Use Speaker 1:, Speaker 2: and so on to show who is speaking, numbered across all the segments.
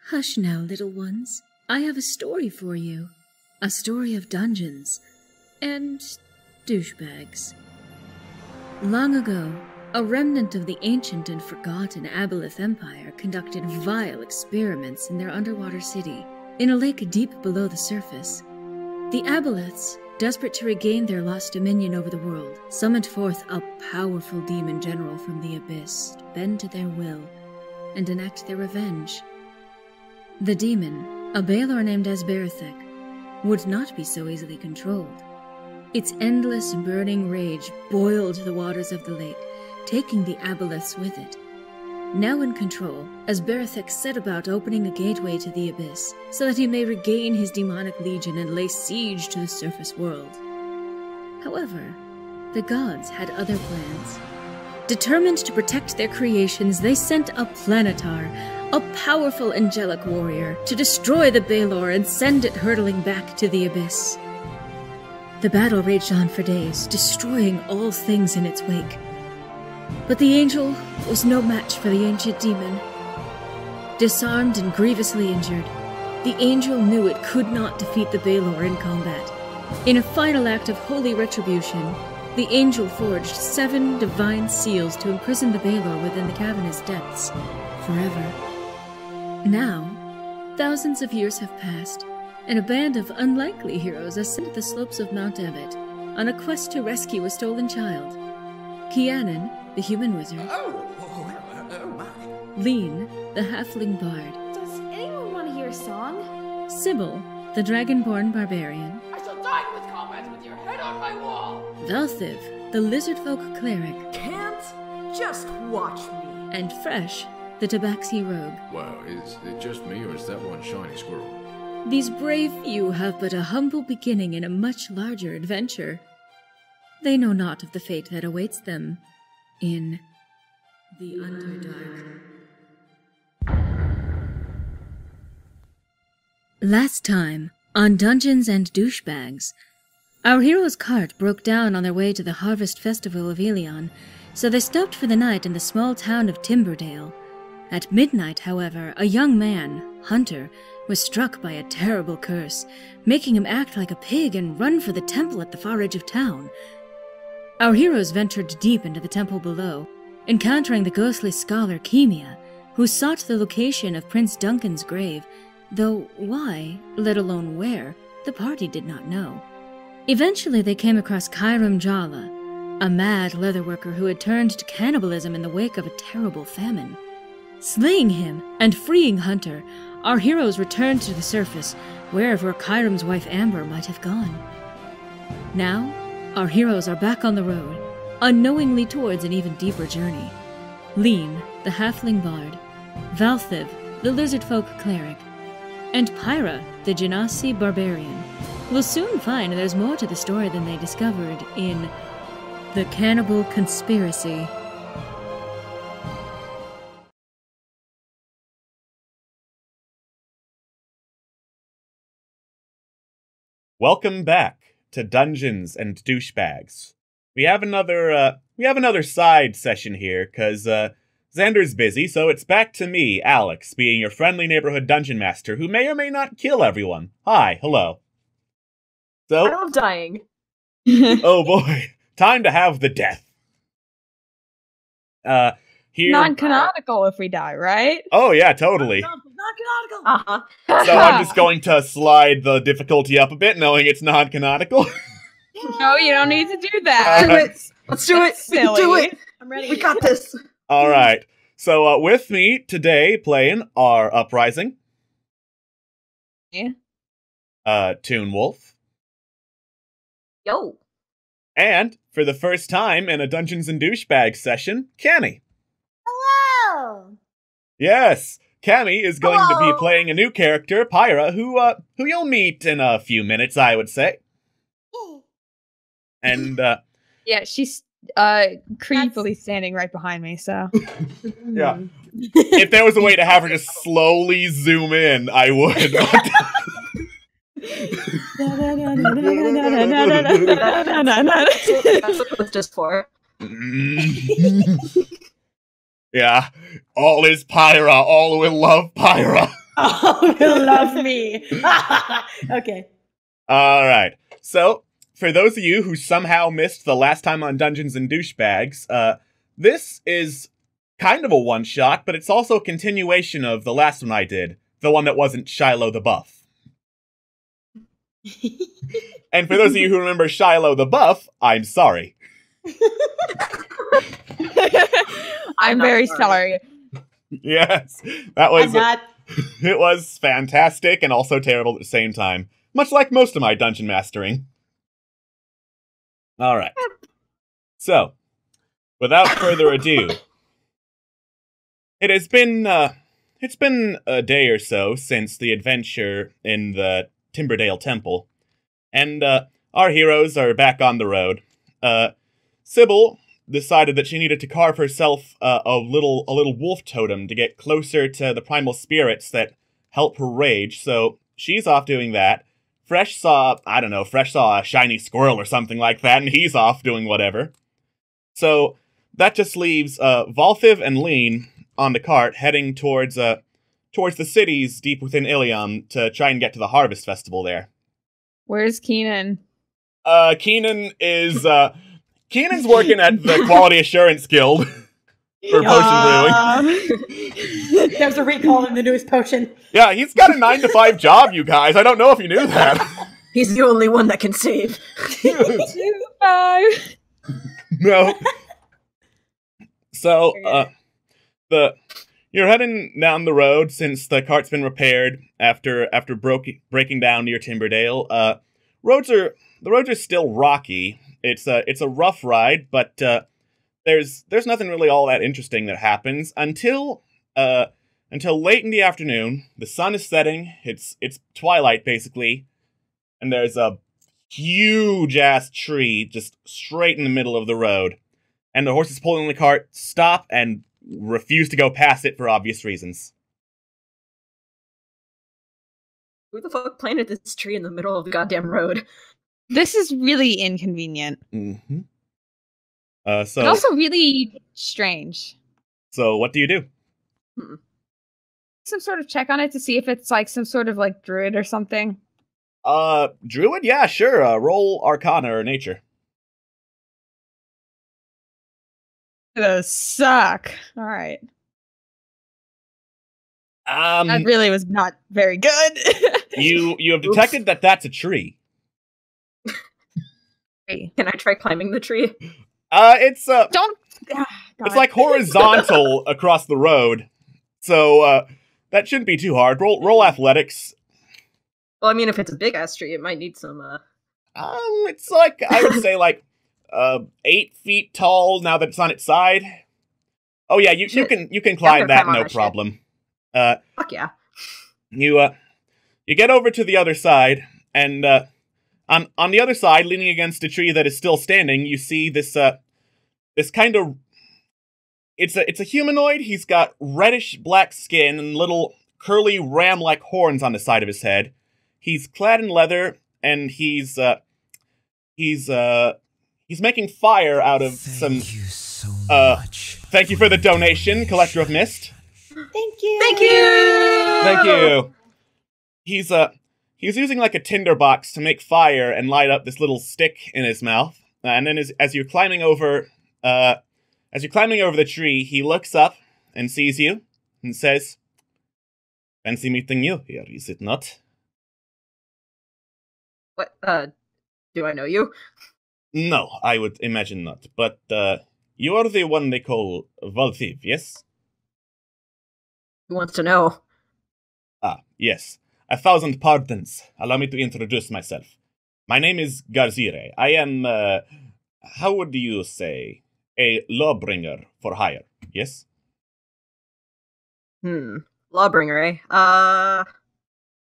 Speaker 1: Hush now, little ones. I have a story for you. A story of dungeons and douchebags. Long ago, a remnant of the ancient and forgotten Aboleth Empire conducted vile experiments in their underwater city, in a lake deep below the surface. The Aboleths, desperate to regain their lost dominion over the world, summoned forth a powerful demon general from the abyss to bend to their will and enact their revenge. The demon, a Balor named Asberethek, would not be so easily controlled. Its endless burning rage boiled the waters of the lake, taking the Aboleths with it. Now in control, Asberethek set about opening a gateway to the abyss, so that he may regain his demonic legion and lay siege to the surface world. However, the gods had other plans. Determined to protect their creations, they sent a Planetar, a powerful angelic warrior, to destroy the Balor and send it hurtling back to the abyss. The battle raged on for days, destroying all things in its wake. But the angel was no match for the ancient demon. Disarmed and grievously injured, the angel knew it could not defeat the Balor in combat. In a final act of holy retribution, the angel forged 7 divine seals to imprison the Balor within the cavernous depths forever. Now, thousands of years have passed, and a band of unlikely heroes ascended the slopes of Mount Ebott on a quest to rescue a stolen child. Kianan, the human wizard. Lean, the halfling bard.
Speaker 2: Does anyone want to hear a song?
Speaker 1: Sybil, the dragonborn barbarian.
Speaker 3: I shall die with combat with your head on my wall!
Speaker 1: Valthiv, the lizardfolk cleric.
Speaker 4: Can't just watch me.
Speaker 1: And Fresh, the tabaxi rogue.
Speaker 5: Wow, is it just me or is that one shiny squirrel?
Speaker 1: These brave few have but a humble beginning in a much larger adventure. They know not of the fate that awaits them in the Underdark. Last time, on Dungeons and Douchebags, our hero's cart broke down on their way to the Harvest Festival of Elion, so they stopped for the night in the small town of Timberdale. At midnight, however, a young man, Hunter, was struck by a terrible curse, making him act like a pig and run for the temple at the far edge of town. Our heroes ventured deep into the temple below, encountering the ghostly scholar Kemia, who sought the location of Prince Duncan's grave, though why, let alone where, the party did not know. Eventually they came across Kairam Jala, a mad leatherworker who had turned to cannibalism in the wake of a terrible famine. Slaying him and freeing Hunter, our heroes returned to the surface, wherever Kairam's wife Amber might have gone. Now, our heroes are back on the road, unknowingly towards an even deeper journey. Lean, the halfling bard, Valthiv, the lizardfolk cleric, and Pyra, the genasi barbarian, will soon find there's more to the story than they discovered in The Cannibal Conspiracy.
Speaker 6: Welcome back to Dungeons and Douchebags. We have another side session here, because Xander's busy, so it's back to me, Alex, being your friendly neighborhood dungeon master, who may or may not kill everyone. Hi, hello. So,
Speaker 4: I love dying.
Speaker 6: oh boy, time to have the death. Here.
Speaker 7: Non-canonical if we die, right?
Speaker 6: Oh yeah, totally.
Speaker 4: Uh-huh.
Speaker 6: So I'm just going to slide the difficulty up a bit, knowing it's non-canonical.
Speaker 7: No, you don't need to do that.
Speaker 4: Do it. Let's do it. We can do it.
Speaker 2: I'm ready.
Speaker 4: We got this.
Speaker 6: All right. So with me today playing are Uprising,
Speaker 7: Yeah.
Speaker 6: Toonwolf,
Speaker 4: Yo.
Speaker 6: and for the first time in a Dungeons and Douchebags session, Cammy.
Speaker 2: Hello!
Speaker 6: Yes, Cammy is going to be
Speaker 4: Hello.
Speaker 6: playing a new character, Pyra, who you'll meet in a few minutes, I would say. And
Speaker 7: Yeah, she's creepily standing right behind me, so.
Speaker 6: yeah, if there was a way to have her just slowly zoom in, I would.
Speaker 4: That's what it's just for.
Speaker 6: Yeah, all is Pyra, all will love Pyra.
Speaker 8: Oh, you love me. Okay.
Speaker 6: All right. So, for those of you who somehow missed the last time on Dungeons and Douchebags, this is kind of a one-shot, but it's also a continuation of the last one I did, the one that wasn't Shiloh the Buff. And for those of you who remember Shiloh the Buff, I'm sorry.
Speaker 7: I'm very sorry.
Speaker 6: Yes, that was...
Speaker 8: I'm not.
Speaker 6: It was fantastic and also terrible at the same time. Much like most of my dungeon mastering. Alright. So, without further ado, it's been a day or so since the adventure in the Timberdale Temple, and our heroes are back on the road. Sybil decided that she needed to carve herself a little wolf totem to get closer to the primal spirits that help her rage, so she's off doing that. Fresh saw a shiny squirrel or something like that, and he's off doing whatever. So that just leaves Valthiv and Lean on the cart, heading towards the cities deep within Ilium to try and get to the Harvest Festival there.
Speaker 7: Where's Keenan?
Speaker 6: Keenan's working at the Quality Assurance Guild for potion brewing.
Speaker 8: There's a recall in the newest potion.
Speaker 6: Yeah, he's got a 9-to-5 job, you guys. I don't know if you knew that.
Speaker 4: He's the only one that can save.
Speaker 7: 2-5.
Speaker 6: No. So, you're heading down the road since the cart's been repaired after breaking down near Timberdale. The roads are still rocky. It's a rough ride, but there's nothing really all that interesting that happens until late in the afternoon. The sun is setting. It's twilight basically, and there's a huge ass tree just straight in the middle of the road, and the horses pulling the cart stop and refuse to go past it for obvious reasons.
Speaker 4: Who the fuck planted this tree in the middle of the goddamn road?
Speaker 7: This is really inconvenient.
Speaker 6: Mm-hmm.
Speaker 7: And also really strange.
Speaker 6: So what do you do?
Speaker 7: Some sort of check on it to see if it's like some sort of like druid or something.
Speaker 6: Druid? Yeah, sure. Roll Arcana or Nature.
Speaker 7: It'll suck. All right. That really was not very good.
Speaker 6: you have detected that that's a tree.
Speaker 4: Can I try climbing the tree?
Speaker 6: It's
Speaker 7: Don't.
Speaker 6: It's like horizontal across the road, so that shouldn't be too hard. Roll athletics.
Speaker 4: Well, I mean, if it's a big ass tree, it might need some.
Speaker 6: It's like I would say 8 feet tall now that it's on its side. Oh yeah, you can climb that, no problem.
Speaker 4: Fuck yeah.
Speaker 6: You get over to the other side, and on the other side, leaning against a tree that is still standing, you see this kind of... It's a humanoid. He's got reddish black skin and little curly ram-like horns on the side of his head. He's clad in leather, and he's making fire out of some...
Speaker 9: Thank you so much.
Speaker 6: Thank you for the donation, Collector of Mist.
Speaker 8: Thank you.
Speaker 4: Thank you.
Speaker 6: Thank you. He's using like a tinderbox to make fire and light up this little stick in his mouth. And then as you're climbing over the tree, he looks up and sees you and says, "Fancy meeting you here, is it not?"
Speaker 4: What? Do I know you?
Speaker 6: No, I would imagine not. But you are the one they call Valthiv, yes?
Speaker 4: Who wants to know?
Speaker 6: Ah, yes. 1,000 pardons. Allow me to introduce myself. My name is Garzire. I am, how would you say, a lawbringer for hire, yes?
Speaker 4: Lawbringer, eh?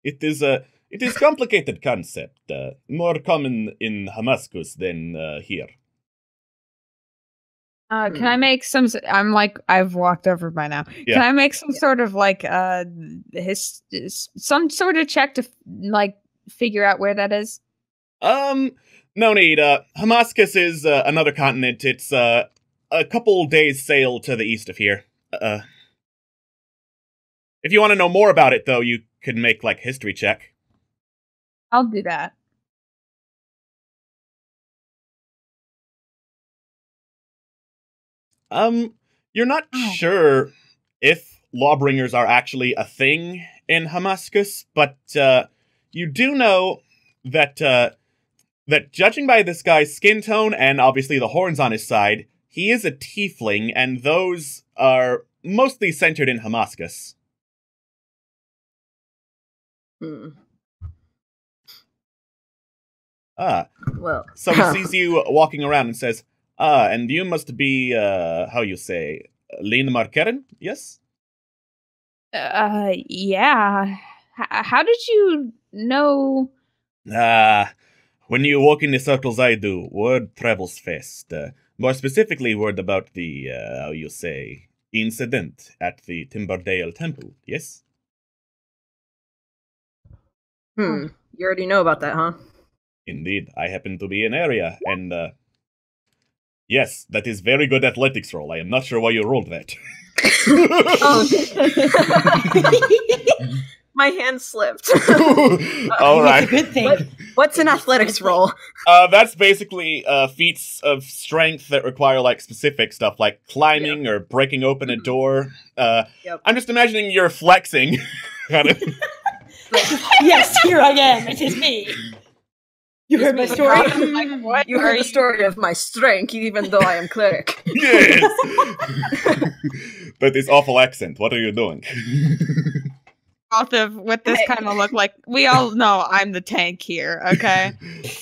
Speaker 6: It is complicated concept, more common in Damascus than here.
Speaker 7: Can I make some? I've walked over by now.
Speaker 6: Yeah.
Speaker 7: Can I make some sort of some sort of check to figure out where that is?
Speaker 6: No need. Damascus is another continent. It's a couple days sail to the east of here. If you want to know more about it, though, you could make, like, history check.
Speaker 7: I'll do that.
Speaker 6: You're not sure if Lawbringers are actually a thing in Hamaskus, but, you do know that, that judging by this guy's skin tone and obviously the horns on his side, he is a tiefling, and those are mostly centered in Hamaskus.
Speaker 4: Well,
Speaker 6: So he sees you walking around and says, and you must be, how you say, Lene Markeren, yes?
Speaker 7: Yeah. How did you know?
Speaker 6: When you walk in the circles I do, word travels fast. More specifically, word about the, how you say, incident at the Timberdale temple, yes?
Speaker 4: You already know about that, huh?
Speaker 6: Indeed, I happen to be in area, and, yes, that is very good athletics roll. I am not sure why you rolled that.
Speaker 4: My hand slipped.
Speaker 6: All right.
Speaker 8: It's a good thing.
Speaker 4: What's an athletics roll?
Speaker 6: That's basically feats of strength that require like specific stuff, like climbing or breaking open a door. I'm just imagining you're flexing. Kind of.
Speaker 8: Yes, here I am. It is me. You heard my story?
Speaker 7: What?
Speaker 4: You heard the story of my strength, even though I am cleric.
Speaker 6: Yes. But this awful accent. What are you doing?
Speaker 7: Valthiv, what this kind of look like? We all know I'm the tank here. Okay.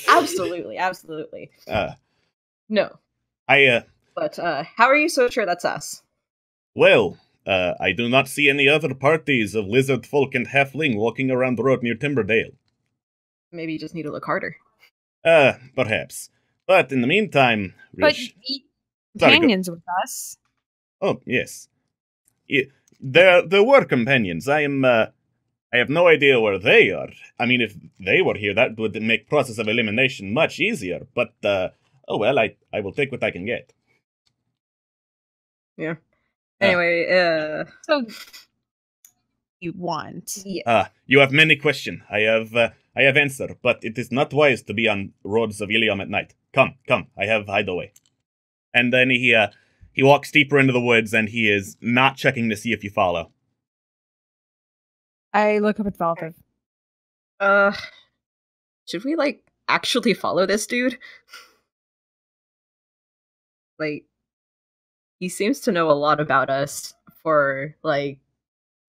Speaker 4: Absolutely. No. But how are you so sure that's us?
Speaker 6: Well, I do not see any other parties of lizard folk and halfling walking around the road near Timberdale.
Speaker 4: Maybe you just need to look harder.
Speaker 6: Perhaps. But in the meantime...
Speaker 7: But companions with us.
Speaker 6: Oh, yes. There were companions. I have no idea where they are. I mean, if they were here, that would make process of elimination much easier. But, oh well, I will take what I can get.
Speaker 4: Yeah. Anyway,
Speaker 7: So, you want?
Speaker 6: You have many questions. I have answer, but it is not wise to be on roads of Ilium at night. Come, I have hideaway. And then he walks deeper into the woods, and he is not checking to see if you follow.
Speaker 7: I look up at Valthiv.
Speaker 4: should we, like, actually follow this dude? Like, he seems to know a lot about us for, like,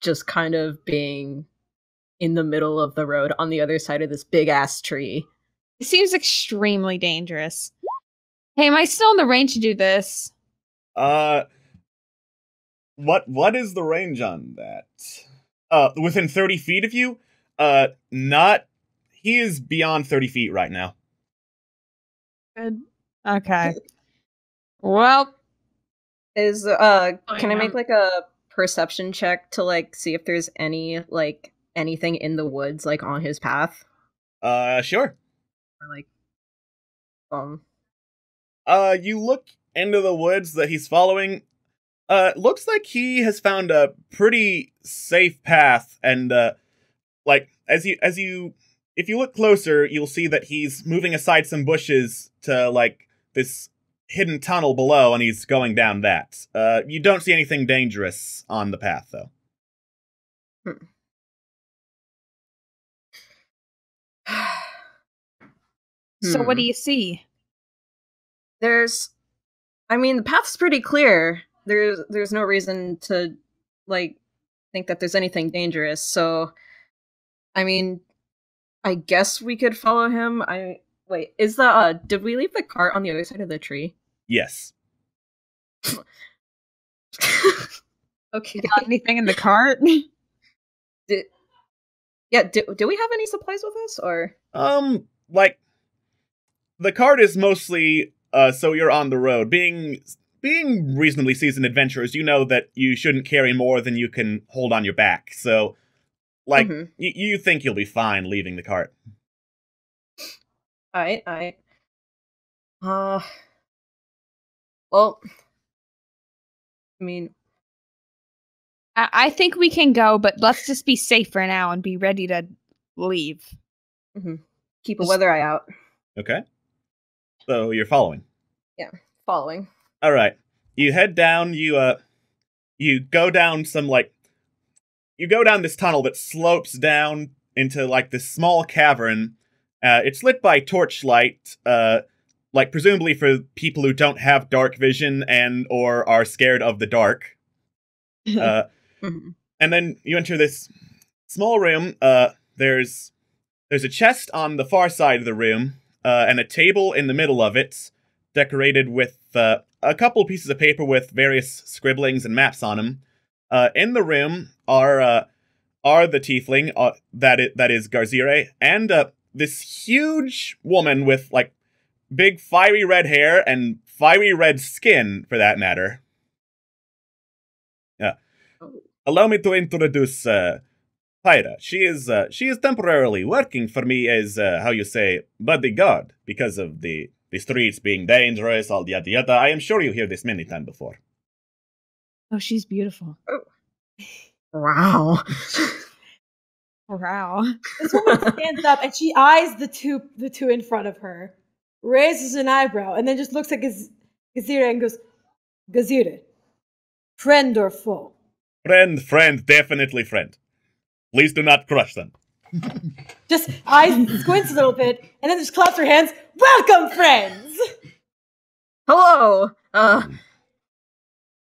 Speaker 4: just kind of being in the middle of the road on the other side of this big-ass tree.
Speaker 7: It seems extremely dangerous. Hey, am I still in the range to do this?
Speaker 6: What is the range on that? Within 30 feet of you? He is beyond 30 feet right now.
Speaker 7: Good. Okay. Well.
Speaker 4: Can I make, like, a perception check to, like, see if there's any, like, anything in the woods, like, on his path?
Speaker 6: Sure.
Speaker 4: Or, like,
Speaker 6: you look into the woods that he's following. Looks like he has found a pretty safe path, and, like, if you look closer, you'll see that he's moving aside some bushes to, like, this hidden tunnel below, and he's going down that. You don't see anything dangerous on the path, though.
Speaker 7: So what do you see?
Speaker 4: The path's pretty clear. There's no reason to, like, think that there's anything dangerous, so, I mean, I guess we could follow him. Wait, did we leave the cart on the other side of the tree?
Speaker 6: Yes.
Speaker 4: Okay.
Speaker 7: You got anything in the cart?
Speaker 4: Do we have any supplies with us, or?
Speaker 6: Like, the cart is mostly, so you're on the road. Being reasonably seasoned adventurers, you know that you shouldn't carry more than you can hold on your back, so, like, you think you'll be fine leaving the cart.
Speaker 4: Alright. Well, I mean,
Speaker 7: I think we can go, but let's just be safe for now and be ready to leave.
Speaker 4: Mm-hmm. Keep a weather eye out.
Speaker 6: Okay. So you're following.
Speaker 4: Yeah, following.
Speaker 6: All right. You head down. You go down you go down this tunnel that slopes down into like this small cavern. It's lit by torchlight, like presumably for people who don't have dark vision and or are scared of the dark. And then you enter this small room. There's a chest on the far side of the room, and a table in the middle of it, decorated with a couple pieces of paper with various scribblings and maps on them. In the room are the tiefling that is Garzire, and this huge woman with like big fiery red hair and fiery red skin, for that matter. Allow me to introduce Pyra. She is temporarily working for me as how you say bodyguard because of the streets being dangerous, all yada yada. I am sure you hear this many times before.
Speaker 7: Oh, she's beautiful.
Speaker 4: Oh. Wow.
Speaker 7: Wow.
Speaker 8: This woman stands up and she eyes the two in front of her, raises an eyebrow, and then just looks at Gazira and goes, Gazira, friend or foe?
Speaker 6: Friend, definitely friend. Please do not crush them.
Speaker 8: Just eyes squints a little bit, and then just claps her hands. Welcome, friends!
Speaker 4: Hello!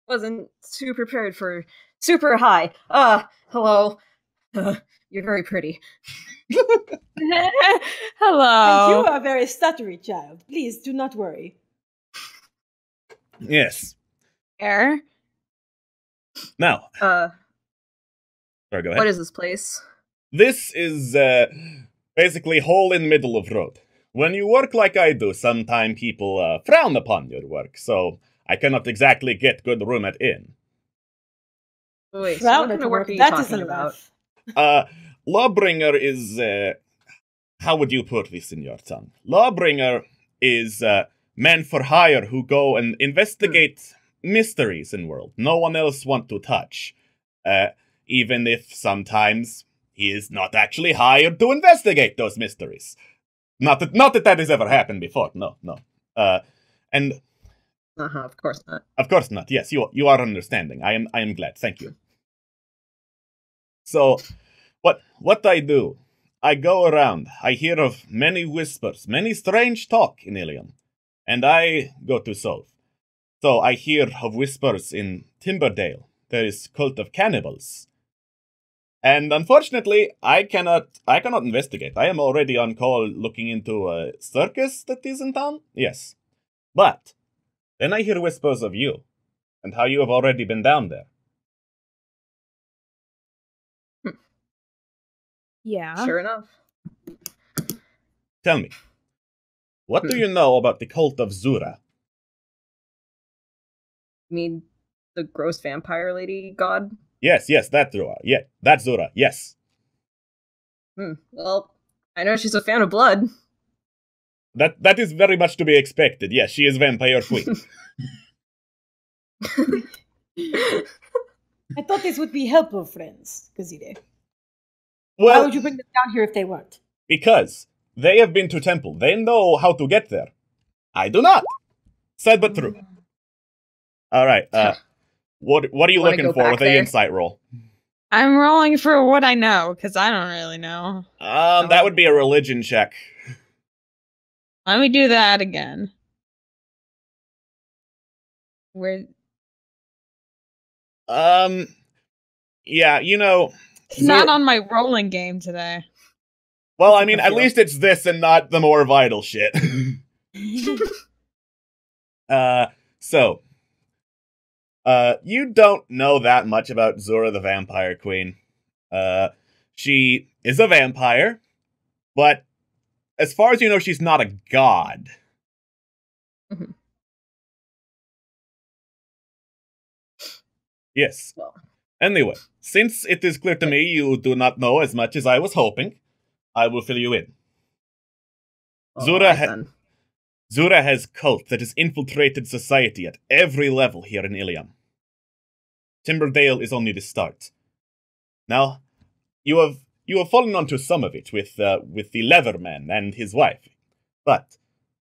Speaker 4: Wasn't too prepared for super high. Hello. You're very pretty.
Speaker 7: Hello.
Speaker 8: And you are a very stuttery child. Please do not worry.
Speaker 6: Yes.
Speaker 7: Air.
Speaker 6: Now. Sorry, go ahead.
Speaker 4: What is this place?
Speaker 6: This is basically hole in middle of road. When you work like I do, sometimes people frown upon your work, so I cannot exactly get good room at inn.
Speaker 4: Wait, so
Speaker 8: Frown
Speaker 4: what kind
Speaker 8: at
Speaker 4: of work
Speaker 8: work,
Speaker 4: are you
Speaker 8: that
Speaker 4: talking
Speaker 8: isn't
Speaker 4: about?
Speaker 8: enough.
Speaker 6: Lawbringer is, how would you put this in your tongue? Lawbringer is men for hire who go and investigate mysteries in world no one else want to touch. Even if sometimes he is not actually hired to investigate those mysteries. Not that has ever happened before, no. And
Speaker 4: of course not.
Speaker 6: Of course not. Yes, you are understanding. I am glad. Thank you. So, what I do, I go around. I hear of many whispers, many strange talk in Ilium, and I go to solve. So I hear of whispers in Timberdale. There is cult of cannibals, and unfortunately, I cannot investigate. I am already on call looking into a circus that is in town. Yes, but then I hear whispers of you, and how you have already been down there.
Speaker 7: Yeah.
Speaker 4: Sure enough.
Speaker 6: Tell me, what do you know about the cult of Zura?
Speaker 4: You mean the gross vampire lady god?
Speaker 6: Yes, that Zura. Yeah, that Zura, yes.
Speaker 4: Well, I know she's a fan of blood.
Speaker 6: That is very much to be expected. Yes, she is vampire queen.
Speaker 8: I thought this would be helpful, friends, Gazire.
Speaker 6: Well,
Speaker 8: why would you bring them down here if they weren't?
Speaker 6: Because they have been to temple. They know how to get there. I do not. Sad but true. All right. What are you looking for with the insight roll?
Speaker 7: I'm rolling for what I know, because I don't really know.
Speaker 6: That would be a religion check.
Speaker 7: Let me do that again. Where?
Speaker 6: Yeah, you know...
Speaker 7: It's not on my rolling game today.
Speaker 6: Well, I mean, at least it's this and not the more vital shit. So... you don't know that much about Zura the Vampire Queen. She is a vampire, but as far as you know, she's not a god.
Speaker 4: Mm-hmm.
Speaker 6: Yes.
Speaker 4: Well.
Speaker 6: Anyway, since it is clear to me you do not know as much as I was hoping, I will fill you in. Zura has cult that has infiltrated society at every level here in Ilium. Timberdale is only the start. Now, you have fallen onto some of it with the Leatherman and his wife, but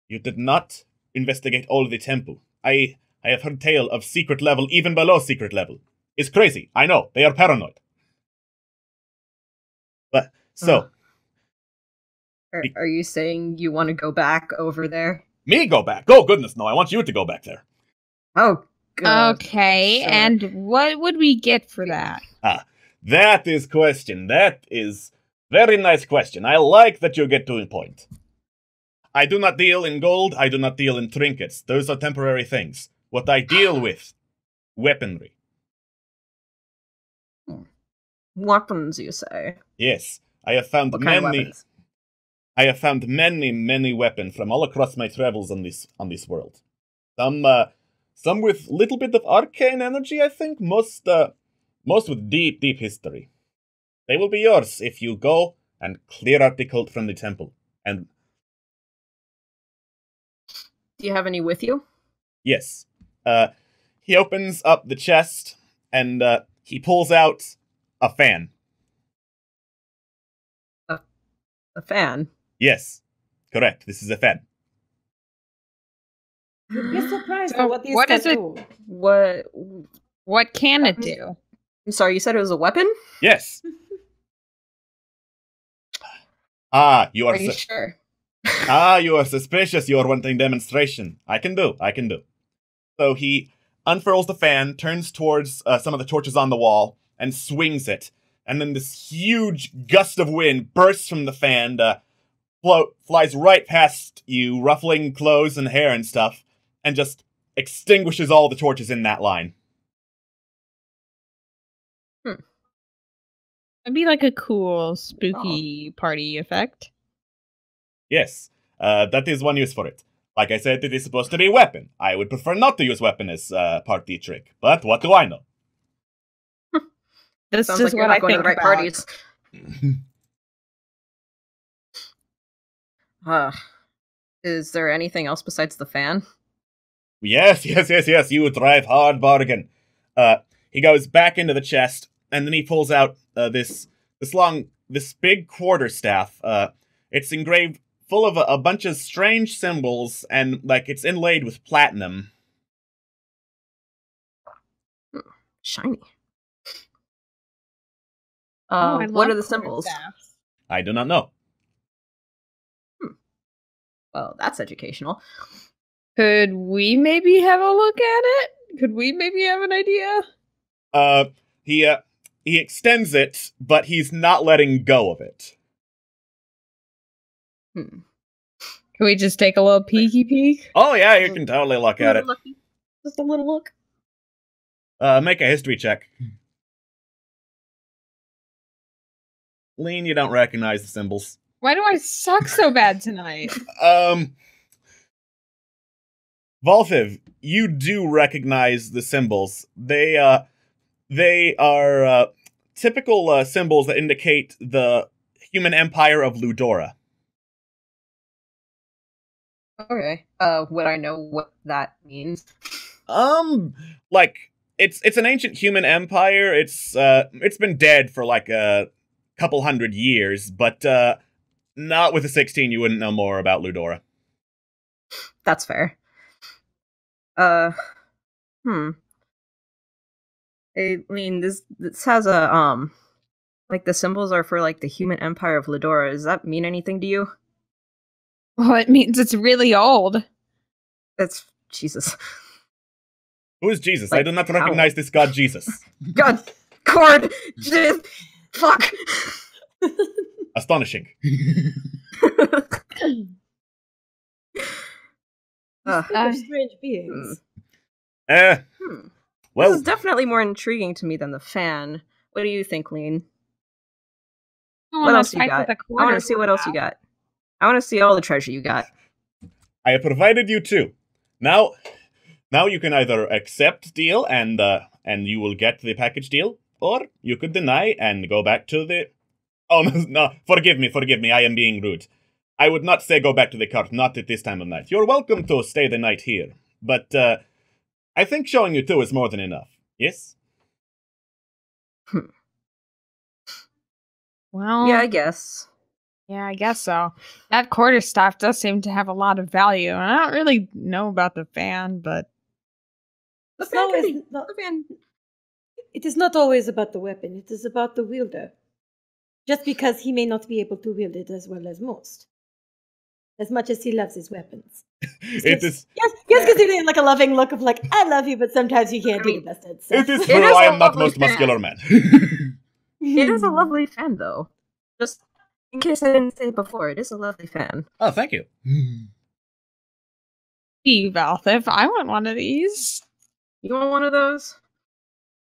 Speaker 6: you did not investigate all of the temple. I have heard tale of secret level even below secret level. It's crazy. I know they are paranoid. But so,
Speaker 4: Are you saying you want to go back over there?
Speaker 6: me go back? Oh goodness, no! I want you to go back there.
Speaker 4: Oh, God.
Speaker 7: Okay,
Speaker 4: Sure.
Speaker 7: and what would we get for that?
Speaker 6: That is question. That is very nice question. I like that you get to a point. I do not deal in gold. I do not deal in trinkets. Those are temporary things. What I deal with, weaponry.
Speaker 4: Weapons, you say?
Speaker 6: Yes, I have found
Speaker 4: What kind of
Speaker 6: many.
Speaker 4: weapons?
Speaker 6: I have found many weapons from all across my travels on this world. Some with little bit of arcane energy. I think most with deep history. They will be yours if you go and clear out the cult from the temple. And
Speaker 4: Do you have any with you?
Speaker 6: yes, he opens up the chest and he pulls out a fan.
Speaker 4: A fan?
Speaker 6: Yes, correct. This is a fan.
Speaker 8: You'd be surprised
Speaker 7: So
Speaker 8: at what these
Speaker 7: what
Speaker 8: can
Speaker 7: is it?
Speaker 8: do.
Speaker 7: What can it do?
Speaker 4: I'm sorry, you said it was a weapon?
Speaker 6: Yes. You are.
Speaker 4: Are you sure?
Speaker 6: You are suspicious. You are wanting demonstration. I can do. So he unfurls the fan, turns towards some of the torches on the wall, and swings it. And then this huge gust of wind bursts from the fan, flies right past you, ruffling clothes and hair and stuff, and just extinguishes all the torches in that line.
Speaker 7: It'd be like a cool, spooky party effect.
Speaker 6: Yes, that is one use for it. Like I said, it is supposed to be a weapon. I would prefer not to use weapon as party trick, but what do I know?
Speaker 7: This
Speaker 4: Sounds
Speaker 7: is
Speaker 4: like you're
Speaker 7: what
Speaker 4: not
Speaker 7: I
Speaker 4: going to
Speaker 7: think
Speaker 4: the right
Speaker 7: about.
Speaker 4: parties. Is there anything else besides the fan?
Speaker 6: Yes, you drive hard bargain. He goes back into the chest, and then he pulls out this big quarterstaff. It's engraved full of a bunch of strange symbols, and it's inlaid with platinum.
Speaker 4: Shiny.
Speaker 7: I
Speaker 4: What
Speaker 7: love
Speaker 4: are the symbols?
Speaker 7: quarterstaffs.
Speaker 6: I do not know.
Speaker 4: Well, that's educational.
Speaker 7: Could we maybe have a look at it? Could we maybe have an idea?
Speaker 6: He extends it, but he's not letting go of it.
Speaker 7: Can we just take a little peeky peek?
Speaker 6: Oh yeah, you can totally look at it.
Speaker 4: Just a little look.
Speaker 6: Make a history check. Lean, you don't recognize the symbols.
Speaker 7: Why do I suck so bad tonight?
Speaker 6: Valthiv, you do recognize the symbols. They are typical symbols that indicate the human empire of Ludora.
Speaker 4: Okay. Would I know what that means?
Speaker 6: It's an ancient human empire. It's been dead for a couple hundred years, but not with a 16 you wouldn't know more about Ludora.
Speaker 4: That's fair. I mean, this has a the symbols are for the human empire of Ludora. Does that mean anything to you?
Speaker 7: Well, it means it's really old.
Speaker 4: That's Jesus.
Speaker 6: Who is Jesus? I do not recognize this god Jesus.
Speaker 4: God, Cord, fuck.
Speaker 6: Astonishing.
Speaker 8: Strange beings.
Speaker 6: Well,
Speaker 4: This is definitely more intriguing to me than the fan. What do you think, Lean? What else you got? I want to see what else you got. I want to see all the treasure you got.
Speaker 6: I have provided you two. Now you can either accept deal and you will get the package deal, or you could deny and go back to the... Oh, no, forgive me, I am being rude. I would not say go back to the cart, not at this time of night. You're welcome to stay the night here, but I think showing you two is more than enough, yes?
Speaker 7: Well,
Speaker 4: Yeah, I guess.
Speaker 7: yeah, I guess so. That quarterstaff does seem to have a lot of value, and I don't really know about the fan, but
Speaker 4: The
Speaker 8: It's
Speaker 4: fan
Speaker 8: always
Speaker 4: can be-
Speaker 8: not-
Speaker 4: the fan-
Speaker 8: It is not always about the weapon, it is about the wielder. Just because he may not be able to wield it as well as most. As much as he loves his weapons.
Speaker 6: It is.
Speaker 8: Yes, because he's doing like a loving look of like, I love you, but sometimes you can't do the best at stuff.
Speaker 6: It is
Speaker 4: It
Speaker 6: true.
Speaker 4: is
Speaker 6: I
Speaker 4: a
Speaker 6: am not
Speaker 4: lovely
Speaker 6: most
Speaker 4: fan.
Speaker 6: muscular man.
Speaker 4: It is a lovely fan, though. Just in case I didn't say it before, it is a lovely fan.
Speaker 6: Oh, thank you.
Speaker 7: Gee, Valthiv, I want one of these.
Speaker 4: You want one of those?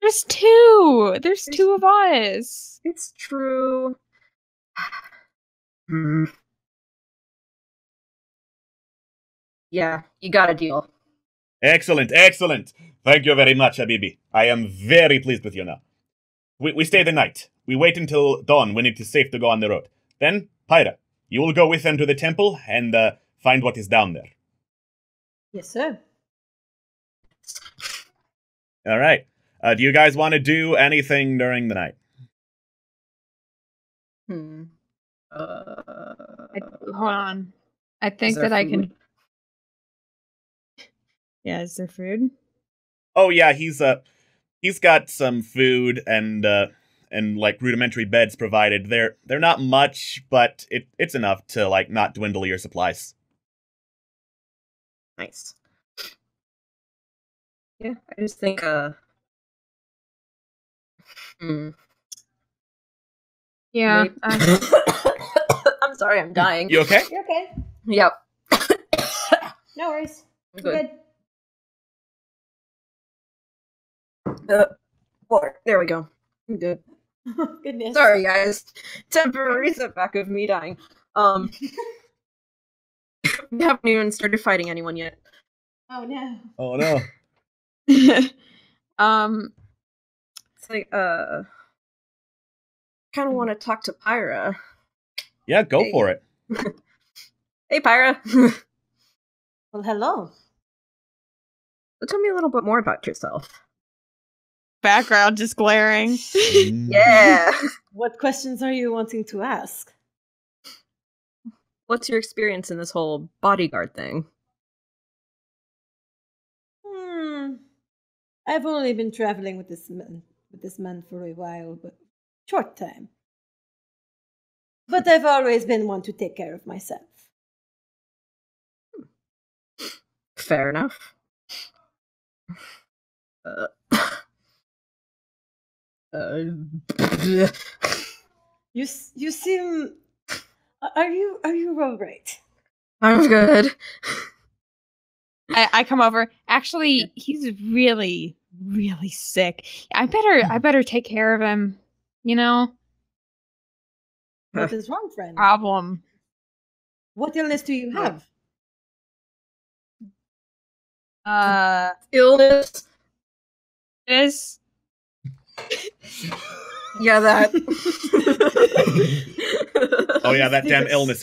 Speaker 7: There's two. There's two of us.
Speaker 4: It's true. Hmm. Yeah, you got a deal.
Speaker 6: Excellent, excellent. Thank you very much, Habibi. I am very pleased with you now. We stay the night. We wait until dawn when it is safe to go on the road. Then, Pyra, you will go with them to the temple and find what is down there.
Speaker 8: Yes, sir.
Speaker 6: All right. Do you guys want to do anything during the night?
Speaker 7: Hold on. I think
Speaker 4: there
Speaker 7: that I
Speaker 4: food?
Speaker 7: can. Yeah, is there food?
Speaker 6: Oh yeah, he's got some food and like rudimentary beds provided. They're not much, but it's enough to like not dwindle your supplies.
Speaker 4: Nice. Yeah, I just think,
Speaker 7: Yeah.
Speaker 4: maybe- I'm sorry, I'm dying.
Speaker 6: You okay?
Speaker 8: You're okay.
Speaker 4: Yep.
Speaker 8: No worries.
Speaker 4: I'm
Speaker 8: Good.
Speaker 4: Water. There we go. I'm good.
Speaker 8: Goodness.
Speaker 4: Sorry, guys. Temporary setback of me dying. We haven't even started fighting anyone yet.
Speaker 8: Oh no.
Speaker 6: Oh no.
Speaker 4: It's like, kind of want to talk to Pyra.
Speaker 6: Yeah, go
Speaker 4: Hey.
Speaker 6: for it.
Speaker 4: Hey, Pyra.
Speaker 8: Well, hello.
Speaker 4: Tell me a little bit more about yourself.
Speaker 7: Background just glaring.
Speaker 4: Yeah.
Speaker 8: What questions are you wanting to ask?
Speaker 4: What's your experience in this whole bodyguard thing?
Speaker 8: I've only been traveling with this man for a while, but short time. But I've always been one to take care of myself.
Speaker 4: Fair enough.
Speaker 8: You seem. Are you all right?
Speaker 4: I'm good.
Speaker 7: I come over. Actually, he's really, really sick. I better take care of him. You know?
Speaker 8: What is wrong, friend?
Speaker 7: Problem.
Speaker 8: What illness do you have?
Speaker 4: Illness?
Speaker 7: Is
Speaker 4: Yeah, that.
Speaker 6: Oh yeah, that damn illness.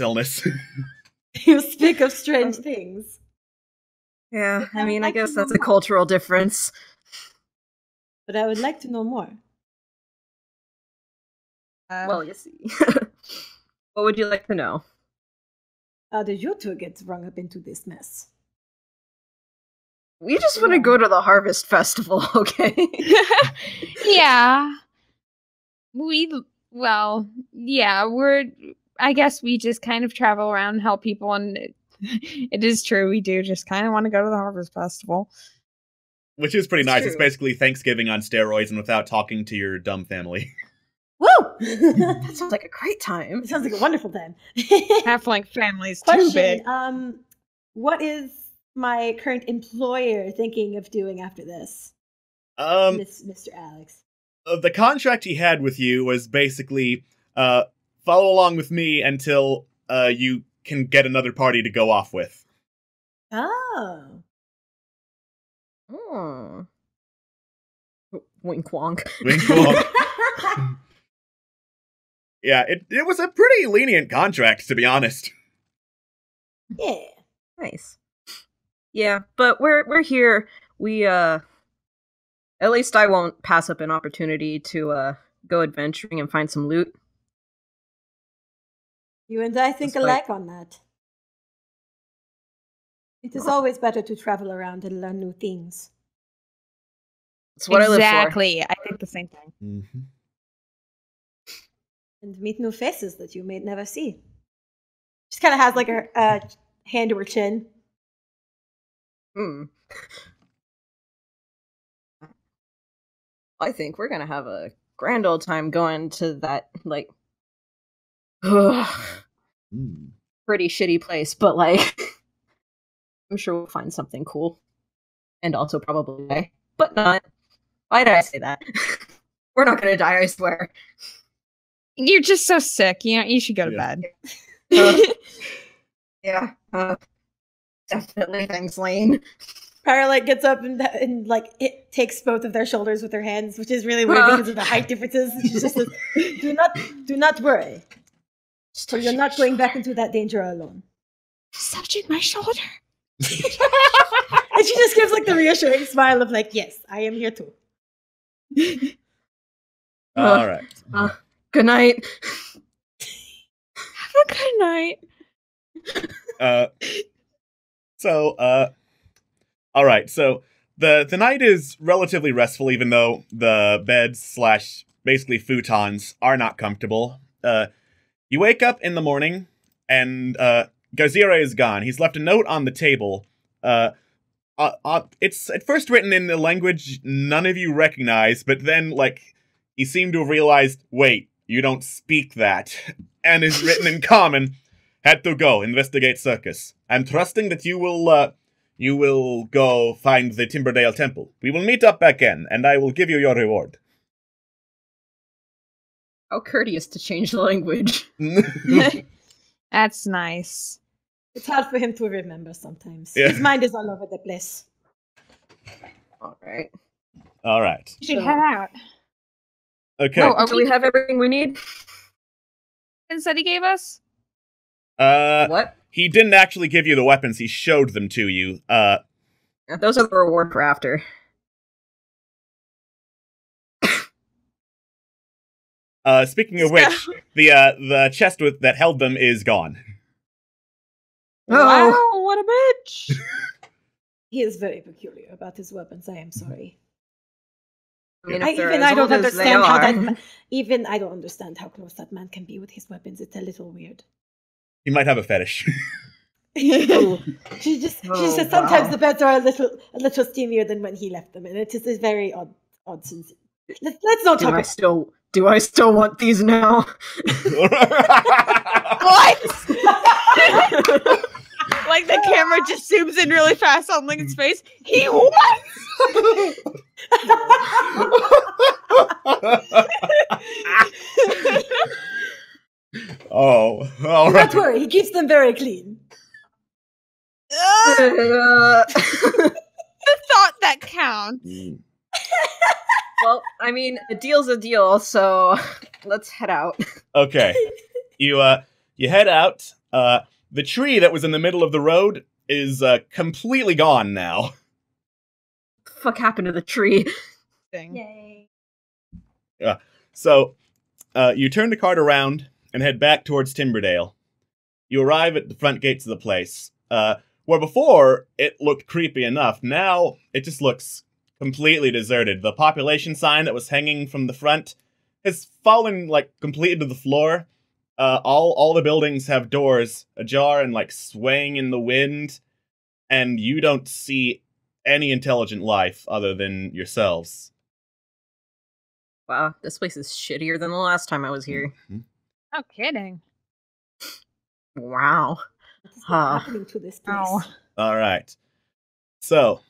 Speaker 8: You speak of strange things.
Speaker 4: Yeah, I mean, I guess that's a cultural difference.
Speaker 8: But I would like to know more.
Speaker 4: Well, you see. What would you like to know?
Speaker 8: How did you two get rung up into this mess?
Speaker 4: We just want to go to the Harvest Festival, okay?
Speaker 7: yeah. I guess we just kind of travel around and help people, and it is true, we do just kind of want to go to the Harvest Festival.
Speaker 6: Which is pretty nice.
Speaker 4: true.
Speaker 6: It's basically Thanksgiving on steroids and without talking to your dumb family.
Speaker 8: Woo!
Speaker 4: That sounds like a great time.
Speaker 8: It sounds like a wonderful time.
Speaker 7: Halfling families too big.
Speaker 8: Question, what is my current employer thinking of doing after this? Mr. Alex.
Speaker 6: The contract he had with you was basically follow along with me until you can get another party to go off with.
Speaker 8: Oh.
Speaker 4: Oh. Wink wonk.
Speaker 6: Wink wonk. Yeah, it was a pretty lenient contract, to be honest.
Speaker 8: Yeah.
Speaker 4: Nice. Yeah, but we're here. We at least I won't pass up an opportunity to go adventuring and find some loot.
Speaker 8: You and I think
Speaker 4: That's
Speaker 8: alike on that. It is always better to travel around and learn new things.
Speaker 4: That's what I live for.
Speaker 7: Exactly. I think the same thing.
Speaker 6: Mm-hmm.
Speaker 8: And meet new faces that you may never see. She kind of has like a hand to her chin.
Speaker 4: I think we're gonna have a grand old time going to that, like, pretty shitty place, but, like, I'm sure we'll find something cool. And also probably die. But not. Why did I say that? We're not gonna die, I swear.
Speaker 7: You're just so sick. You should go to bed.
Speaker 4: Yeah. Definitely. Thanks, Lane.
Speaker 8: Paralyte gets up and like it takes both of their shoulders with her hands, which is really weird because of the height differences. She just says, "Do not worry. So you're not going back into that danger alone."
Speaker 7: Just touching my shoulder.
Speaker 8: And she just gives like the reassuring smile of like, "Yes, I am here too."
Speaker 6: All right.
Speaker 4: Good night.
Speaker 7: Have a good night.
Speaker 6: All right. So the night is relatively restful, even though the beds / basically futons are not comfortable. You wake up in the morning, and Gazira is gone. He's left a note on the table. It's at first written in a language none of you recognize, but then, like, he seemed to have realized, wait, you don't speak that, and is written in common. Had to go investigate circus. I'm trusting that you will go find the Timberdale temple. We will meet up again, and I will give you your reward.
Speaker 4: How courteous to change the language.
Speaker 7: That's nice.
Speaker 8: It's hard for him to remember sometimes.
Speaker 6: Yeah.
Speaker 8: His mind is all over the place.
Speaker 4: All right.
Speaker 6: All right.
Speaker 7: You should head out.
Speaker 6: Okay.
Speaker 7: Oh,
Speaker 4: Do we have everything we need?
Speaker 7: Said he gave us?
Speaker 4: What?
Speaker 6: He didn't actually give you the weapons. He showed them to you.
Speaker 4: Those are the reward for after.
Speaker 6: Speaking of which, the chest that held them is gone.
Speaker 4: Oh.
Speaker 7: Wow, what a bitch!
Speaker 8: He is very peculiar about his weapons. I am sorry.
Speaker 4: I mean,
Speaker 8: I don't understand how that. Even I don't understand how close that man can be with his weapons. It's a little weird.
Speaker 6: He might have a fetish.
Speaker 8: She says sometimes the beds are a little steamier than when he left them, and it is a very odd sense. Let's not talk about.
Speaker 4: Do I still want these now?
Speaker 7: What? Like the camera just zooms in really fast on Lincoln's face. He what?
Speaker 6: Oh, all right.
Speaker 8: Don't worry, he keeps them very clean.
Speaker 7: The thought that counts.
Speaker 4: Well, I mean, a deal's a deal, so let's head out.
Speaker 6: Okay. You head out. The tree that was in the middle of the road is completely gone now.
Speaker 4: What the fuck happened to the tree?
Speaker 8: Yay.
Speaker 6: So, you turn the cart around and head back towards Timberdale. You arrive at the front gates of the place. Where before it looked creepy enough, now it just looks completely deserted. The population sign that was hanging from the front has fallen, like, completely to the floor. All the buildings have doors ajar and, like, swaying in the wind, and you don't see any intelligent life other than yourselves.
Speaker 4: Wow, this place is shittier than the last time I was here.
Speaker 7: No kidding.
Speaker 4: Wow.
Speaker 8: What is happening to this place?
Speaker 7: Ow.
Speaker 6: All right. So,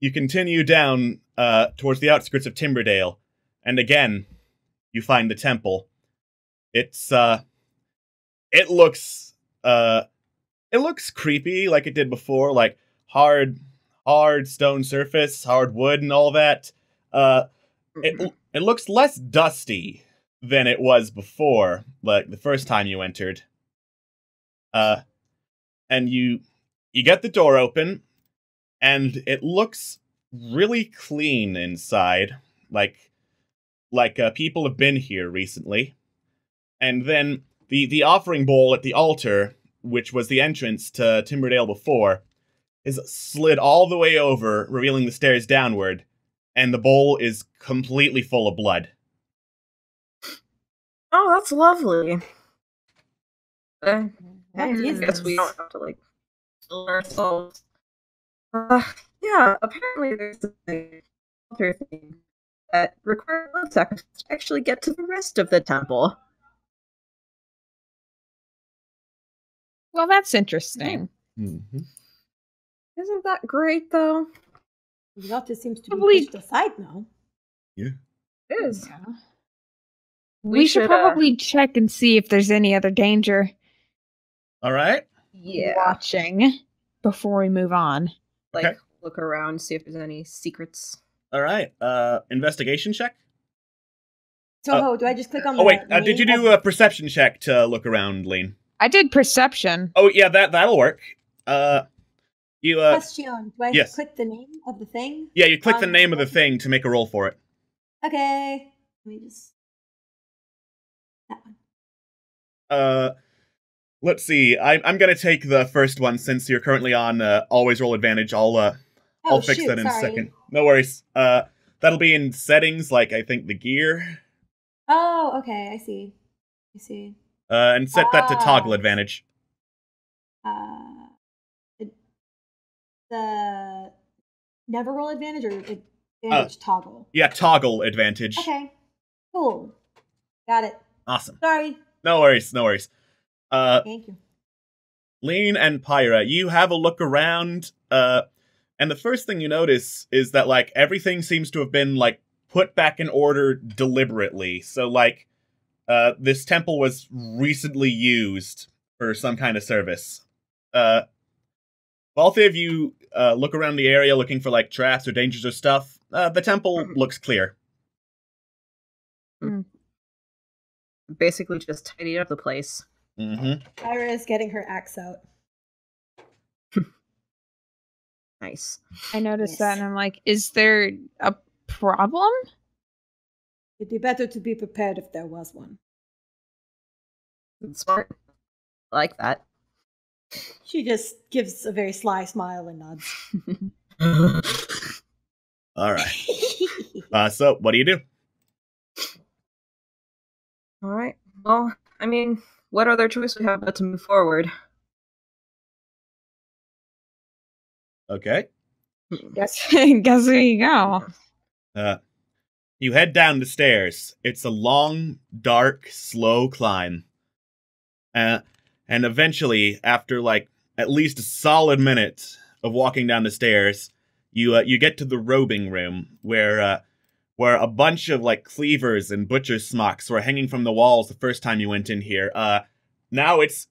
Speaker 6: you continue down towards the outskirts of Timberdale, and again, you find the temple. It looks creepy like it did before, like hard stone surface, hard wood, and all that. It looks less dusty than it was before, like the first time you entered. And you get the door open, and it looks really clean inside, like like people have been here recently. And then the offering bowl at the altar, which was the entrance to Timberdale before, is slid all the way over, revealing the stairs downward, and the bowl is completely full of blood.
Speaker 4: Oh, that's lovely. I
Speaker 8: is
Speaker 4: guess we don't have to, like, kill ourselves. Yeah, apparently there's a altar thing that requires blood sacrifice to actually get to the rest of the temple.
Speaker 7: Well, that's interesting.
Speaker 6: Mm-hmm.
Speaker 4: Isn't that great, though?
Speaker 8: The altar seems to
Speaker 7: Probably-
Speaker 8: be pushed aside now.
Speaker 6: Yeah.
Speaker 4: It is.
Speaker 7: Yeah. We should probably check and see if there's any other danger
Speaker 6: All right.
Speaker 4: Yeah.
Speaker 7: watching before we move on.
Speaker 4: Like,
Speaker 6: Okay.
Speaker 4: look around, see if there's any secrets.
Speaker 6: All right. Investigation check?
Speaker 8: So, do I just click on the
Speaker 6: Oh, wait.
Speaker 8: name
Speaker 6: Did you do
Speaker 8: of-
Speaker 6: a perception check to look around, Lean?
Speaker 7: I did perception.
Speaker 6: Oh, yeah, that'll work. You,
Speaker 8: Question. Do I
Speaker 6: yes.
Speaker 8: click the name of the thing?
Speaker 6: yeah, you click the
Speaker 8: on
Speaker 6: name of the thing to make a roll for it.
Speaker 8: Okay. Let me just... That one.
Speaker 6: Let's see. I'm gonna take the first one since you're currently on always roll advantage. I'll fix
Speaker 8: shoot,
Speaker 6: that in a
Speaker 8: sorry.
Speaker 6: second. No worries. That'll be in settings, like I think the gear,
Speaker 8: Oh, okay. I see. I see.
Speaker 6: and set that to toggle
Speaker 8: Ah.
Speaker 6: advantage.
Speaker 8: The never roll advantage or advantage toggle?
Speaker 6: Yeah, toggle advantage.
Speaker 8: Okay. Cool. Got it.
Speaker 6: Awesome.
Speaker 8: Sorry.
Speaker 6: No worries. No worries.
Speaker 8: Thank you.
Speaker 6: Lean and Pyra, you have a look around, and the first thing you notice is that, like, everything seems to have been, like, put back in order deliberately. So, like, this temple was recently used for some kind of service. Valthiv, you look around the area looking for, like, traps or dangers or stuff. The temple looks clear.
Speaker 4: Basically just tidied up the place.
Speaker 6: Mm-hmm.
Speaker 8: Ira is getting her axe out.
Speaker 4: Nice.
Speaker 7: I noticed
Speaker 8: Yes.
Speaker 7: that and I'm like, is there a problem?
Speaker 8: It'd be better to be prepared if there was one.
Speaker 4: Smart. I like that.
Speaker 8: She just gives a very sly smile and nods.
Speaker 6: All right. So, what do you do?
Speaker 4: All right. Well, I mean, what other choice we have but to move forward?
Speaker 6: Okay.
Speaker 7: Guess where you go.
Speaker 6: You head down the stairs. It's a long, dark, slow climb. And eventually, after like at least a solid minute of walking down the stairs, you get to the robing room where a bunch of like cleavers and butcher's smocks were hanging from the walls the first time you went in here. Now it's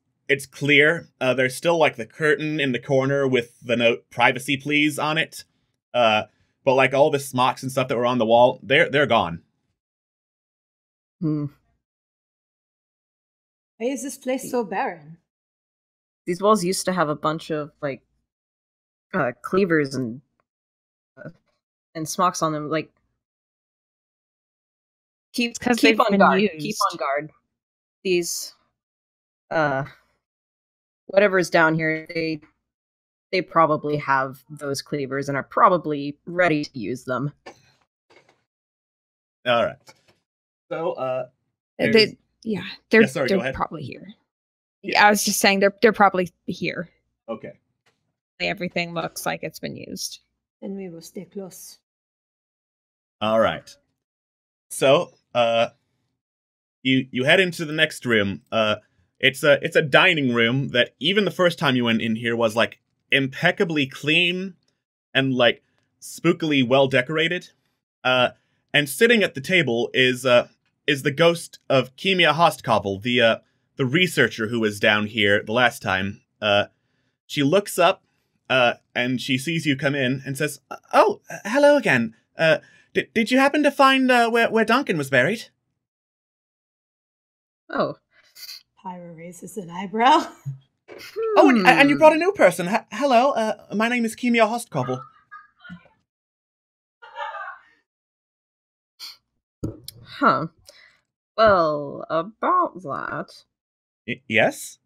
Speaker 6: clear. There's still like the curtain in the corner with the note "Privacy, please" on it. But like all the smocks and stuff that were on the wall, they're gone.
Speaker 4: Hmm.
Speaker 8: Why is this place so barren?
Speaker 4: These walls used to have a bunch of like cleavers and smocks on them. Like, keep
Speaker 7: 'cause
Speaker 4: keep
Speaker 7: they've
Speaker 4: on
Speaker 7: been
Speaker 4: guard. Keep
Speaker 7: used.
Speaker 4: on guard. These whatever's down here, they probably have those cleavers and are probably ready to use them.
Speaker 6: All right. So
Speaker 7: They're
Speaker 6: Yeah, sorry, go
Speaker 7: they're
Speaker 6: ahead.
Speaker 7: probably here. Yeah, I was just saying they're probably here.
Speaker 6: okay.
Speaker 7: Everything looks like it's been used.
Speaker 8: Then we will stay close.
Speaker 6: All right. So, you head into the next room. It's a dining room that even the first time you went in here was like impeccably clean and like spookily well decorated. And sitting at the table is the ghost of Kimia Hostkovel, the researcher who was down here the last time. She looks up and she sees you come in and says, "Oh, hello again. Did you happen to find where Duncan was buried?"
Speaker 4: Oh.
Speaker 8: Pyra raises an eyebrow.
Speaker 6: Oh, and you brought a new person. Hello, my name is Kimia Hostkovel.
Speaker 4: Huh. Well, about that.
Speaker 6: Yes?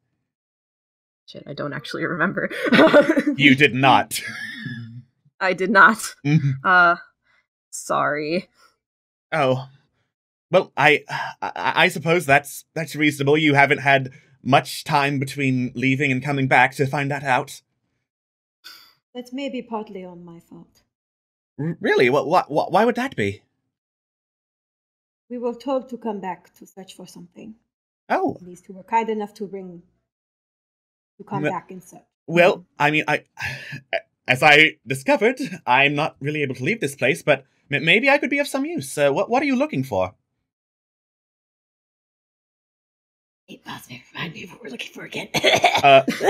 Speaker 4: Shit, I don't actually remember.
Speaker 6: You did not.
Speaker 4: I did not. Sorry.
Speaker 6: Oh. Well, I suppose that's reasonable. You haven't had much time between leaving and coming back to find that out.
Speaker 8: That may be partly on my fault.
Speaker 6: Really? Why would that be?
Speaker 8: We were told to come back to search for something.
Speaker 6: Oh.
Speaker 8: These two were kind enough to come back and search.
Speaker 6: Well, I mean, as I discovered, I'm not really able to leave this place, but maybe I could be of some use. What are you looking for?
Speaker 8: Hey, boss, remind me of what we're looking for again.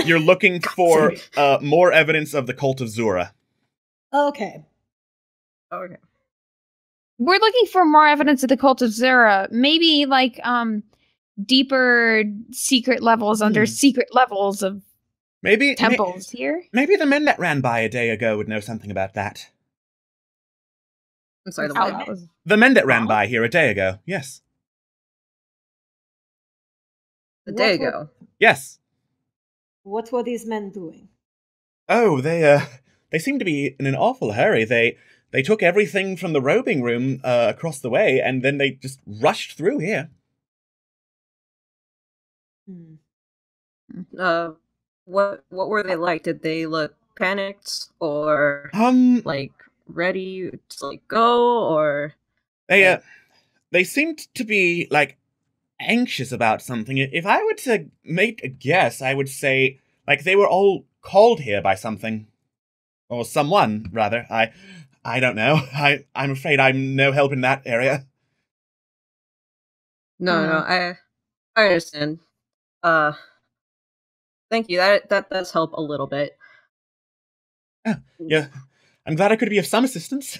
Speaker 6: You're looking for more evidence of the cult of Zura.
Speaker 8: Okay.
Speaker 4: Okay.
Speaker 7: We're looking for more evidence of the cult of Zura. Maybe like deeper secret levels under secret levels of temples here.
Speaker 6: Maybe the men that ran by a day ago would know something about that.
Speaker 4: I'm sorry,
Speaker 6: the men that ran by here a day ago. Yes.
Speaker 4: A day ago.
Speaker 6: Yes.
Speaker 8: What were these men doing?
Speaker 6: Oh, they seem to be in an awful hurry. They took everything from the robing room across the way, and then they just rushed through here.
Speaker 4: What were they like? Did they look panicked or like ready to like go, or
Speaker 6: they seemed to be like anxious about something. If I were to make a guess, I would say like they were all called here by something. Or someone, rather. I don't know. I'm afraid I'm no help in that area.
Speaker 4: No, I understand. Thank you. That does help a little bit.
Speaker 6: Yeah. I'm glad I could be of some assistance.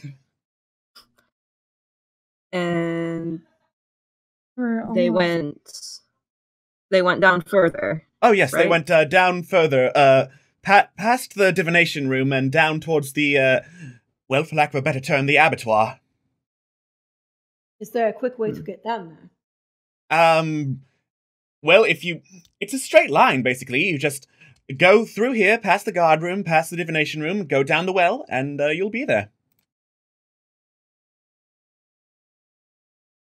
Speaker 4: And they went down further.
Speaker 6: Oh yes,
Speaker 4: right?
Speaker 6: They went down further, past the divination room and down towards the well, for lack of a better term, the abattoir.
Speaker 8: Is there a quick way to get down there?
Speaker 6: Well, it's a straight line, basically. You just go through here, past the guard room, past the divination room, go down the well, and you'll be there.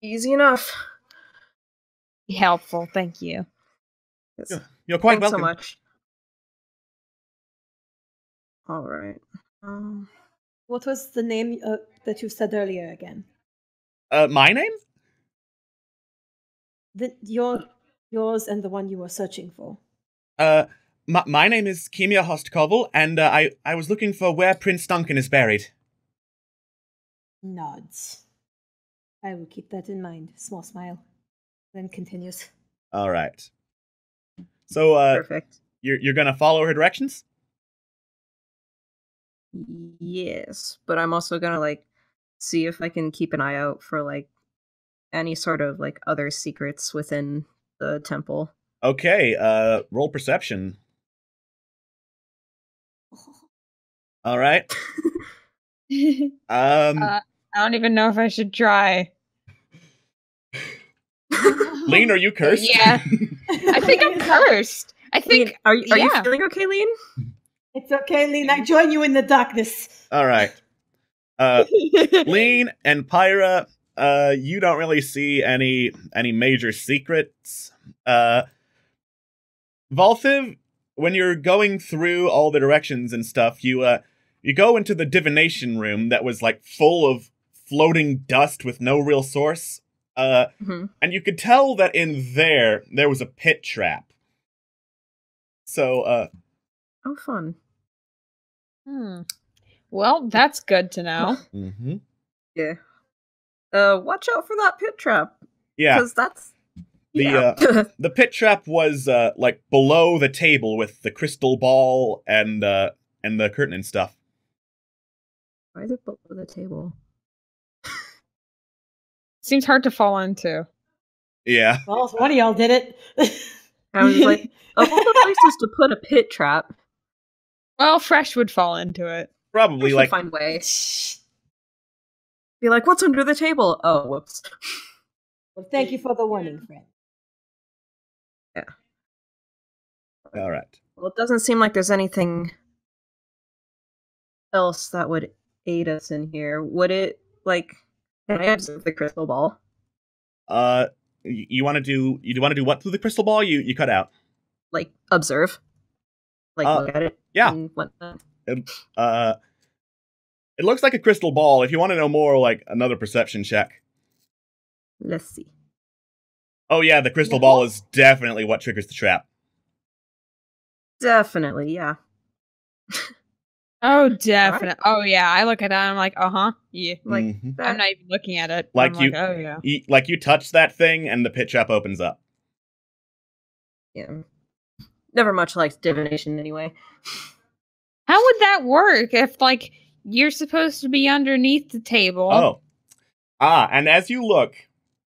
Speaker 4: Easy enough.
Speaker 7: Helpful, thank you.
Speaker 6: You're quite
Speaker 4: Thanks
Speaker 6: welcome.
Speaker 4: so much. All right.
Speaker 8: What was the name that you said earlier again?
Speaker 6: My name?
Speaker 8: Yours and the one you were searching for.
Speaker 6: My name is Kimia Hostkovel, and I was looking for where Prince Duncan is buried.
Speaker 8: Nods. I will keep that in mind. Small smile. Then continues.
Speaker 6: All right. So,
Speaker 4: perfect.
Speaker 6: You're gonna follow her directions?
Speaker 4: Yes, but I'm also gonna like see if I can keep an eye out for like any sort of like other secrets within the temple.
Speaker 6: Okay, roll perception. All right.
Speaker 7: I don't even know if I should try.
Speaker 6: Lean, are you cursed?
Speaker 7: Yeah. I think I'm cursed. I think.
Speaker 4: Lean, are you feeling okay, Lean?
Speaker 8: It's okay, Lean. I join you in the darkness.
Speaker 6: All right. Lean and Pyra, you don't really see any major secrets. Valthiv, when you're going through all the directions and stuff, you go into the divination room that was like full of floating dust with no real source. And you could tell that in there was a pit trap. So,
Speaker 4: oh, fun.
Speaker 7: Well, that's good to know.
Speaker 4: Yeah. Watch out for that pit trap.
Speaker 6: Yeah.
Speaker 4: Because that's...
Speaker 6: The pit trap was, like, below the table with the crystal ball and the curtain and stuff.
Speaker 4: Why is it below the table?
Speaker 7: Seems hard to fall into.
Speaker 6: Yeah.
Speaker 8: Well, one of y'all did it.
Speaker 4: I was like, of all the places to put a pit trap...
Speaker 7: Well, Fresh would fall into it.
Speaker 6: Probably, like...
Speaker 4: find a way. Be like, what's under the table? Oh, whoops.
Speaker 8: Well, thank you for the warning, friend.
Speaker 4: Yeah.
Speaker 6: All right.
Speaker 4: Well, it doesn't seem like there's anything else that would aid us in here. Would it, like, can I observe the crystal ball?
Speaker 6: You want to do what through the crystal ball? You cut out.
Speaker 4: Like, observe? Like, look at it?
Speaker 6: Yeah.
Speaker 4: And whatnot?
Speaker 6: It looks like a crystal ball. If you want to know more, like, another perception check.
Speaker 4: Let's see.
Speaker 6: Oh yeah, the crystal ball is definitely what triggers the trap.
Speaker 4: Definitely, yeah.
Speaker 7: Oh, definitely. Right. Oh, yeah. I look at that. I'm like, yeah.
Speaker 4: Like that.
Speaker 7: I'm not even looking at it.
Speaker 6: Like
Speaker 7: I'm oh yeah.
Speaker 6: You touch that thing, and the pit trap opens up.
Speaker 4: Yeah. Never much liked divination, anyway.
Speaker 7: How would that work if, like, you're supposed to be underneath the table?
Speaker 6: Oh, and as you look,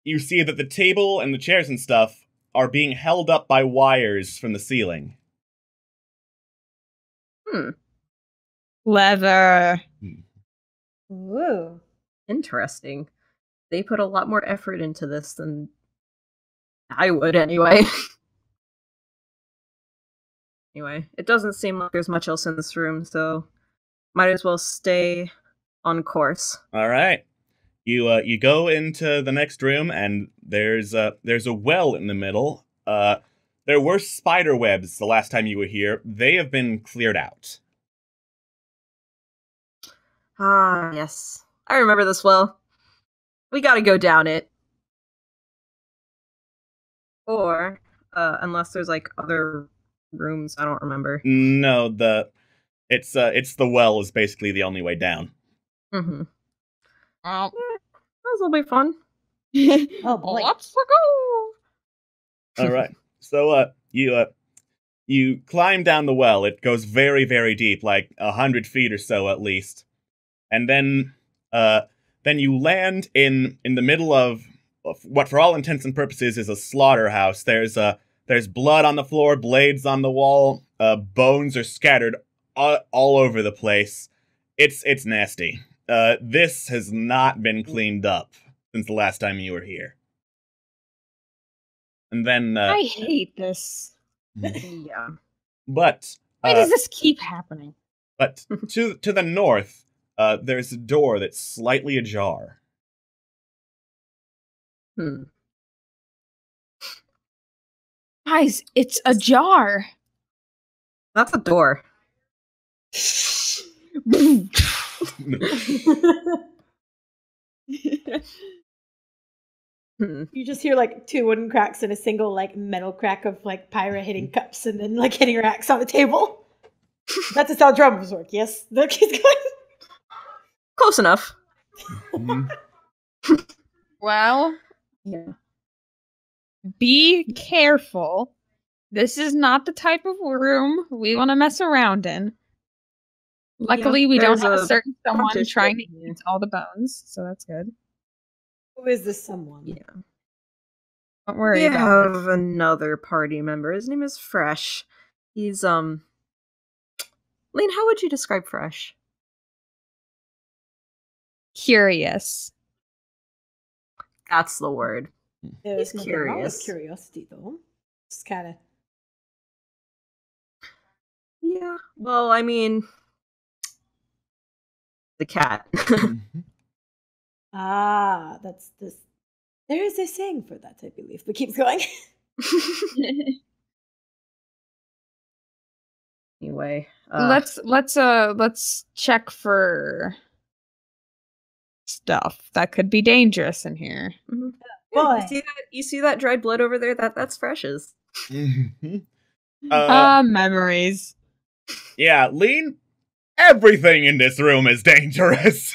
Speaker 6: you see that the table and the chairs and stuff are being held up by wires from the ceiling.
Speaker 7: Clever.
Speaker 8: Ooh.
Speaker 4: Interesting. They put a lot more effort into this than I would, anyway. Anyway, it doesn't seem like there's much else in this room, so might as well stay on course.
Speaker 6: All right. You go into the next room, and there's a well in the middle. There were spider webs the last time you were here. They have been cleared out.
Speaker 4: Ah, yes. I remember this well. We gotta go down it. Or, unless there's, like, other rooms, I don't remember.
Speaker 6: No, it's the well is basically the only way down.
Speaker 4: Mm-hmm.
Speaker 7: Oh.
Speaker 4: This will be fun.
Speaker 8: Oh boy.
Speaker 7: Let's go!
Speaker 6: Alright. So, you climb down the well. It goes very, very deep, like 100 feet or so at least. And then you land in the middle of what, for all intents and purposes, is a slaughterhouse. There's blood on the floor, blades on the wall, bones are scattered all over the place. It's nasty. This has not been cleaned up since the last time you were here. And then
Speaker 7: I hate this.
Speaker 4: Yeah.
Speaker 6: But
Speaker 7: why does this keep happening?
Speaker 6: But to the north, there's a door that's slightly ajar.
Speaker 7: Guys, it's ajar.
Speaker 4: That's a door.
Speaker 8: You just hear like two wooden cracks and a single like metal crack of like Pyra hitting cups and then like hitting her axe on the table. That's just how drums work, yes? He's going.
Speaker 4: Close enough.
Speaker 7: Well,
Speaker 4: yeah.
Speaker 7: Be careful. This is not the type of room we want to mess around in. Luckily, we don't have a certain someone trying to eat all the bones, so that's good.
Speaker 8: Who is this someone?
Speaker 4: Yeah.
Speaker 7: Don't worry
Speaker 4: about it. We have another party member. His name is Fresh. He's, Lane, how would you describe Fresh?
Speaker 7: Curious.
Speaker 4: That's the word.
Speaker 8: He's
Speaker 4: curious.
Speaker 8: Curiosity, though. Just kind of.
Speaker 4: Yeah. Well, I mean, the cat.
Speaker 8: Ah, that's this. There is a saying for that, I believe, but keeps going.
Speaker 4: Anyway,
Speaker 7: let's check for stuff that could be dangerous in here.
Speaker 4: Mm-hmm. Yeah, you see that dried blood over there? That's Fresh's.
Speaker 7: Memories.
Speaker 6: Yeah, Lean. Everything in this room is dangerous.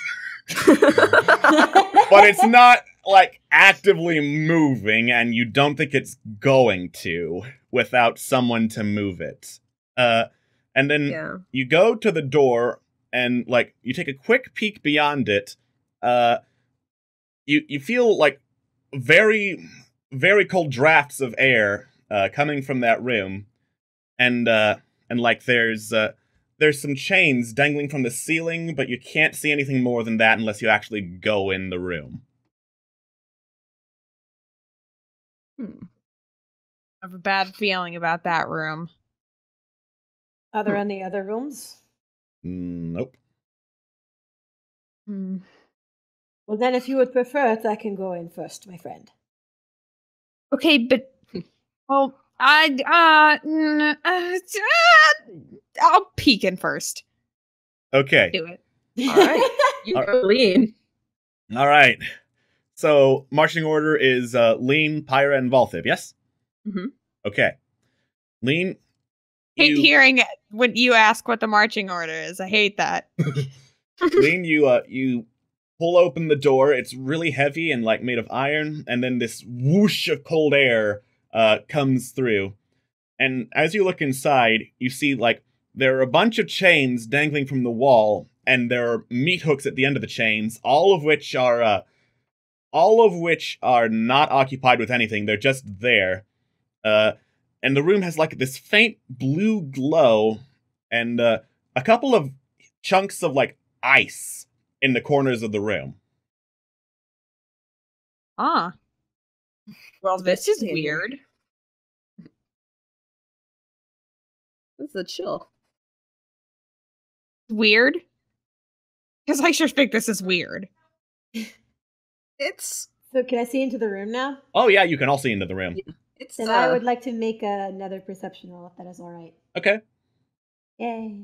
Speaker 6: But it's not, like, actively moving, and you don't think it's going to without someone to move it. And then you go to the door, and, like, you take a quick peek beyond it. You feel, like, very, very cold drafts of air coming from that room. And like, there's some chains dangling from the ceiling, but you can't see anything more than that unless you actually go in the room.
Speaker 7: I have a bad feeling about that room.
Speaker 8: Are there any other rooms?
Speaker 6: Nope.
Speaker 8: Well, then, if you would prefer it, I can go in first, my friend.
Speaker 7: Okay, but well, I'll peek in first.
Speaker 6: Okay.
Speaker 7: Do it.
Speaker 4: All right. You go lean.
Speaker 6: All right. So, marching order is Lean, Pyra, and Valthiv, yes?
Speaker 4: Mm-hmm.
Speaker 6: Okay. Lean,
Speaker 7: Hate hearing it when you ask what the marching order is. I hate that.
Speaker 6: Lean, you pull open the door. It's really heavy and like made of iron, and then this whoosh of cold air comes through. And as you look inside, you see like there are a bunch of chains dangling from the wall, and there are meat hooks at the end of the chains, all of which are not occupied with anything. They're just there. And the room has like this faint blue glow, and a couple of chunks of like ice in the corners of the room.
Speaker 7: Ah. Well, this is weird.
Speaker 4: This is a chill.
Speaker 7: Weird? Because I sure think this is weird.
Speaker 4: It's
Speaker 8: So, can I see into the room now?
Speaker 6: Oh yeah, you can all see into the room.
Speaker 4: it's
Speaker 8: Then I would like to make another perception roll, if that is all right.
Speaker 6: Okay.
Speaker 8: Yay!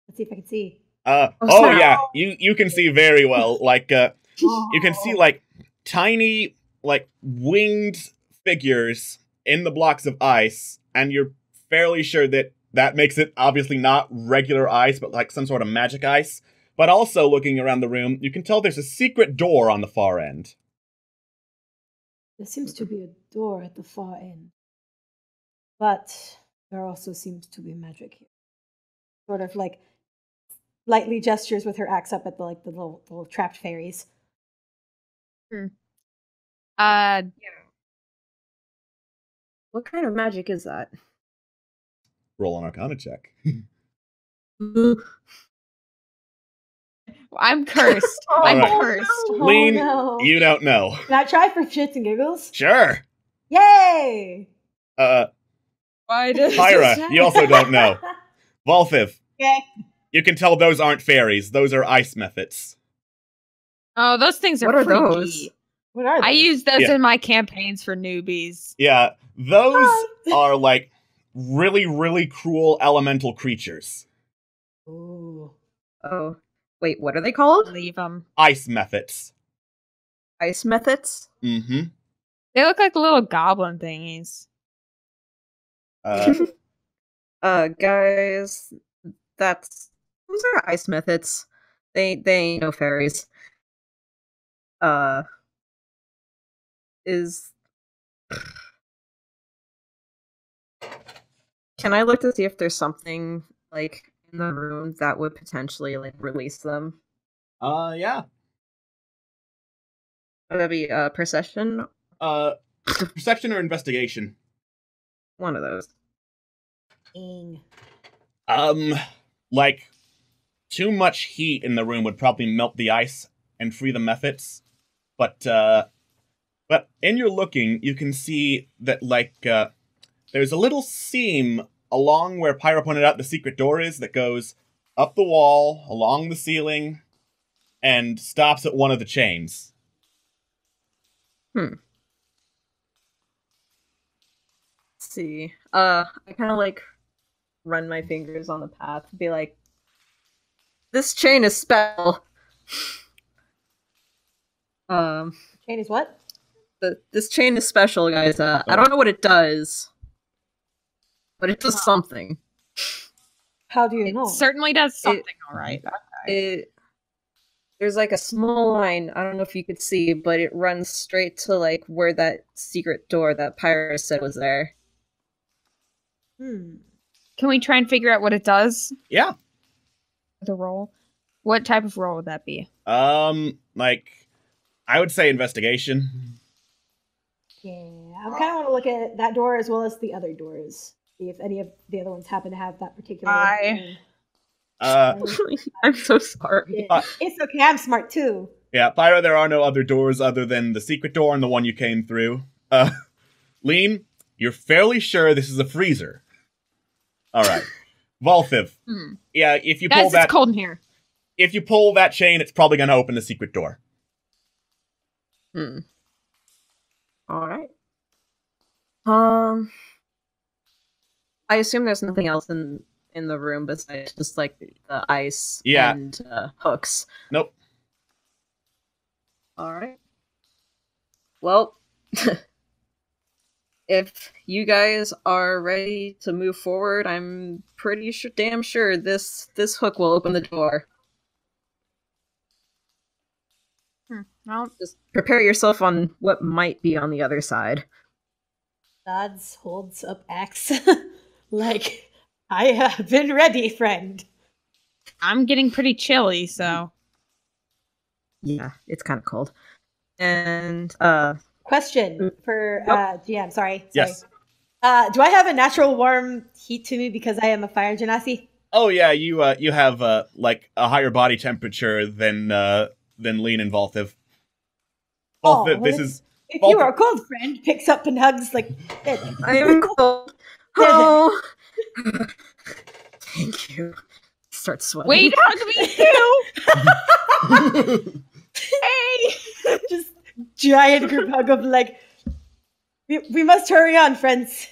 Speaker 8: Let's see if I can see.
Speaker 6: Oh yeah, you can see very well. Like you can see like tiny like winged figures in the blocks of ice, and you're fairly sure that makes it obviously not regular ice, but like some sort of magic ice. But also looking around the room, you can tell there's a secret door on the far end.
Speaker 8: There seems to be a door at the far end, but there also seems to be magic here. Sort of like lightly gestures with her axe up at the little trapped fairies.
Speaker 4: What kind of magic is that?
Speaker 6: Roll an Arcana check.
Speaker 7: I'm cursed. I'm
Speaker 6: Alright.
Speaker 7: cursed.
Speaker 6: Lean,
Speaker 8: no.
Speaker 6: you don't know.
Speaker 8: Can I try for shits and giggles?
Speaker 6: Sure.
Speaker 8: Yay!
Speaker 7: Why does
Speaker 6: Pyra, you also don't know. Valthiv,
Speaker 8: Okay.
Speaker 6: you can tell those aren't fairies. Those are ice methods.
Speaker 7: Oh, those things are
Speaker 4: What are
Speaker 7: freaky.
Speaker 4: those?
Speaker 8: What are they?
Speaker 7: I use those
Speaker 6: Yeah.
Speaker 7: in my campaigns for newbies.
Speaker 6: Yeah, those are like really, really cruel elemental creatures.
Speaker 8: Ooh.
Speaker 4: Oh, wait, what are they called?
Speaker 7: Leave them.
Speaker 6: Ice methods.
Speaker 4: Ice methods?
Speaker 6: Mm-hmm.
Speaker 7: They look like little goblin thingies.
Speaker 4: Guys, those are ice methods. They ain't no fairies. Can I look to see if there's something like in the room that would potentially like release them?
Speaker 6: Yeah.
Speaker 4: Would that be perception?
Speaker 6: Perception or investigation?
Speaker 4: One of those.
Speaker 8: Dang.
Speaker 6: Like, too much heat in the room would probably melt the ice and free the methods. But in your looking, you can see that, like, there's a little seam along where Pyra pointed out the secret door is that goes up the wall, along the ceiling, and stops at one of the chains.
Speaker 4: Let's see. I kind of like run my fingers on the path, be like, this chain is special.
Speaker 8: Chain is what?
Speaker 4: This chain is special, guys. I don't know what it does, but it does something.
Speaker 8: How do you know?
Speaker 7: Certainly does something, alright.
Speaker 4: There's like a small line, I don't know if you could see, but it runs straight to like where that secret door that Pyra said was there.
Speaker 7: Can we try and figure out what it does?
Speaker 6: Yeah.
Speaker 7: The roll? What type of roll would that be?
Speaker 6: Like, I would say investigation.
Speaker 8: Yeah, I kind of want to look at that door as well as the other doors. See if any of the other ones happen to have that particular.
Speaker 4: I'm so sorry.
Speaker 8: It's okay. I'm smart too.
Speaker 6: Yeah, Pyra, there are no other doors other than the secret door and the one you came through. Lean, you're fairly sure this is a freezer. All right. Valthiv. Yeah, if you pull
Speaker 7: Guys,
Speaker 6: that...
Speaker 7: it's cold in here.
Speaker 6: If you pull that chain, it's probably going to open the secret door.
Speaker 4: Alright. I assume there's nothing else in the room besides just, like, the ice and hooks.
Speaker 6: Nope.
Speaker 4: Alright. Well, if you guys are ready to move forward, I'm pretty damn sure this hook will open the door.
Speaker 7: Well,
Speaker 4: Just prepare yourself on what might be on the other side.
Speaker 8: Nods, holds up axe. Like, I have been ready, friend.
Speaker 7: I'm getting pretty chilly, so.
Speaker 4: Yeah, it's kind of cold. And,
Speaker 8: Question for GM, sorry.
Speaker 6: Yes.
Speaker 8: Do I have a natural warm heat to me because I am a fire genasi?
Speaker 6: Oh yeah, you have like a higher body temperature than Lean and Valthiv. Valthiv, this is.
Speaker 8: If you are a cold friend, picks up and hugs like.
Speaker 4: I am cold. Oh, thank you. Start sweating.
Speaker 7: Wait, hug me too! Hey!
Speaker 8: Just giant group hug of like. We must hurry on, friends.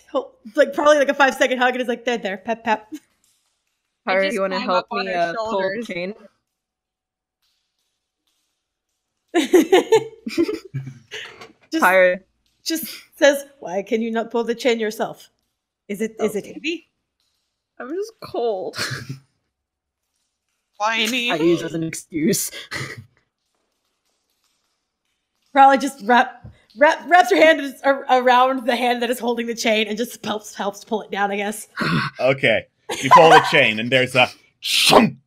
Speaker 8: Like probably like a 5-second hug, and it's like there, pep, pep.
Speaker 4: Pyra, you want to help me pull the chain? Pyra
Speaker 8: just says, "Why can you not pull the chain yourself? Is it heavy?"
Speaker 4: I'm just cold.
Speaker 7: Whiny.
Speaker 4: I use as an excuse.
Speaker 8: Probably just wraps her hand around the hand that is holding the chain and just helps pull it down, I guess.
Speaker 6: Okay. You pull the chain and there's a shum!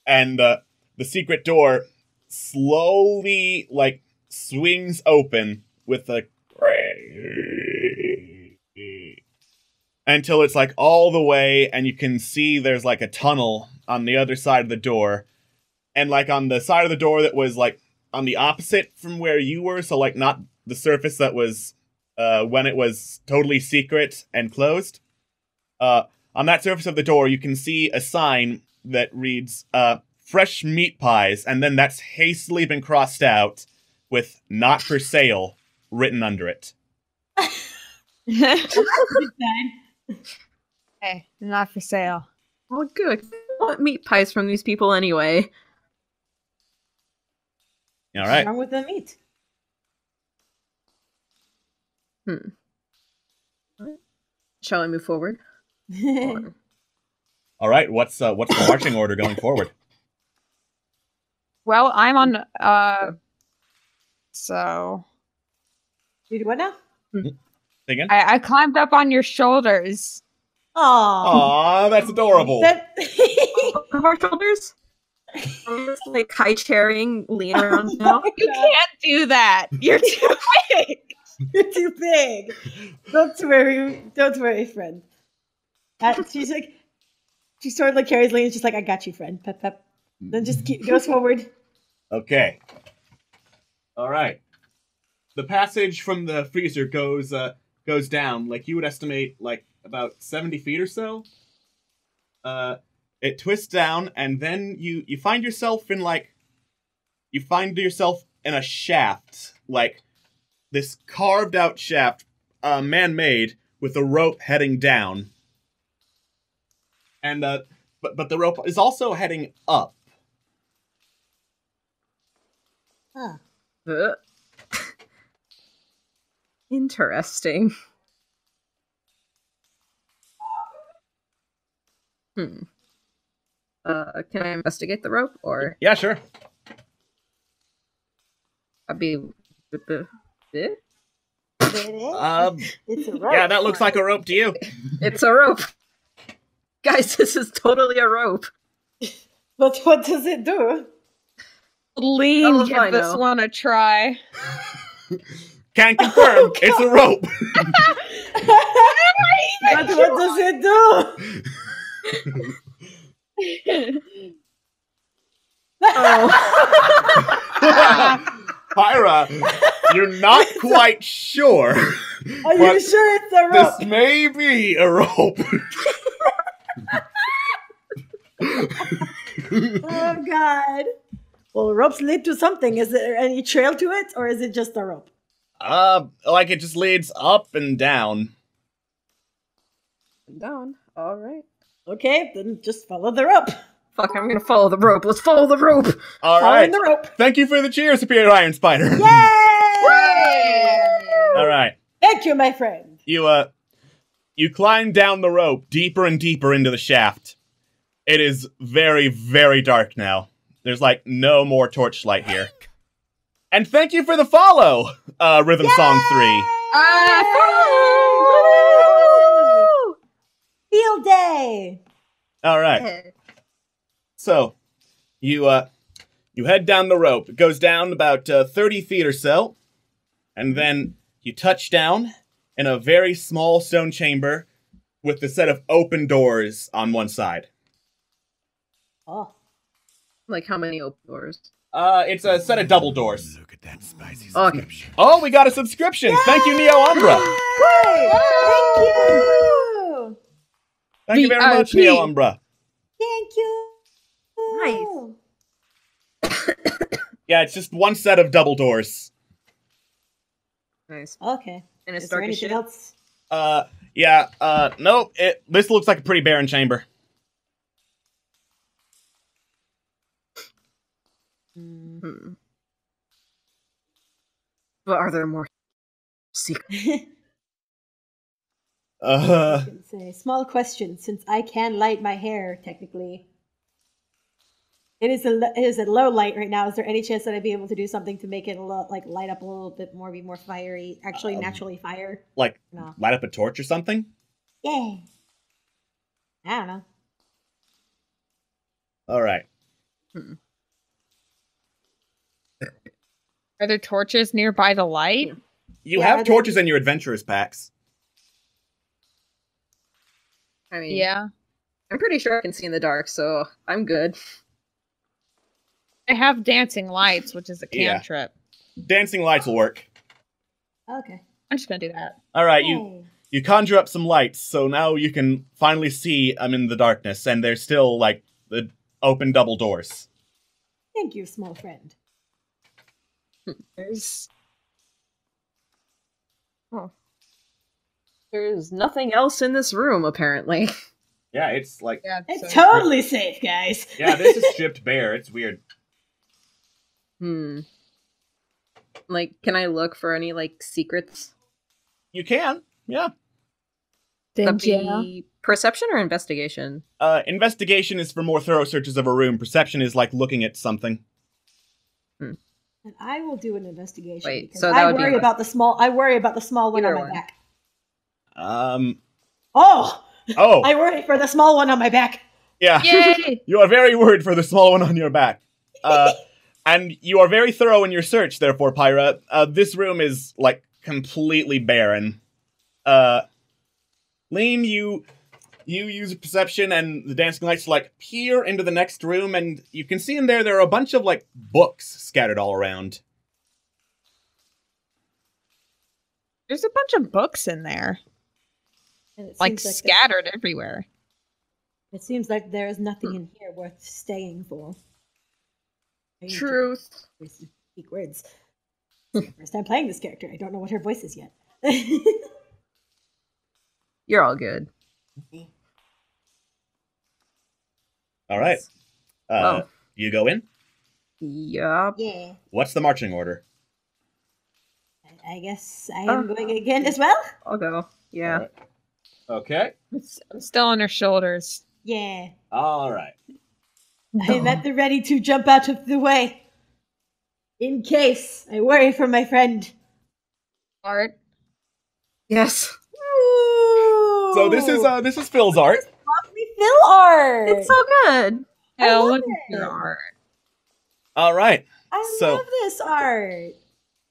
Speaker 6: And the secret door slowly like swings open with a until it's like all the way, and you can see there's like a tunnel on the other side of the door. And like on the side of the door that was like on the opposite from where you were, so like not the surface that was when it was totally secret and closed. On that surface of the door, you can see a sign that reads, fresh meat pies, and then that's hastily been crossed out with not for sale written under it.
Speaker 7: Hey, not for sale.
Speaker 4: Oh, good. I want meat pies from these people anyway.
Speaker 6: All right.
Speaker 8: What's wrong with the meat?
Speaker 4: Shall I move forward?
Speaker 6: All right. What's the marching order going forward?
Speaker 7: Well, I'm on, so.
Speaker 8: You do what now?
Speaker 6: Again?
Speaker 7: I climbed up on your shoulders.
Speaker 6: Aw, that's adorable.
Speaker 4: Of our shoulders? I'm just like high chairing, lean around now.
Speaker 7: You can't do that. You're too big.
Speaker 8: You're too big. Don't worry, friend. She's like, she sort of like carries Lane. She's like, I got you, friend. Pep, pep. Then just goes forward.
Speaker 6: Okay. All right. The passage from the freezer goes down. Like you would estimate, like about 70 feet or so. It twists down, and then you find yourself in a shaft, like this carved out shaft, man-made, with a rope heading down. And but the rope is also heading up.
Speaker 8: Huh.
Speaker 4: Interesting. Can I investigate the rope, or?
Speaker 6: Yeah, sure.
Speaker 4: I'd be...
Speaker 8: It's a rope.
Speaker 6: Yeah, that looks like a rope to you.
Speaker 4: It's a rope. Guys, this is totally a rope.
Speaker 8: But what does it do?
Speaker 7: Lean, give this one a try.
Speaker 6: Can confirm, okay. It's a rope.
Speaker 8: But what does it do?
Speaker 6: Pyra, You're not quite sure.
Speaker 8: Are
Speaker 6: but
Speaker 8: you sure it's a rope?
Speaker 6: This may be a rope.
Speaker 8: Oh God. Well, ropes lead to something. Is there any trail to it, or is it just a rope?
Speaker 6: Like it just leads up and down.
Speaker 4: Down. All right.
Speaker 8: Okay, then just follow the rope.
Speaker 4: Fuck, I'm gonna follow the rope. Let's follow the rope.
Speaker 6: All
Speaker 8: Following
Speaker 6: right.
Speaker 8: the rope.
Speaker 6: Thank you for the cheer, Superior Iron Spider.
Speaker 8: Yay!
Speaker 6: All right.
Speaker 8: Thank you, my friend.
Speaker 6: You climb down the rope deeper and deeper into the shaft. It is very, very dark now. There's like no more torchlight here. And thank you for the follow, Rhythm Song 3.
Speaker 8: Field day.
Speaker 6: All right. So, you head down the rope. It goes down about 30 feet or so, and then you touch down in a very small stone chamber with a set of open doors on one side.
Speaker 8: Oh.
Speaker 4: Like how many open doors?
Speaker 6: It's a set of double doors.
Speaker 9: Look at that spicy
Speaker 4: Okay.
Speaker 9: subscription.
Speaker 6: Oh, we got a subscription!
Speaker 8: Yay!
Speaker 6: Thank you, Neo Umbra!
Speaker 8: Yay! Thank you.
Speaker 6: Thank you very much,
Speaker 7: VIP.
Speaker 6: Neo Umbra.
Speaker 8: Thank you.
Speaker 4: Nice.
Speaker 6: Yeah, it's just one set of double doors.
Speaker 4: Nice.
Speaker 8: Okay.
Speaker 4: And it's
Speaker 8: Is there
Speaker 4: dark as
Speaker 8: anything
Speaker 4: shit.
Speaker 8: else?
Speaker 6: Nope, this looks like a pretty barren chamber.
Speaker 4: But are there more secrets?
Speaker 8: I can say, small question, since I can light my hair, technically. It is a low light right now. Is there any chance that I'd be able to do something to make it light up a little bit more, be more fiery? Actually, naturally fire.
Speaker 6: Like,
Speaker 8: No.
Speaker 6: light up a torch or something?
Speaker 8: Yay! I don't know.
Speaker 6: Alright.
Speaker 7: Are there torches nearby the light?
Speaker 6: You
Speaker 8: Yeah,
Speaker 6: have torches in your adventurers packs.
Speaker 4: I mean,
Speaker 7: Yeah.
Speaker 4: I'm pretty sure I can see in the dark, so I'm good.
Speaker 7: I have dancing lights, which is a
Speaker 6: Yeah.
Speaker 7: cantrip.
Speaker 6: Dancing lights will work.
Speaker 8: Okay.
Speaker 7: I'm just gonna do that.
Speaker 6: Alright,
Speaker 8: Yay.
Speaker 6: you conjure up some lights, so now you can finally see I'm in the darkness, and there's still, like, the open double doors.
Speaker 8: Thank you, small friend.
Speaker 4: There's nothing else in this room, apparently.
Speaker 6: Yeah, it's like...
Speaker 7: Yeah,
Speaker 8: It's totally safe, guys.
Speaker 6: Yeah, this is stripped bare. It's weird.
Speaker 4: Like, can I look for any, like, secrets?
Speaker 6: You can, yeah.
Speaker 4: That'd be perception or investigation?
Speaker 6: Investigation is for more thorough searches of a room. Perception is like looking at something.
Speaker 8: And I will do an investigation.
Speaker 4: Wait,
Speaker 8: because
Speaker 4: so that
Speaker 8: I
Speaker 4: would be
Speaker 8: worry
Speaker 4: a-
Speaker 8: about the small. I worry about the small one
Speaker 4: Either
Speaker 8: on my
Speaker 4: one.
Speaker 8: back.
Speaker 6: Oh!
Speaker 8: I worry for the small one on my back.
Speaker 6: Yeah.
Speaker 7: Yay!
Speaker 6: You are very worried for the small one on your back. And you are very thorough in your search, therefore, Pyra. This room is, like, completely barren. Lean, you use perception and the dancing lights to, like, peer into the next room, and you can see in there are a bunch of, like, books scattered all around.
Speaker 7: There's a bunch of books in there,
Speaker 8: And it
Speaker 7: like
Speaker 8: seems
Speaker 7: scattered everywhere.
Speaker 8: It seems like there is nothing in here worth staying for. I need to
Speaker 4: Truth.
Speaker 8: Speak words. It's my first time playing this character. I don't know what her voice is yet.
Speaker 4: You're all good.
Speaker 6: All right.
Speaker 4: Oh.
Speaker 6: You go in?
Speaker 4: Yup.
Speaker 8: Yeah.
Speaker 6: What's the marching order?
Speaker 8: I guess I am going again as well.
Speaker 4: I'll go. Yeah.
Speaker 6: All right. Okay.
Speaker 7: I'm still on her shoulders.
Speaker 8: Yeah.
Speaker 6: All right.
Speaker 8: I am at the ready to jump out of the way. In case I worry for my friend.
Speaker 7: Art.
Speaker 4: Yes.
Speaker 6: So this is Phil's art.
Speaker 8: Lovely Phil art.
Speaker 4: It's so good.
Speaker 7: Hell,
Speaker 8: love
Speaker 7: look at
Speaker 8: it.
Speaker 7: your art.
Speaker 6: All right.
Speaker 8: I
Speaker 6: So-
Speaker 8: love this art.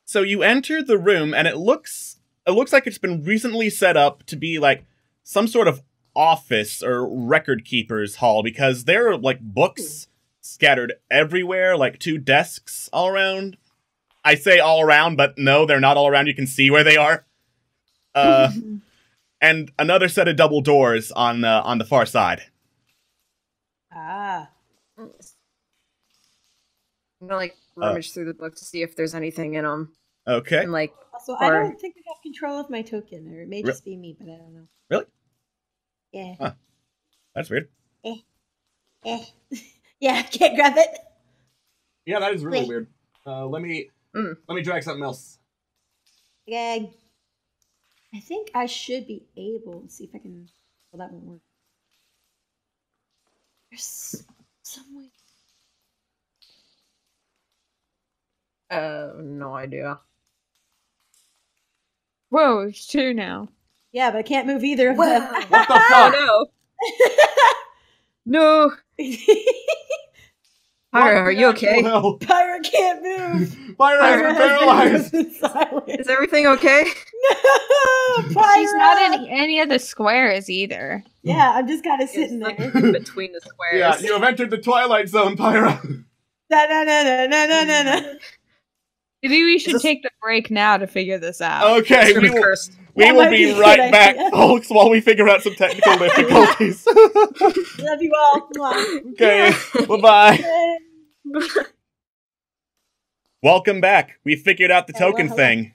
Speaker 6: So you enter the room, and it looks like it's been recently set up to be like some sort of office or record keeper's hall, because there are like books scattered everywhere, like 2 desks all around. I say all around, but no, they're not all around. You can see where they are. And another set of double doors on the far side.
Speaker 8: Ah.
Speaker 4: I'm gonna like rummage through the book to see if there's anything in them.
Speaker 6: Okay.
Speaker 4: And like,
Speaker 8: Also, I don't think I have control of my token, or it may just be me, but I don't know.
Speaker 6: Really?
Speaker 8: Yeah.
Speaker 6: Huh. That's weird.
Speaker 8: Yeah, I can't grab it.
Speaker 6: Yeah, that is really
Speaker 8: Wait.
Speaker 6: weird. Let me drag something else.
Speaker 8: Yeah. I think I should be able to see if I can. Well, that won't work. There's some way.
Speaker 4: No idea.
Speaker 7: Whoa, there's two now.
Speaker 8: Yeah, but I can't move either of them.
Speaker 6: What the fuck?
Speaker 4: No. Pyra, are you okay?
Speaker 6: Well,
Speaker 8: Pyra can't move.
Speaker 6: Pyra has been paralyzed.
Speaker 4: Is everything okay?
Speaker 8: No, Pyra.
Speaker 7: She's not in any of the squares either.
Speaker 8: Yeah, I'm just kind of sitting
Speaker 4: Like
Speaker 8: there.
Speaker 4: in between the squares.
Speaker 6: Yeah, you have entered the Twilight Zone, Pyra.
Speaker 8: No.
Speaker 7: Maybe we should take the break now to figure this out.
Speaker 6: Okay, we will
Speaker 8: might be
Speaker 6: be
Speaker 8: a
Speaker 6: right
Speaker 8: good
Speaker 6: back,
Speaker 8: idea.
Speaker 6: folks, while we figure out some technical difficulties.
Speaker 8: Love you all. Mwah.
Speaker 6: Okay, bye-bye. Welcome back. We figured out the token
Speaker 8: hello.
Speaker 6: thing.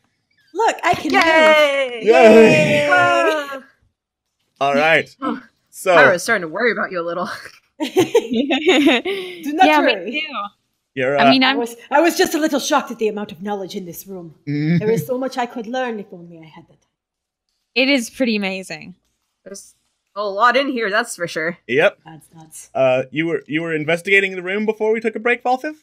Speaker 8: Look, I can
Speaker 4: Yay!
Speaker 6: Yay!
Speaker 8: move.
Speaker 6: All right. So,
Speaker 4: Pyra's starting to worry about you a little.
Speaker 8: Do not
Speaker 7: Yeah,
Speaker 8: worry.
Speaker 7: me too.
Speaker 6: you're,
Speaker 7: I mean,
Speaker 8: I was just a little shocked at the amount of knowledge in this room. There is so much I could learn if only I had that.
Speaker 7: it is pretty amazing.
Speaker 4: There's a lot in here, that's for sure.
Speaker 6: Yep.
Speaker 8: That's nuts.
Speaker 6: You were investigating the room before we took a break, Valthiv?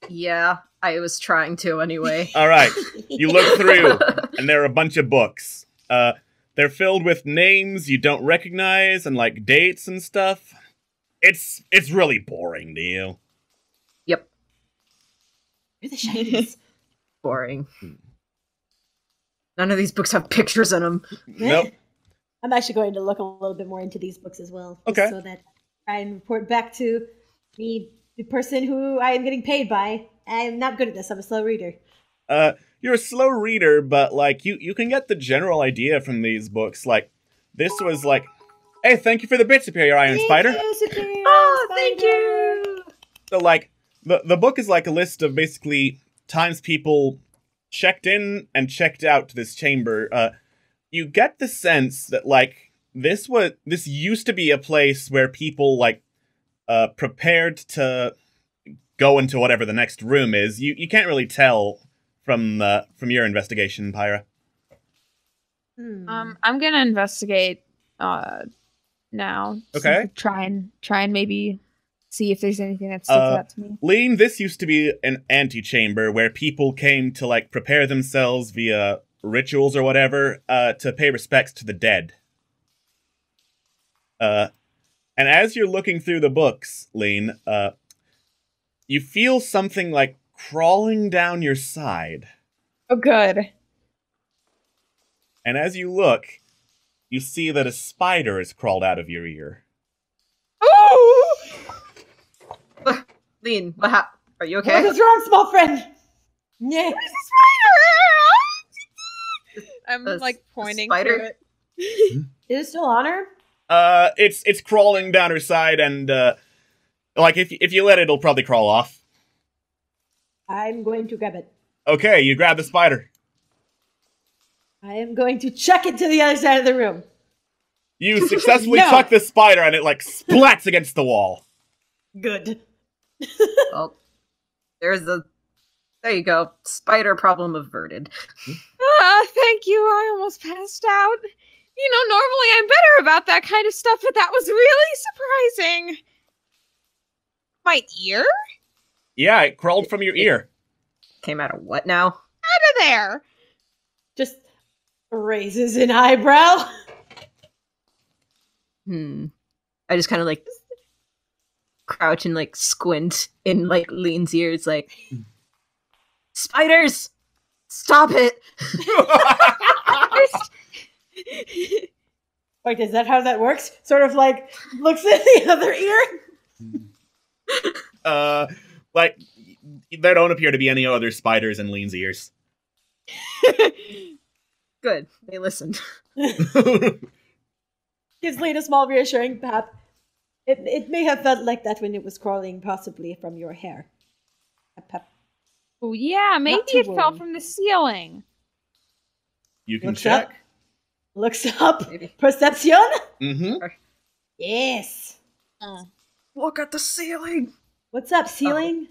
Speaker 4: Yeah, I was trying to anyway.
Speaker 6: All right. You look through, and there are a bunch of books. They're filled with names you don't recognize and like dates and stuff. It's really boring to you.
Speaker 4: Yep.
Speaker 8: You're the shiniest.
Speaker 4: Boring. None of these books have pictures in them.
Speaker 6: Nope.
Speaker 8: I'm actually going to look a little bit more into these books as well. just
Speaker 6: Okay.
Speaker 8: So that I can report back to me, the person who I am getting paid by. I'm not good at this. I'm a slow reader.
Speaker 6: You're a slow reader, but like you can get the general idea from these books. Like this was like, hey, thank you for the bit, Superior Iron Spider.
Speaker 4: Oh, thank you!
Speaker 6: So like the book is like a list of basically times people checked in and checked out to this chamber. You get the sense that like this used to be a place where people like prepared to go into whatever the next room is. You can't really tell from your investigation, Pyra.
Speaker 7: I'm gonna investigate now.
Speaker 6: Okay.
Speaker 7: Try and maybe see if there's anything that sticks out to me.
Speaker 6: Lean, this used to be an antechamber where people came to like prepare themselves via rituals or whatever to pay respects to the dead. And as you're looking through the books, Lean, you feel something like crawling down your side.
Speaker 7: Oh, good.
Speaker 6: And as you look, you see that a spider has crawled out of your ear.
Speaker 7: Oh!
Speaker 4: Lean, are you okay?
Speaker 8: What is wrong, small friend? Yeah.
Speaker 7: I'm
Speaker 4: A-
Speaker 7: like
Speaker 4: a
Speaker 7: pointing
Speaker 4: spider?
Speaker 7: to it.
Speaker 8: Is it still on her?
Speaker 6: It's crawling down her side, and like if you let it, it'll probably crawl off.
Speaker 8: I'm going to grab it.
Speaker 6: Okay, you grab the spider.
Speaker 8: I am going to chuck it to the other side of the room.
Speaker 6: You successfully
Speaker 8: No.
Speaker 6: chuck the spider, and it like splats against the wall.
Speaker 8: Good.
Speaker 4: Well, there you go. Spider problem averted.
Speaker 7: Thank you. I almost passed out. You know, normally I'm better about that kind of stuff, but that was really surprising. My ear?
Speaker 6: Yeah, it crawled from your ear.
Speaker 4: Came out of what now?
Speaker 7: Out of there.
Speaker 8: Just raises an eyebrow.
Speaker 4: I just kind of like crouch and like squint in like Lean's ears, like spiders. Stop it!
Speaker 8: Wait, is that how that works? Sort of like looks at the other ear.
Speaker 6: Like There don't appear to be any other spiders in Lean's ears.
Speaker 4: Good. They listened.
Speaker 8: Gives Lean a small reassuring pat. It may have felt like that when it was crawling, possibly from your hair. A pep.
Speaker 7: Oh yeah, maybe
Speaker 8: too
Speaker 7: it fell
Speaker 8: warm.
Speaker 7: from the ceiling.
Speaker 6: You can
Speaker 8: Looks
Speaker 6: check.
Speaker 8: up. Looks up.
Speaker 4: Maybe.
Speaker 8: Perception?
Speaker 6: Mm-hmm.
Speaker 8: Yes.
Speaker 4: Look at the ceiling.
Speaker 8: What's up, ceiling?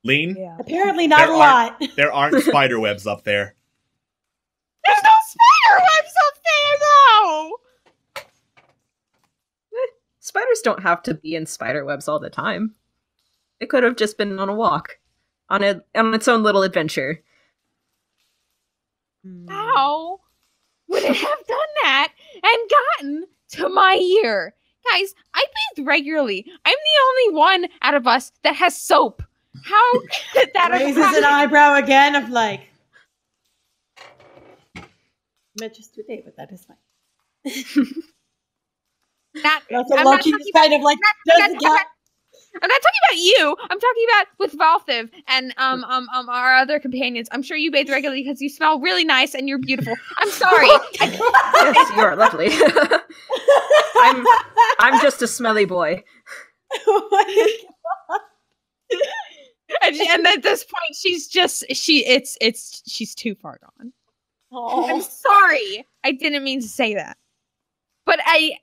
Speaker 6: Lean,
Speaker 7: Yeah.
Speaker 8: Apparently not
Speaker 6: There
Speaker 8: a lot.
Speaker 6: there aren't spider webs up there.
Speaker 7: There's no spider webs up there, though.
Speaker 4: Spiders don't have to be in spider webs all the time. It could have just been on a walk, on its own little adventure.
Speaker 7: How would it have done that and gotten to my ear? Guys, I bathe regularly. I'm the only one out of us that has soap. How could that have
Speaker 8: Raises an
Speaker 7: happened?
Speaker 8: eyebrow again of like. Met just today, but that is fine.
Speaker 7: Not,
Speaker 8: Also,
Speaker 7: I'm not
Speaker 8: Loki
Speaker 7: talking
Speaker 8: is kind of like does
Speaker 7: I'm
Speaker 8: the
Speaker 7: not-
Speaker 8: gap.
Speaker 7: I'm not talking about you. I'm talking about with Valthiv and our other companions. I'm sure you bathe regularly because you smell really nice and you're beautiful. I'm sorry.
Speaker 4: Yes, you are lovely. I'm just a smelly boy.
Speaker 8: Oh my God.
Speaker 7: And at this point, she's too far gone. I'm
Speaker 8: Aw.
Speaker 7: sorry. I didn't mean to say that. But
Speaker 8: Is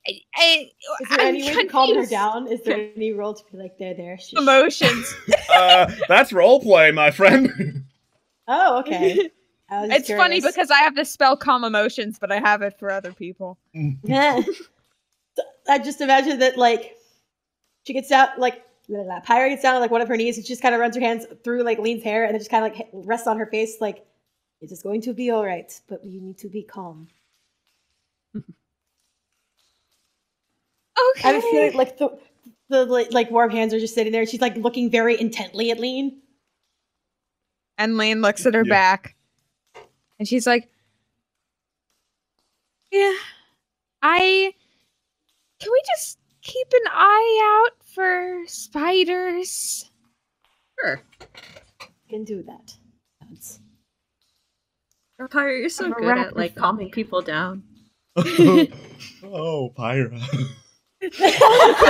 Speaker 8: there
Speaker 7: I'm
Speaker 8: any way to calm her
Speaker 7: confused.
Speaker 8: down? Is there any role to be like, there, shush.
Speaker 7: Emotions.
Speaker 6: That's roleplay, my friend.
Speaker 8: Oh, okay. I was
Speaker 7: It's funny
Speaker 8: curious.
Speaker 7: because I have the spell calm emotions, but I have it for other people.
Speaker 8: Yeah. I just imagine that, like, she gets out, like, Pyra gets down on, like, one of her knees, and she just kind of runs her hands through, like, Lean's hair, and then just kind of, like, rests on her face, like, it is going to be all right, but you need to be calm.
Speaker 7: Okay.
Speaker 8: I have a feeling, like, the like, warm hands are just sitting there, and she's, like, looking very intently at Lean.
Speaker 7: And Lane looks at her
Speaker 6: Yeah.
Speaker 7: back. And she's like, yeah, can we just keep an eye out for spiders?
Speaker 4: Sure.
Speaker 8: Can do that. That's-
Speaker 4: Pyra, you're so
Speaker 7: I'm
Speaker 4: good at like
Speaker 7: arachnophobia.
Speaker 4: calming people down.
Speaker 6: Oh, Pyra.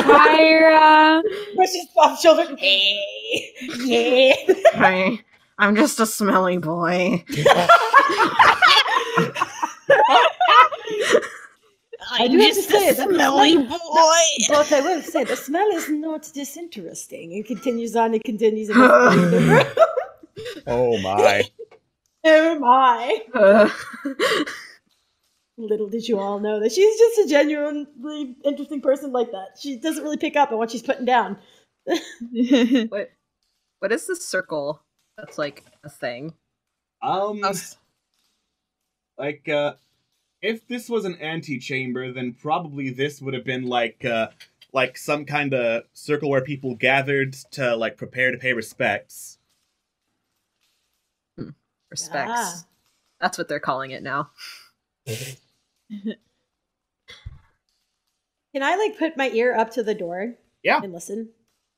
Speaker 7: Myra.
Speaker 8: Pushes off shoulder. Hey, yeah.
Speaker 4: Hi, I'm just a smelly boy.
Speaker 8: I do have to say, that
Speaker 7: smelly
Speaker 8: smell-
Speaker 7: boy.
Speaker 8: But I will say, the smell is not disinteresting. It continues on, it continues. And
Speaker 6: Oh my.
Speaker 8: oh my.
Speaker 4: Uh,
Speaker 8: Little did you all know that she's just a genuinely interesting person like that. She doesn't really pick up on what she's putting down.
Speaker 4: what is this circle that's like a thing?
Speaker 6: Like, if this was an antechamber, then probably this would have been like some kind of circle where people gathered to like prepare to pay respects.
Speaker 4: Respects.
Speaker 8: Ah.
Speaker 4: That's what they're calling it now.
Speaker 8: Can I like put my ear up to the door?
Speaker 6: Yeah.
Speaker 8: And listen.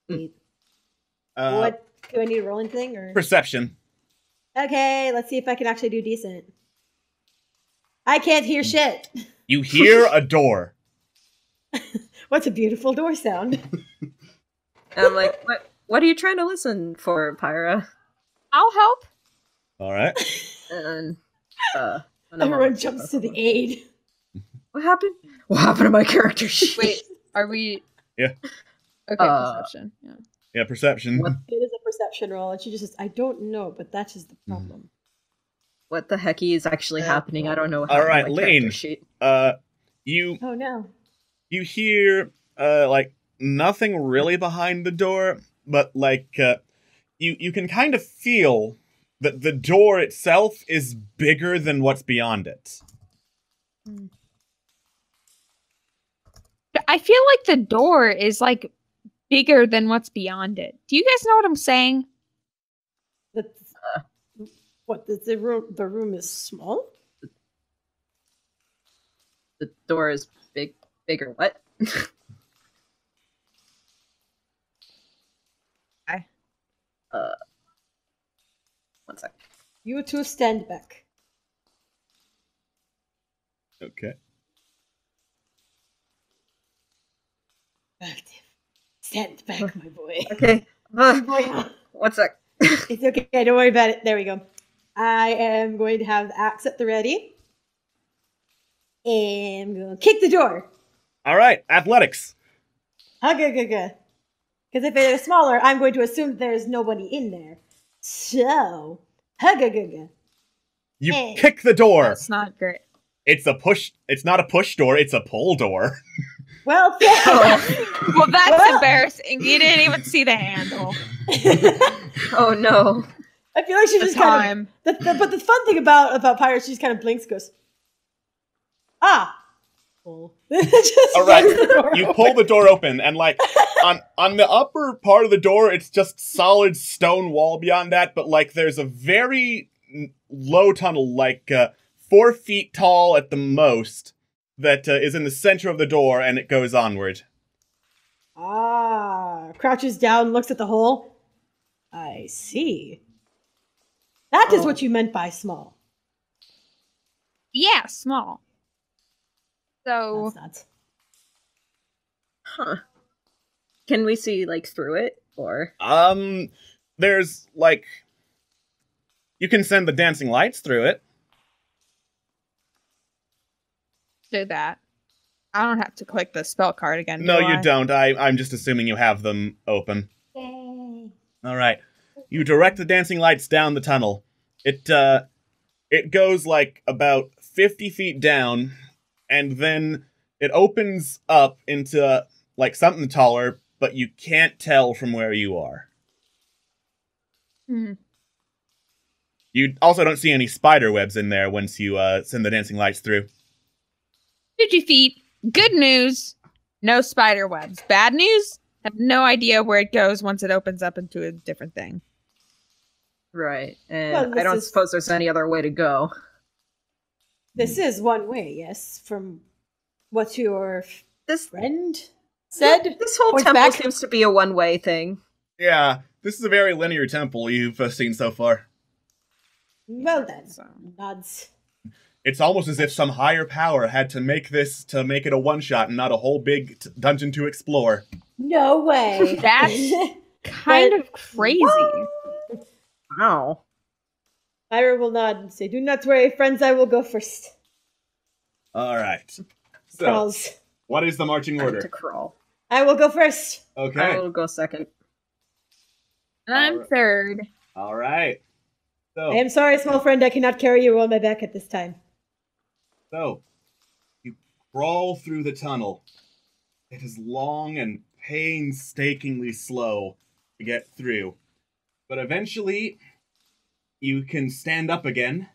Speaker 6: Uh,
Speaker 8: What do I need to roll anything or?
Speaker 6: Perception.
Speaker 8: Okay, let's see if I can actually do decent. I can't hear shit.
Speaker 6: You hear a door.
Speaker 8: What's a beautiful door sound?
Speaker 4: And I'm like, what are you trying to listen for, Pyra?
Speaker 7: I'll help.
Speaker 6: All right.
Speaker 4: And
Speaker 8: Everyone jumps to the aid.
Speaker 4: What happened? What happened to my character sheet?
Speaker 7: Wait, are we?
Speaker 6: Yeah.
Speaker 7: Okay, perception. Yeah.
Speaker 6: Yeah, perception.
Speaker 4: What?
Speaker 8: It is a perception roll, and she just says, I don't know, but that is the problem.
Speaker 4: What the hecky is actually happening? I don't know.
Speaker 6: All right,
Speaker 4: my
Speaker 6: Lane.
Speaker 4: character sheet.
Speaker 6: You
Speaker 8: Oh no.
Speaker 6: hear like nothing really behind the door, but like you can kind of feel that the door itself is bigger than what's beyond it.
Speaker 7: I feel like the door is like bigger than what's beyond it. Do you guys know what I'm saying?
Speaker 8: That's, what, the room is small?
Speaker 4: The door is bigger. What?
Speaker 8: You two stand back.
Speaker 6: Okay.
Speaker 8: Valthiv, stand back, my boy.
Speaker 4: Okay.
Speaker 8: Boy.
Speaker 4: One sec.
Speaker 8: It's okay, don't worry about it. There we go. I am going to have the axe at the ready. And I'm going to kick the door.
Speaker 6: All right, athletics.
Speaker 8: Because if it is smaller, I'm going to assume there's nobody in there. So,
Speaker 6: You
Speaker 8: Hey.
Speaker 6: kick the door.
Speaker 7: That's not great.
Speaker 6: It's a push. It's not a push door. It's a pull door.
Speaker 8: Well,
Speaker 7: Well, that's embarrassing. You didn't even see the handle.
Speaker 4: Oh no.
Speaker 8: I feel like she
Speaker 7: The
Speaker 8: just kind of. But the fun thing about Pirates, she just kind of blinks, goes, pull. Just
Speaker 6: All right,
Speaker 8: yanks the door
Speaker 6: you
Speaker 8: open.
Speaker 6: pull the door open, and like on the upper part of the door, it's just solid stone wall beyond that. But like, there's a very low tunnel, like 4 feet tall at the most, that is in the center of the door, and it goes onward.
Speaker 8: Crouches down, looks at the hole. I see. That is what you meant by small.
Speaker 7: Yeah, small. So,
Speaker 8: That's nuts.
Speaker 4: Huh. Can we see like through it or?
Speaker 6: There's like, you can send the dancing lights through it.
Speaker 7: do that. I don't have to click the spell card again.
Speaker 6: No,
Speaker 7: do
Speaker 6: you
Speaker 7: I?
Speaker 6: don't. I'm just assuming you have them open.
Speaker 2: Yay.
Speaker 6: All right. You direct the dancing lights down the tunnel. It goes like about 50 feet down, and then it opens up into like something taller, but you can't tell from where you are.
Speaker 7: Hmm.
Speaker 6: You also don't see any spider webs in there once you send the dancing lights through.
Speaker 7: 50 feet. Good news. No spider webs. Bad news. Have no idea where it goes once it opens up into a different thing.
Speaker 4: Right. And
Speaker 8: Well,
Speaker 4: I don't
Speaker 8: this is-
Speaker 4: suppose there's any other way to go.
Speaker 8: This is one way, yes, from what your
Speaker 4: This
Speaker 8: friend said.
Speaker 4: this whole
Speaker 8: Points
Speaker 4: temple
Speaker 8: back.
Speaker 4: seems to be a one-way thing.
Speaker 6: Yeah, this is a very linear temple you've seen so far.
Speaker 8: Well then, nods.
Speaker 6: It's almost as if some higher power had to make this to make it a one-shot and not a whole big dungeon to explore.
Speaker 8: No way.
Speaker 7: That's kind of crazy.
Speaker 4: Wow.
Speaker 8: Ira will nod and say, "Do not worry, friends. I will go first."
Speaker 6: All right. So,
Speaker 8: Crawls.
Speaker 6: what is the marching
Speaker 4: Time to
Speaker 6: order?
Speaker 4: crawl.
Speaker 8: I will go first.
Speaker 6: Okay.
Speaker 4: I will go second.
Speaker 7: And I'm
Speaker 6: Alright.
Speaker 7: third.
Speaker 6: All right.
Speaker 8: I am sorry, small friend. I cannot carry you on my back at this time.
Speaker 6: So, you crawl through the tunnel. It is long and painstakingly slow to get through. But eventually, you can stand up again,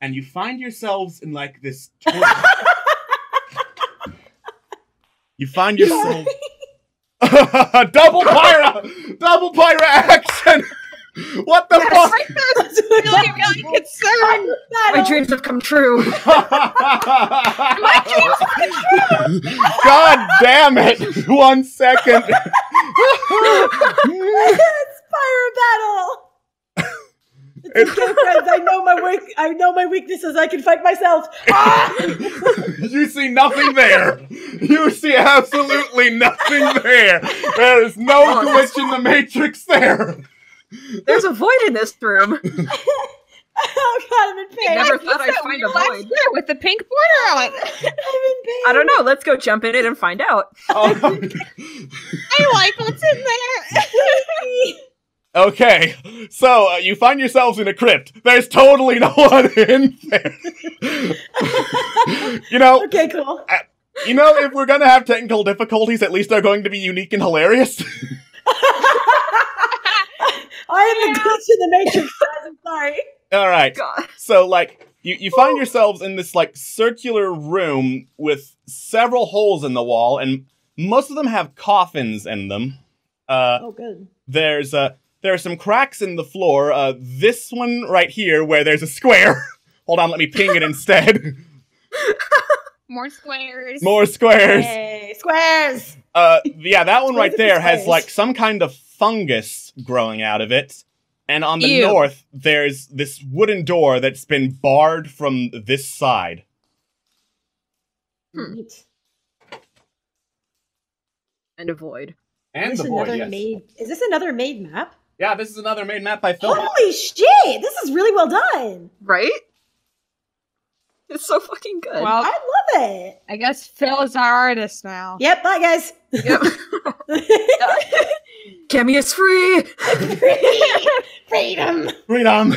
Speaker 6: and you find yourselves in like this... You find yourself... Double Pyra action! What the fuck?
Speaker 7: Really, really concerned.
Speaker 4: My dreams have come true.
Speaker 6: God damn it! 1 second.
Speaker 8: It's fire battle. It's okay, friends. I know my weaknesses. I can fight myself.
Speaker 6: You see nothing there. You see absolutely nothing there. There is no glitch in the matrix there.
Speaker 4: There's a void in this room.
Speaker 8: Oh god, I'm in pain.
Speaker 4: Never thought I'd find a
Speaker 7: Last
Speaker 4: void.
Speaker 7: year with the pink border on it.
Speaker 8: I'm in pain.
Speaker 4: I don't know. Let's go jump in it and find out.
Speaker 7: I like what's in there.
Speaker 6: Okay, so you find yourselves in a crypt. There's totally no one in there. You know,
Speaker 8: Okay, cool.
Speaker 6: if we're gonna have technical difficulties, at least they're going to be unique and hilarious.
Speaker 8: I am the glitch in the matrix, guys. I'm sorry.
Speaker 6: All right.
Speaker 4: God.
Speaker 6: So, like, you find yourselves in this, like, circular room with several holes in the wall, and most of them have coffins in them.
Speaker 8: Oh, good.
Speaker 6: There are some cracks in the floor. This one right here, where there's a square. Hold on, let me ping it instead.
Speaker 7: More squares.
Speaker 6: More squares.
Speaker 8: Hey, squares.
Speaker 6: Yeah, that one right
Speaker 8: Squares
Speaker 6: there
Speaker 8: and
Speaker 6: has,
Speaker 8: squares.
Speaker 6: like, some kind of fungus growing out of it. And on the
Speaker 7: Ew.
Speaker 6: north, there's this wooden door that's been barred from this side.
Speaker 8: Neat.
Speaker 4: And a void.
Speaker 6: And
Speaker 8: Is
Speaker 6: the
Speaker 8: this
Speaker 6: void,
Speaker 8: another
Speaker 6: yes.
Speaker 8: made? Is this another made map?
Speaker 6: Yeah, this is another main map by Phil.
Speaker 8: Holy shit! This is really well done.
Speaker 4: Right? It's so fucking good.
Speaker 7: Well,
Speaker 8: I love it.
Speaker 7: I guess Phil is our artist now.
Speaker 8: Yep. Bye, guys.
Speaker 4: Yep. Cammy is free!
Speaker 8: Freedom.
Speaker 6: Freedom!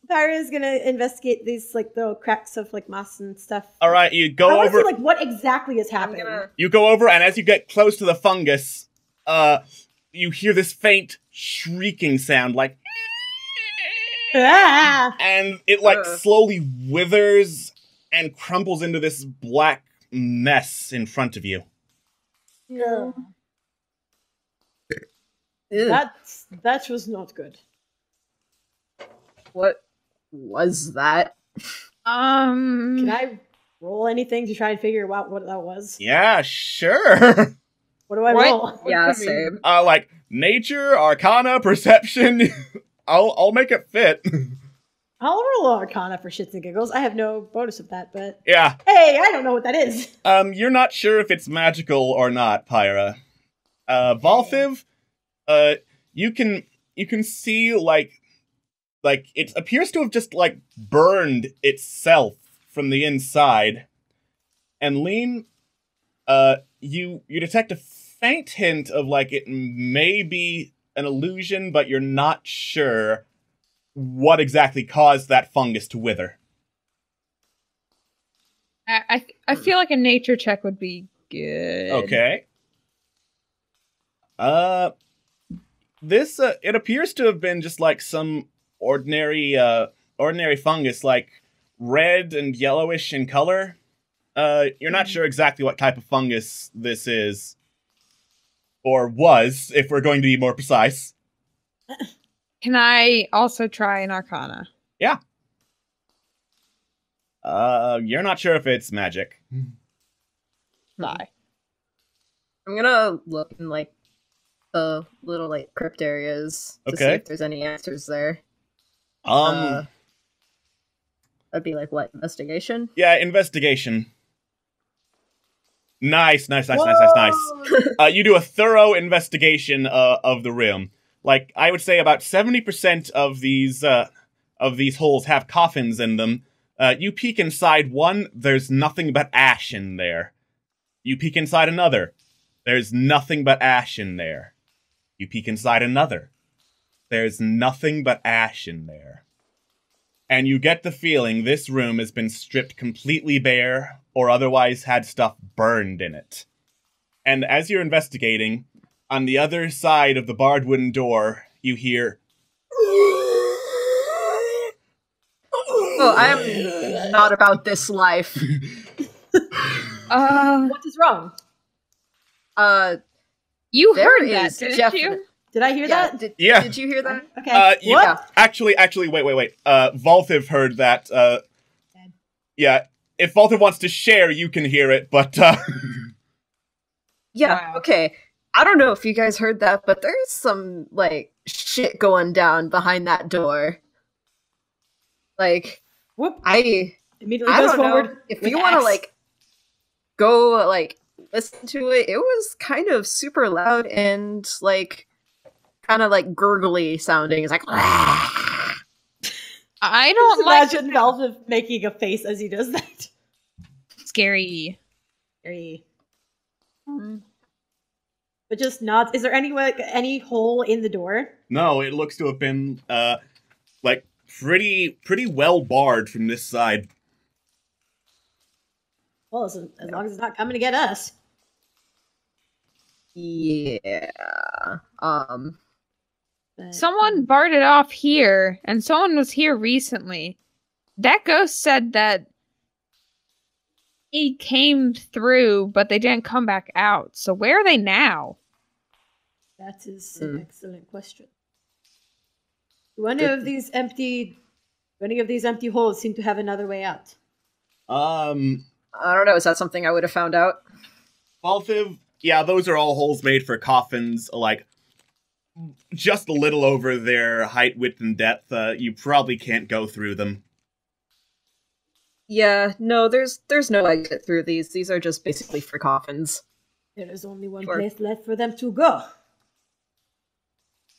Speaker 8: Pyra's gonna investigate these like little cracks of like moss and stuff.
Speaker 6: All right, you
Speaker 8: I
Speaker 6: go
Speaker 8: want to
Speaker 6: over.
Speaker 8: see like what exactly is happening.
Speaker 6: You go over, and as you get close to the fungus, you hear this faint shrieking sound, like,
Speaker 8: Ah!
Speaker 6: and it like slowly withers and crumbles into this black mess in front of you.
Speaker 8: No.
Speaker 4: Ew.
Speaker 8: That was not good.
Speaker 4: What was that?
Speaker 8: Can I roll anything to try and figure out what that was?
Speaker 6: Yeah, sure.
Speaker 8: What do I
Speaker 7: What?
Speaker 8: roll?
Speaker 4: Yeah, same.
Speaker 6: Like nature, arcana, perception. I'll make it fit.
Speaker 8: I'll roll Arcana for shits and giggles. I have no bonus of that, but
Speaker 6: Yeah.
Speaker 8: hey, I don't know what that is.
Speaker 6: You're not sure if it's magical or not, Pyra. Valthiv, you can see like it appears to have just like burned itself from the inside. And Lean, you detect a faint hint of like it may be an illusion, but you're not sure what exactly caused that fungus to wither.
Speaker 7: I feel like a nature check would be good.
Speaker 6: Okay. This it appears to have been just like some ordinary fungus, like red and yellowish in color. You're not sure exactly what type of fungus this is, or was, if we're going to be more precise.
Speaker 7: Can I also try an Arcana?
Speaker 6: Yeah. You're not sure if it's magic.
Speaker 7: Lie.
Speaker 4: I'm gonna look in like the little like crypt areas to see
Speaker 6: Okay.
Speaker 4: if there's any answers there.
Speaker 6: Um.
Speaker 4: That'd be like what, investigation?
Speaker 6: Yeah, investigation. Nice. You do a thorough investigation of the room. Like, I would say about 70% of these holes have coffins in them. You peek inside one, there's nothing but ash in there. You peek inside another, there's nothing but ash in there. You peek inside another, there's nothing but ash in there. And you get the feeling this room has been stripped completely bare, or otherwise had stuff burned in it. And as you're investigating, on the other side of the barred wooden door, you hear...
Speaker 4: Oh, I am not about this life.
Speaker 8: What is wrong?
Speaker 7: You
Speaker 4: There
Speaker 7: heard that,
Speaker 4: is
Speaker 7: didn't
Speaker 4: definite-
Speaker 7: you?
Speaker 8: Did I hear that?
Speaker 4: Did
Speaker 6: Yeah.
Speaker 4: you hear that?
Speaker 8: Okay. What?
Speaker 6: Actually, wait. Valthiv heard that, yeah, if Valthiv wants to share, you can hear it, but,
Speaker 4: Yeah, okay. I don't know if you guys heard that, but there's some, like, shit going down behind that door. Like,
Speaker 8: Whoop.
Speaker 4: I
Speaker 8: Immediately
Speaker 4: don't
Speaker 8: goes forward.
Speaker 4: know. If
Speaker 8: with
Speaker 4: you want to,
Speaker 8: axe.
Speaker 4: like, go, like, listen to it, it was kind of super loud and, like, kind of, like, gurgly sounding. It's like,
Speaker 7: I
Speaker 8: Just
Speaker 7: don't like
Speaker 8: imagine Valthiv making a face as he does that.
Speaker 7: scary.
Speaker 8: Very. But just nods. Is there any hole in the door?
Speaker 6: no, it looks to have been, like, pretty well barred from this side.
Speaker 8: Well, as long as it's not coming to get us.
Speaker 4: yeah.
Speaker 8: But,
Speaker 7: Someone barred it off here, and someone was here recently. That ghost said that he came through, but they didn't come back out. So where are they now?
Speaker 8: That is an excellent question. Do any of these empty holes seem to have another way out?
Speaker 4: I don't know. Is that something I would have found out?
Speaker 6: Valthiv, yeah, those are all holes made for coffins, like, just a little over their height, width, and depth. You probably can't go through them.
Speaker 4: Yeah, no, there's no exit through these. These are just basically for coffins.
Speaker 8: There is only one place left for them to go.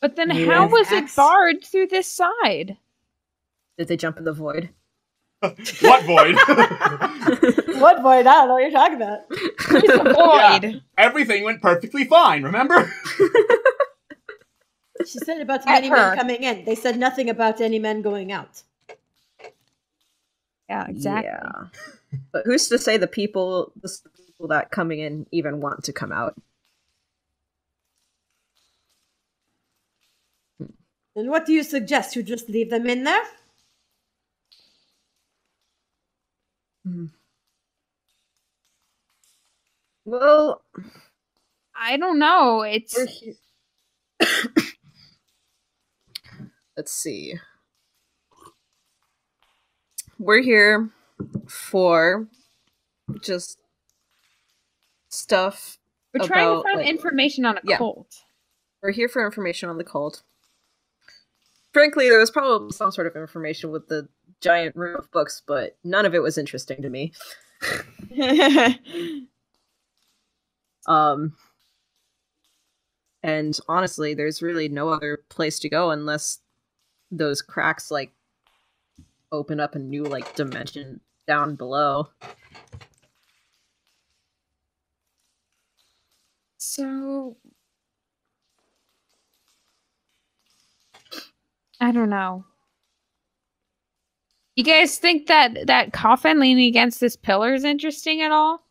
Speaker 7: But then how was it barred through this side?
Speaker 4: Did they jump in the void?
Speaker 6: What void?
Speaker 8: What void? I don't know what you're talking about.
Speaker 7: It's a void.
Speaker 6: Yeah, everything went perfectly fine, remember?
Speaker 8: She said about many men coming in. They said nothing about any men going out.
Speaker 7: Yeah, exactly.
Speaker 4: Yeah. But who's to say the people that coming in even want to come out?
Speaker 8: And what do you suggest? You just leave them in there?
Speaker 4: Well,
Speaker 7: I don't know. It's
Speaker 4: let's see. We're here for just stuff.
Speaker 7: We're trying to
Speaker 4: about,
Speaker 7: find information on a cult.
Speaker 4: We're here for information on the cult. Frankly, there was probably some sort of information with the giant room of books, but none of it was interesting to me. And honestly, there's really no other place to go unless those cracks, like, open up a new, like, dimension down below.
Speaker 7: So I don't know. You guys think that coffin leaning against this pillar is interesting at all?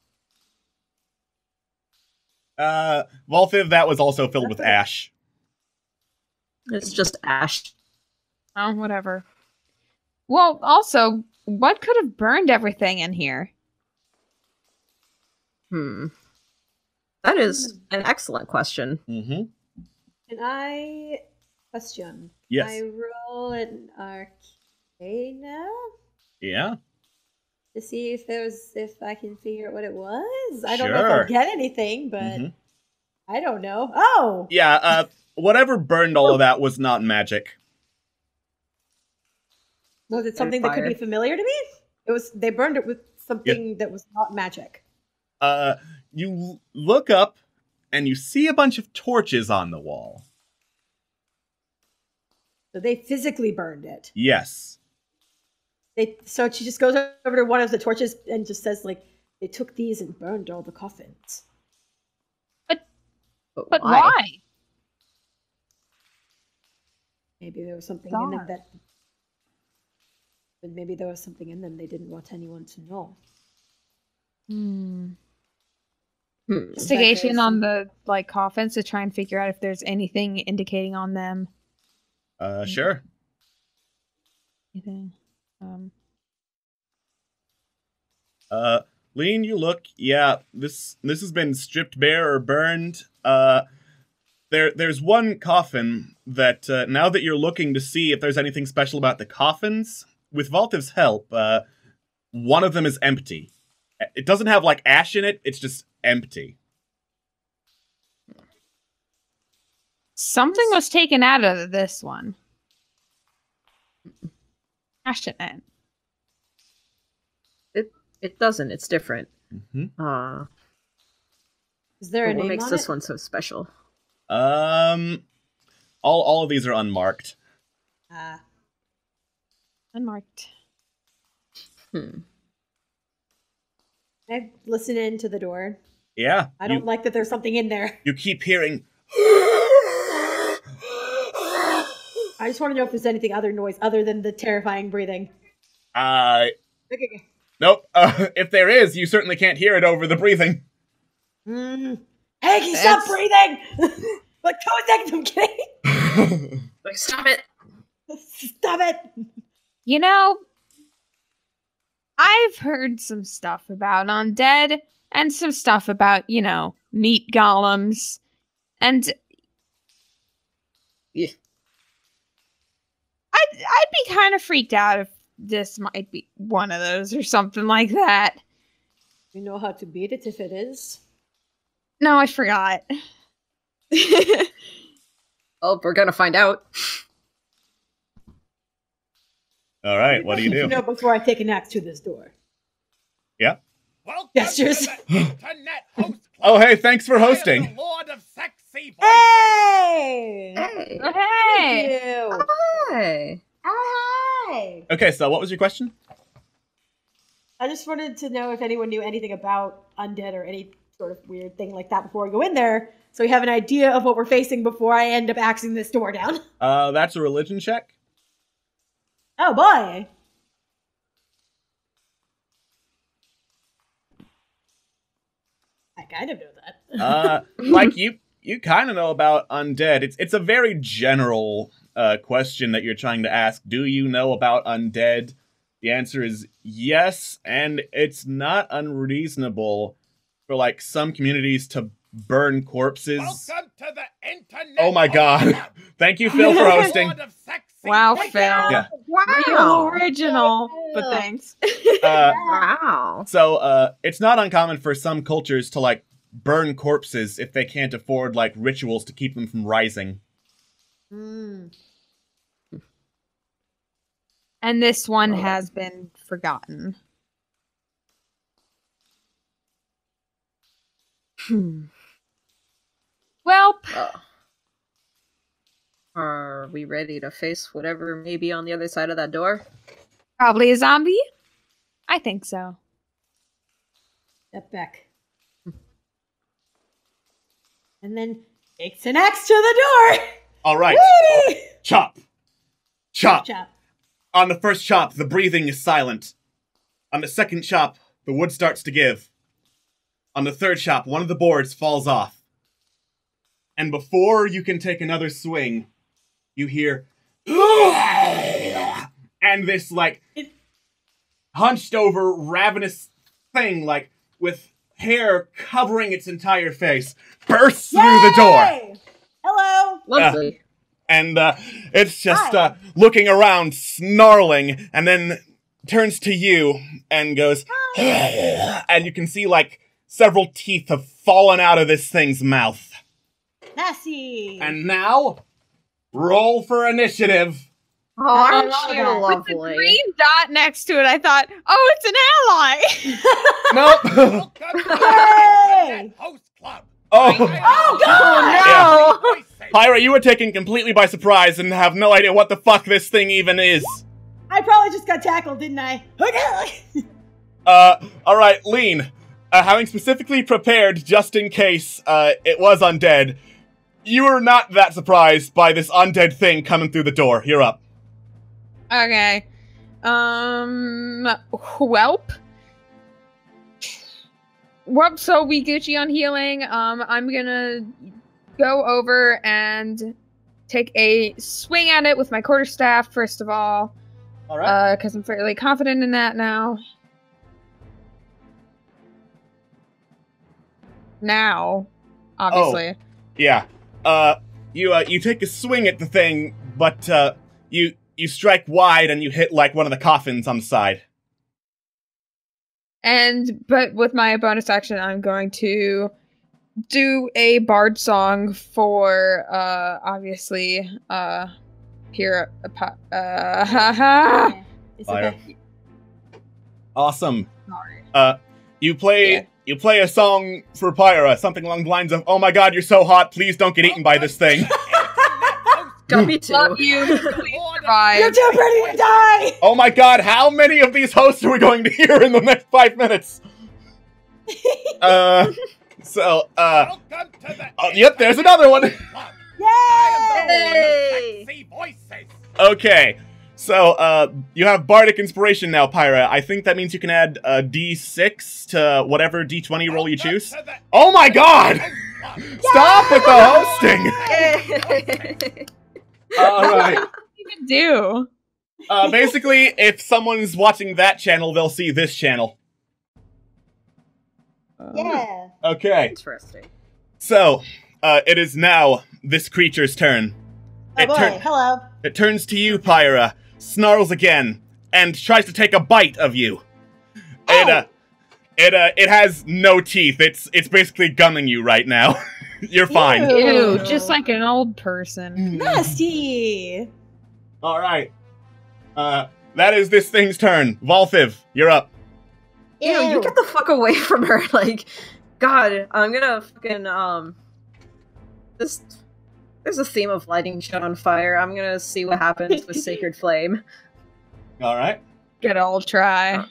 Speaker 6: Valthiv, that was also filled with ash.
Speaker 4: It's just ash.
Speaker 7: Oh, whatever. Well, also, what could have burned everything in here?
Speaker 4: That is an excellent question.
Speaker 6: Mm-hmm.
Speaker 8: Can I question?
Speaker 6: Yes.
Speaker 8: I roll an arcana?
Speaker 6: Yeah.
Speaker 8: To see if I can figure out what it was. I don't know if I'll get anything, but I don't know. Oh!
Speaker 6: Yeah, whatever burned all of that was not magic.
Speaker 8: Was it something that could be familiar to me? They burned it with something that was not magic.
Speaker 6: You look up and you see a bunch of torches on the wall.
Speaker 8: So they physically burned it.
Speaker 6: Yes.
Speaker 8: So she just goes over to one of the torches and just says, like, they took these and burned all the coffins.
Speaker 7: But why?
Speaker 8: Maybe there was something in them that... But maybe there was something in them they didn't want anyone to know.
Speaker 7: Investigation on the coffins to try and figure out if there's anything indicating on them.
Speaker 6: Sure.
Speaker 7: Anything?
Speaker 6: Lean, you look. Yeah, this has been stripped bare or burned. There's one coffin that now that you're looking to see if there's anything special about the coffins, with Valthiv's help, one of them is empty. It doesn't have like ash in it. It's just empty.
Speaker 7: Something was taken out of this one. Ash in it.
Speaker 4: It doesn't. It's different.
Speaker 8: Is there a name
Speaker 4: what makes
Speaker 8: on
Speaker 4: this
Speaker 8: it?
Speaker 4: one so special?
Speaker 6: All of these are unmarked.
Speaker 7: Unmarked.
Speaker 8: I listen in to the door.
Speaker 6: Yeah.
Speaker 8: I don't like that there's something in there.
Speaker 6: You keep hearing.
Speaker 8: I just want to know if there's anything other noise other than the terrifying breathing.
Speaker 6: Okay. Nope. If there is, you certainly can't hear it over the breathing.
Speaker 8: Peggy, stop breathing! Like, I'm kidding.
Speaker 4: Like, stop it!
Speaker 8: Stop it!
Speaker 7: You know, I've heard some stuff about undead and some stuff about, meat golems. And
Speaker 4: yeah.
Speaker 7: I'd be kind of freaked out if this might be one of those or something like that.
Speaker 8: You know how to beat it if it is.
Speaker 7: No, I forgot.
Speaker 4: Oh, we're gonna find out.
Speaker 6: All right, what do you do?
Speaker 8: No, before I take an axe to this door.
Speaker 6: Yeah.
Speaker 3: Welcome
Speaker 8: Gestures.
Speaker 3: to the Internet Host Club.
Speaker 6: Oh, hey, thanks for
Speaker 3: I am
Speaker 6: hosting.
Speaker 3: the Lord of Sexy Voices.
Speaker 8: Hey!
Speaker 4: Hey.
Speaker 7: Oh, hey!
Speaker 8: You.
Speaker 4: Hi.
Speaker 8: Oh, hi!
Speaker 6: Okay, so what was your question?
Speaker 8: I just wanted to know if anyone knew anything about undead or any sort of weird thing like that before we go in there, so we have an idea of what we're facing before I end up axing this door down.
Speaker 6: That's a religion check.
Speaker 8: Oh boy! I kind of know that.
Speaker 6: Like you kind of know about undead. It's a very general question that you're trying to ask. Do you know about undead? The answer is yes, and it's not unreasonable for like some communities to burn corpses.
Speaker 3: Welcome to the Internet.
Speaker 6: Oh my
Speaker 3: Host
Speaker 6: god.
Speaker 3: Club.
Speaker 6: Thank you, Phil, for hosting.
Speaker 3: Lord of Sexy
Speaker 7: Wow,
Speaker 3: Voices.
Speaker 7: Phil.
Speaker 6: Yeah.
Speaker 7: Real original, but thanks.
Speaker 4: Wow.
Speaker 6: So, it's not uncommon for some cultures to, like, burn corpses if they can't afford, like, rituals to keep them from rising.
Speaker 8: Mm.
Speaker 7: And this one has been forgotten. Welp.
Speaker 4: Are we ready to face whatever may be on the other side of that door?
Speaker 7: Probably a zombie? I think so.
Speaker 8: Step back. And then takes an axe to the door!
Speaker 6: All right.
Speaker 8: Whee!
Speaker 6: Chop. Chop.
Speaker 8: Chop.
Speaker 6: On the first chop, the breathing is silent. On the second chop, the wood starts to give. On the third chop, one of the boards falls off. And before you can take another swing, you hear, and this, like, hunched over, ravenous thing, like, with hair covering its entire face, bursts through the door.
Speaker 8: Yay! Hello!
Speaker 4: Lovely.
Speaker 6: And it's just
Speaker 8: Hi.
Speaker 6: looking around, snarling, and then turns to you and goes, and you can see, like, several teeth have fallen out of this thing's mouth.
Speaker 8: Nasty!
Speaker 6: And now, roll for initiative.
Speaker 4: Oh, aren't
Speaker 8: Oh,
Speaker 4: you
Speaker 8: yeah.
Speaker 7: With the
Speaker 4: lovely?
Speaker 7: green dot next to it, I thought, oh, it's an ally.
Speaker 6: Nope.
Speaker 3: Welcome to the
Speaker 8: Yay!
Speaker 3: Internet Host Club.
Speaker 6: Oh.
Speaker 8: Oh, God!
Speaker 4: Oh, no!
Speaker 3: Voices.
Speaker 6: Pyra, you were taken completely by surprise and have no idea what the fuck this thing even is.
Speaker 8: I probably just got tackled, didn't I? Okay.
Speaker 6: Alright, Lean. Having specifically prepared just in case, it was undead, you were not that surprised by this undead thing coming through the door. You're up.
Speaker 7: Okay. Welp. Well, so we Gucci on healing. I'm gonna go over and take a swing at it with my quarterstaff, first of all.
Speaker 6: Alright.
Speaker 7: Because I'm fairly confident in that now. Now, obviously.
Speaker 6: Yeah. You take a swing at the thing, but, you strike wide and you hit, like, one of the coffins on the side.
Speaker 7: But with my bonus action, I'm going to do a bard song for, obviously, here, haha.
Speaker 8: It's
Speaker 6: Fire.
Speaker 8: okay.
Speaker 6: Awesome.
Speaker 7: Sorry.
Speaker 6: You play a song for Pyra, something along the lines of, "Oh my god, you're so hot, please don't get eaten by this thing."
Speaker 4: Got me too.
Speaker 7: Love you. Please
Speaker 8: You're
Speaker 7: survive.
Speaker 8: too pretty to die!
Speaker 6: Oh my god, how many of these hosts are we going to hear in the next 5 minutes?
Speaker 3: Welcome to the
Speaker 6: Yep, there's another one.
Speaker 3: Internet Club. I am the Lord
Speaker 4: Yay!
Speaker 3: of Sexy Voices.
Speaker 6: Okay, so, you have bardic inspiration now, Pyra. I think that means you can add a d6 to whatever d20 roll you choose.
Speaker 3: Welcome to the
Speaker 6: Oh my god!
Speaker 3: Internet Host Club.
Speaker 6: Stop with the hosting! Alright.
Speaker 7: What do you even do?
Speaker 6: Basically, if someone's watching that channel, they'll see this channel.
Speaker 8: Yeah.
Speaker 6: Okay,
Speaker 4: Interesting.
Speaker 6: so, it is now this creature's turn.
Speaker 8: Oh
Speaker 6: It
Speaker 8: boy,
Speaker 6: turn-
Speaker 8: hello.
Speaker 6: It turns to you, Pyra, snarls again, and tries to take a bite of you.
Speaker 8: Oh.
Speaker 6: It has no teeth. It's basically gumming you right now. You're fine.
Speaker 7: Ew, just like an old person.
Speaker 8: Nasty.
Speaker 6: All right. That is this thing's turn. Valthiv, you're up.
Speaker 4: Ew, you get the fuck away from her. Like, God, I'm gonna fucking, there's a theme of lighting shit on fire. I'm gonna see what happens with Sacred Flame.
Speaker 6: All right.
Speaker 7: Good old try.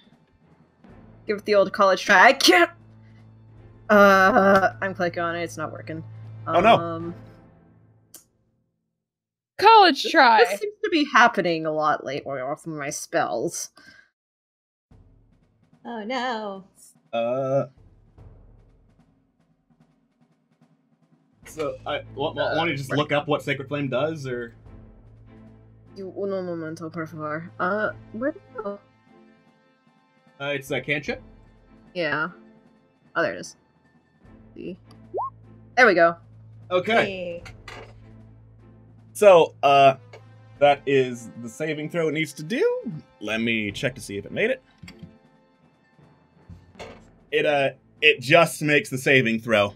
Speaker 4: Give it the old college try. I can't! I'm clicking on it, it's not working.
Speaker 6: Oh no.
Speaker 7: College try.
Speaker 4: This seems to be happening a lot lately off of my spells.
Speaker 8: Oh no.
Speaker 6: So, want to just look up what Sacred Flame does, or?
Speaker 4: Uno momento, por favor. Where did it go?
Speaker 6: It's a cantrip.
Speaker 4: Yeah. Oh, there it is. See? There we go.
Speaker 6: Okay. So, that is the saving throw it needs to do. Let me check to see if it made it. It just makes the saving throw.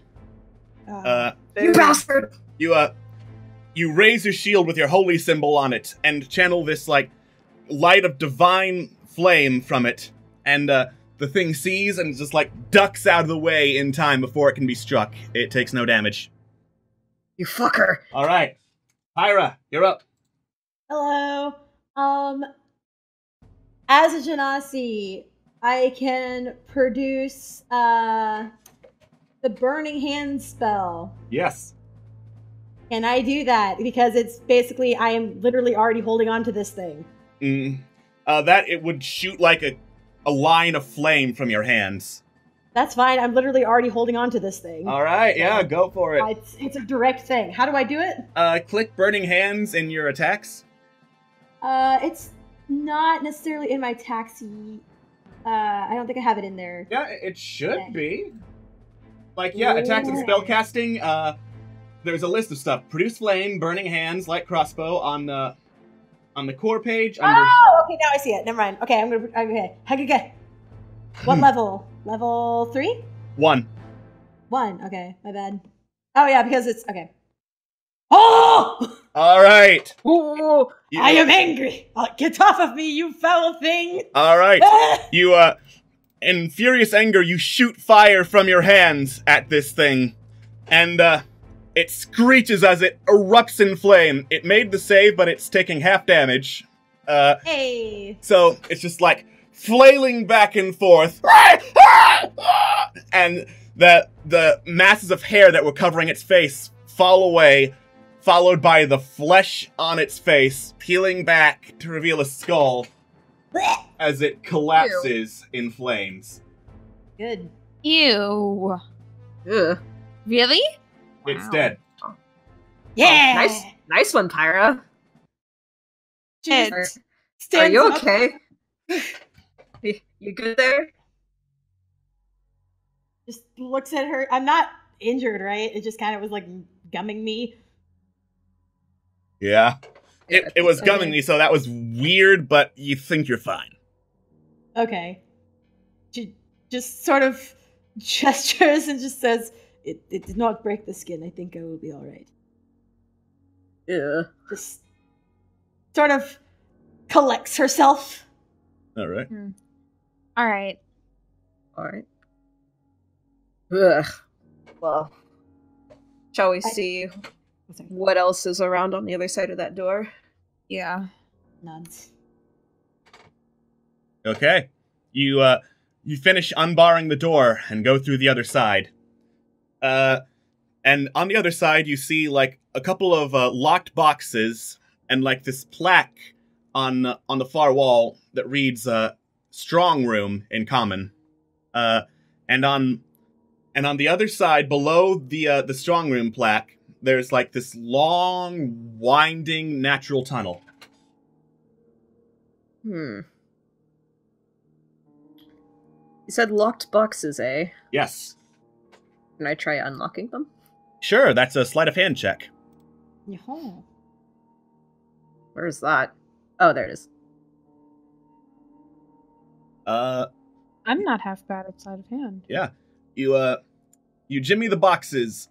Speaker 4: You bastard!
Speaker 6: You raise your shield with your holy symbol on it and channel this, like, light of divine flame from it. And, the thing sees and just, like, ducks out of the way in time before it can be struck. It takes no damage.
Speaker 4: You fucker!
Speaker 6: Alright. Pyra, you're up.
Speaker 8: Hello. As a Genasi, I can produce, the Burning Hand spell.
Speaker 6: Yes.
Speaker 8: Can I do that? Because it's basically, I am literally already holding on to this thing.
Speaker 6: That it would shoot like a line of flame from your hands.
Speaker 8: That's fine. I'm literally already holding on to this thing.
Speaker 6: Alright, yeah, go for it.
Speaker 8: It's a direct thing. How do I do it?
Speaker 6: Click Burning Hands in your attacks.
Speaker 8: It's not necessarily in my taxi. I don't think I have it in there.
Speaker 6: Yeah, it should be. Like, yeah, attacks and spellcasting, there's a list of stuff. Produce Flame, Burning Hands, Light Crossbow on the core page.
Speaker 8: Oh, okay, now I see it. Never mind. Okay, okay. What level? Level 3?
Speaker 6: 1.
Speaker 8: 1, okay, my bad. Oh yeah, because it's, okay. Oh!
Speaker 6: Alright.
Speaker 8: I am angry! Get off of me, you foul thing!
Speaker 6: Alright. You, in furious anger, you shoot fire from your hands at this thing. And, it screeches as it erupts in flame. It made the save, but it's taking half damage.
Speaker 8: Hey!
Speaker 6: So, it's just like, flailing back and forth. And the masses of hair that were covering its face fall away, followed by the flesh on its face peeling back to reveal a skull as it collapses in flames.
Speaker 8: Good.
Speaker 7: Ew.
Speaker 4: Ugh.
Speaker 7: Really?
Speaker 6: It's dead.
Speaker 8: Yeah!
Speaker 4: Oh, nice one, Pyra.
Speaker 8: Just
Speaker 4: Are you
Speaker 8: up.
Speaker 4: okay? You good there?
Speaker 8: Just looks at her. I'm not injured, right? It just kind of was like gumming me.
Speaker 6: Yeah. It was gumming me, so that was weird, but you think you're fine.
Speaker 8: Okay. She just sort of gestures and just says, it did not break the skin. I think I will be alright.
Speaker 4: Yeah.
Speaker 8: Just sort of collects herself.
Speaker 6: Alright.
Speaker 7: Alright.
Speaker 4: Alright. Ugh. Well, shall we see what else is around on the other side of that door?
Speaker 7: Yeah.
Speaker 8: Nods.
Speaker 6: Okay. You finish unbarring the door and go through the other side. And on the other side, you see, like, a couple of locked boxes and, like, this plaque on the far wall that reads, Strong Room in common. And on the other side, below the Strong Room plaque, there's, like, this long, winding natural tunnel.
Speaker 4: You said locked boxes, eh?
Speaker 6: Yes.
Speaker 4: Can I try unlocking them?
Speaker 6: Sure, that's a sleight of hand check.
Speaker 8: Yaho.
Speaker 4: Where's that? Oh, there it is.
Speaker 7: I'm not half bad at sleight of hand.
Speaker 6: Yeah. You jimmy the boxes,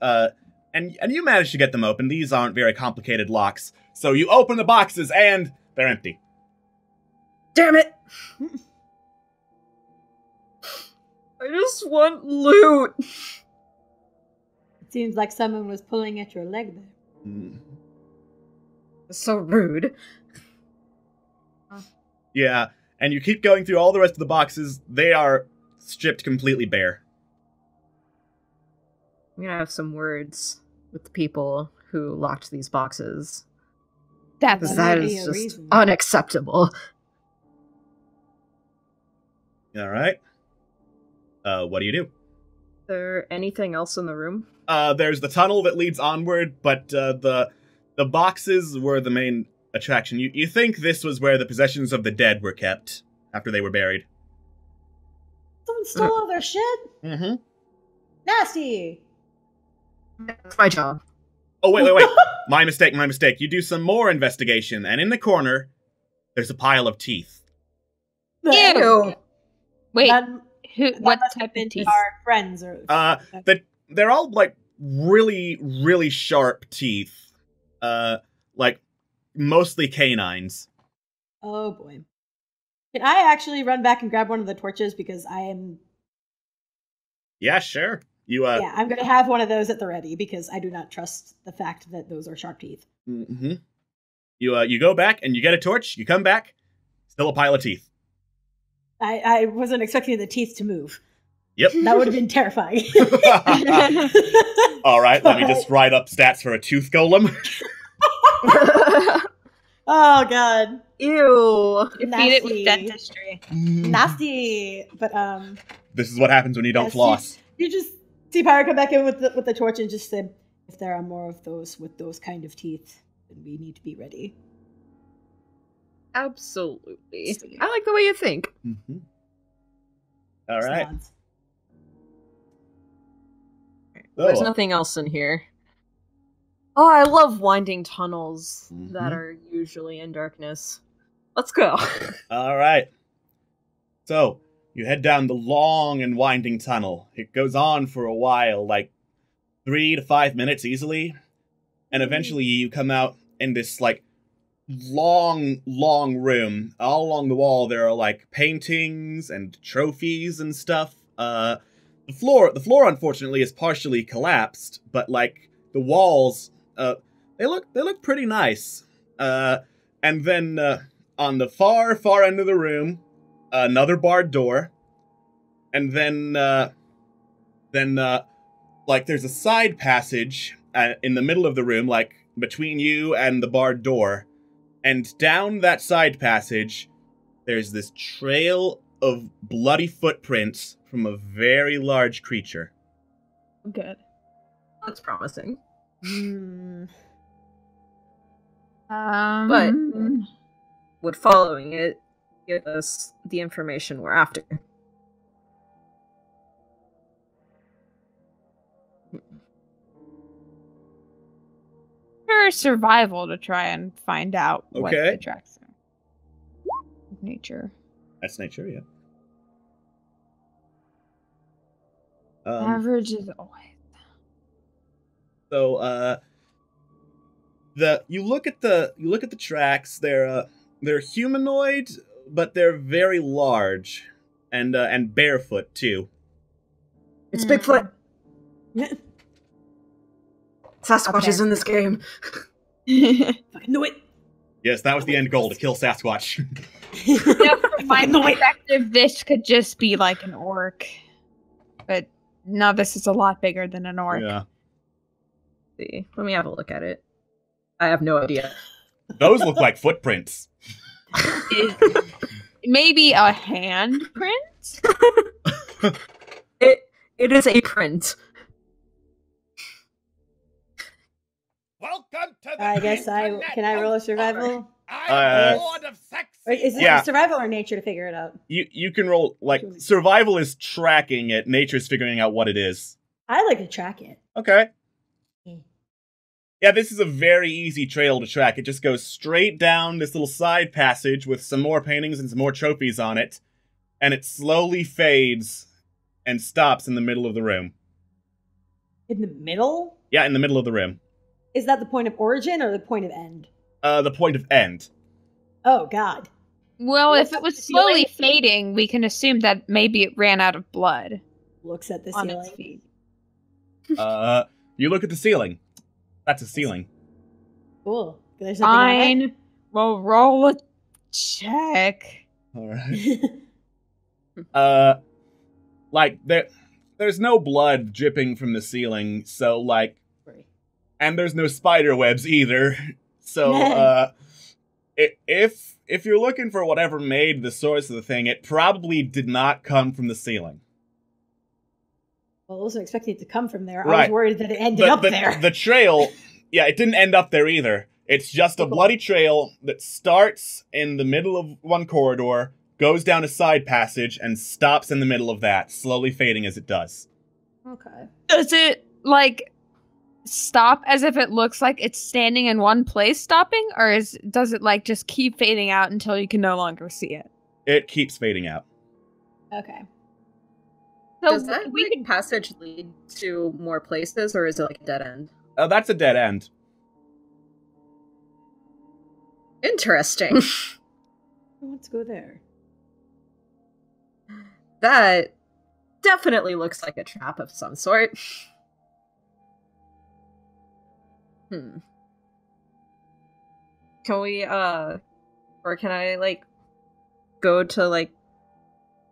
Speaker 6: and you manage to get them open. These aren't very complicated locks. So you open the boxes, and they're empty.
Speaker 4: Damn it! I just want loot.
Speaker 8: It seems like someone was pulling at your leg there.
Speaker 4: So rude.
Speaker 6: Yeah, and you keep going through all the rest of the boxes. They are stripped completely bare.
Speaker 4: I'm gonna have some words with the people who locked these boxes.
Speaker 7: That's
Speaker 4: Because that is just unacceptable.
Speaker 6: Alright. What do you do?
Speaker 4: Is there anything else in the room?
Speaker 6: There's the tunnel that leads onward, but the boxes were the main attraction. You think this was where the possessions of the dead were kept after they were buried.
Speaker 8: Someone stole all their shit?
Speaker 6: Mm-hmm.
Speaker 8: Nasty!
Speaker 4: That's my job.
Speaker 6: Oh, wait. My mistake. You do some more investigation, and in the corner, there's a pile of teeth.
Speaker 7: Ew. Wait,
Speaker 8: That
Speaker 7: what
Speaker 8: must
Speaker 7: type
Speaker 8: have been
Speaker 7: of teeth?
Speaker 8: our friends or
Speaker 6: They're all, like, really, really sharp teeth. Like, mostly canines.
Speaker 8: Oh boy. Can I actually run back and grab one of the torches because I am
Speaker 6: Yeah, sure.
Speaker 8: yeah, I'm gonna have one of those at the ready because I do not trust the fact that those are sharp teeth.
Speaker 6: Mm-hmm. You go back and you get a torch, you come back, still a pile of teeth.
Speaker 8: I wasn't expecting the teeth to move.
Speaker 6: Yep.
Speaker 8: That would have been terrifying.
Speaker 6: Alright, let me just write up stats for a tooth golem.
Speaker 8: Oh god.
Speaker 4: Ew.
Speaker 7: You feed it with dentistry.
Speaker 8: Nasty. But
Speaker 6: This is what happens when you don't
Speaker 8: yes,
Speaker 6: floss.
Speaker 8: You just see Pyro come back in with the torch and just say, if there are more of those with those kind of teeth, then we need to be ready.
Speaker 4: Absolutely. I like the way you think.
Speaker 6: Mm-hmm. Alright.
Speaker 4: There's nothing else in here. Oh, I love winding tunnels that are usually in darkness. Let's go.
Speaker 6: Alright. So, you head down the long and winding tunnel. It goes on for a while, like 3 to 5 minutes easily. And eventually you come out in this, like, long room. All along the wall there are, like, paintings and trophies and stuff. The floor unfortunately is partially collapsed, but, like, the walls, they look pretty nice. And then, on the far end of the room, another barred door, and then, like, there's a side passage in the middle of the room, like, between you and the barred door, and down that side passage, there's this trail of bloody footprints from a very large creature.
Speaker 7: Good.
Speaker 4: That's promising.
Speaker 7: But
Speaker 4: would following it give us the information we're after?
Speaker 7: for survival to try and find out what
Speaker 6: Okay.
Speaker 7: attracts them. Nature.
Speaker 6: That's nature, yeah.
Speaker 7: Average is always.
Speaker 6: So, you look at the tracks. They're humanoid, but they're very large, and barefoot too.
Speaker 4: It's Bigfoot. Sasquatch
Speaker 8: Okay.
Speaker 4: is in this game.
Speaker 8: Fucking knew it.
Speaker 6: Yes, that was the end goal, to kill Sasquatch.
Speaker 7: From my perspective, this could just be like an orc, but no, this is a lot bigger than an orc.
Speaker 6: Yeah.
Speaker 4: See, let me have a look at it. I have no idea.
Speaker 6: Those look like footprints.
Speaker 7: Maybe a handprint?
Speaker 4: It is a print.
Speaker 3: Welcome to the
Speaker 8: I guess can I roll a survival?
Speaker 3: I'm Lord of Sex.
Speaker 8: Or is it
Speaker 6: Yeah.
Speaker 8: survival or nature to figure it out?
Speaker 6: You can roll, like, survival is tracking it, nature's figuring out what it is.
Speaker 8: I like to track it.
Speaker 6: Okay.
Speaker 8: Mm.
Speaker 6: Yeah, this is a very easy trail to track. It just goes straight down this little side passage with some more paintings and some more trophies on it, and it slowly fades and stops in the middle of the room.
Speaker 8: In the middle?
Speaker 6: Yeah, in the middle of the room.
Speaker 8: Is that the point of origin or the point of end?
Speaker 6: The point of end.
Speaker 8: Oh, God.
Speaker 7: Well, if it was slowly fading, we can assume that maybe it ran out of blood.
Speaker 8: Looks at the
Speaker 7: on its
Speaker 8: ceiling.
Speaker 7: feet.
Speaker 6: You look at the ceiling. That's a ceiling.
Speaker 8: Cool. There's something on it?
Speaker 7: Fine. We'll roll a check.
Speaker 6: Alright. Like, there's no blood dripping from the ceiling, so, like... And there's no spider webs either. So, if you're looking for whatever made the source of the thing, it probably did not come from the ceiling.
Speaker 8: Well, I wasn't expecting it to come from there.
Speaker 6: Right.
Speaker 8: I was worried that it ended up there.
Speaker 6: The trail, yeah, it didn't end up there either. It's just a bloody trail that starts in the middle of one corridor, goes down a side passage, and stops in the middle of that, slowly fading as it does.
Speaker 8: Okay.
Speaker 7: Does it, like, stop as if it looks like it's standing in one place stopping? Or does it, like, just keep fading out until you can no longer see it?
Speaker 6: It keeps fading out.
Speaker 8: Okay.
Speaker 7: So
Speaker 4: Does that passage lead to more places, or is it like a dead end?
Speaker 6: That's a dead end.
Speaker 4: Interesting.
Speaker 8: Let's go there.
Speaker 4: That definitely looks like a trap of some sort. Can we, or can I, like, go to, like,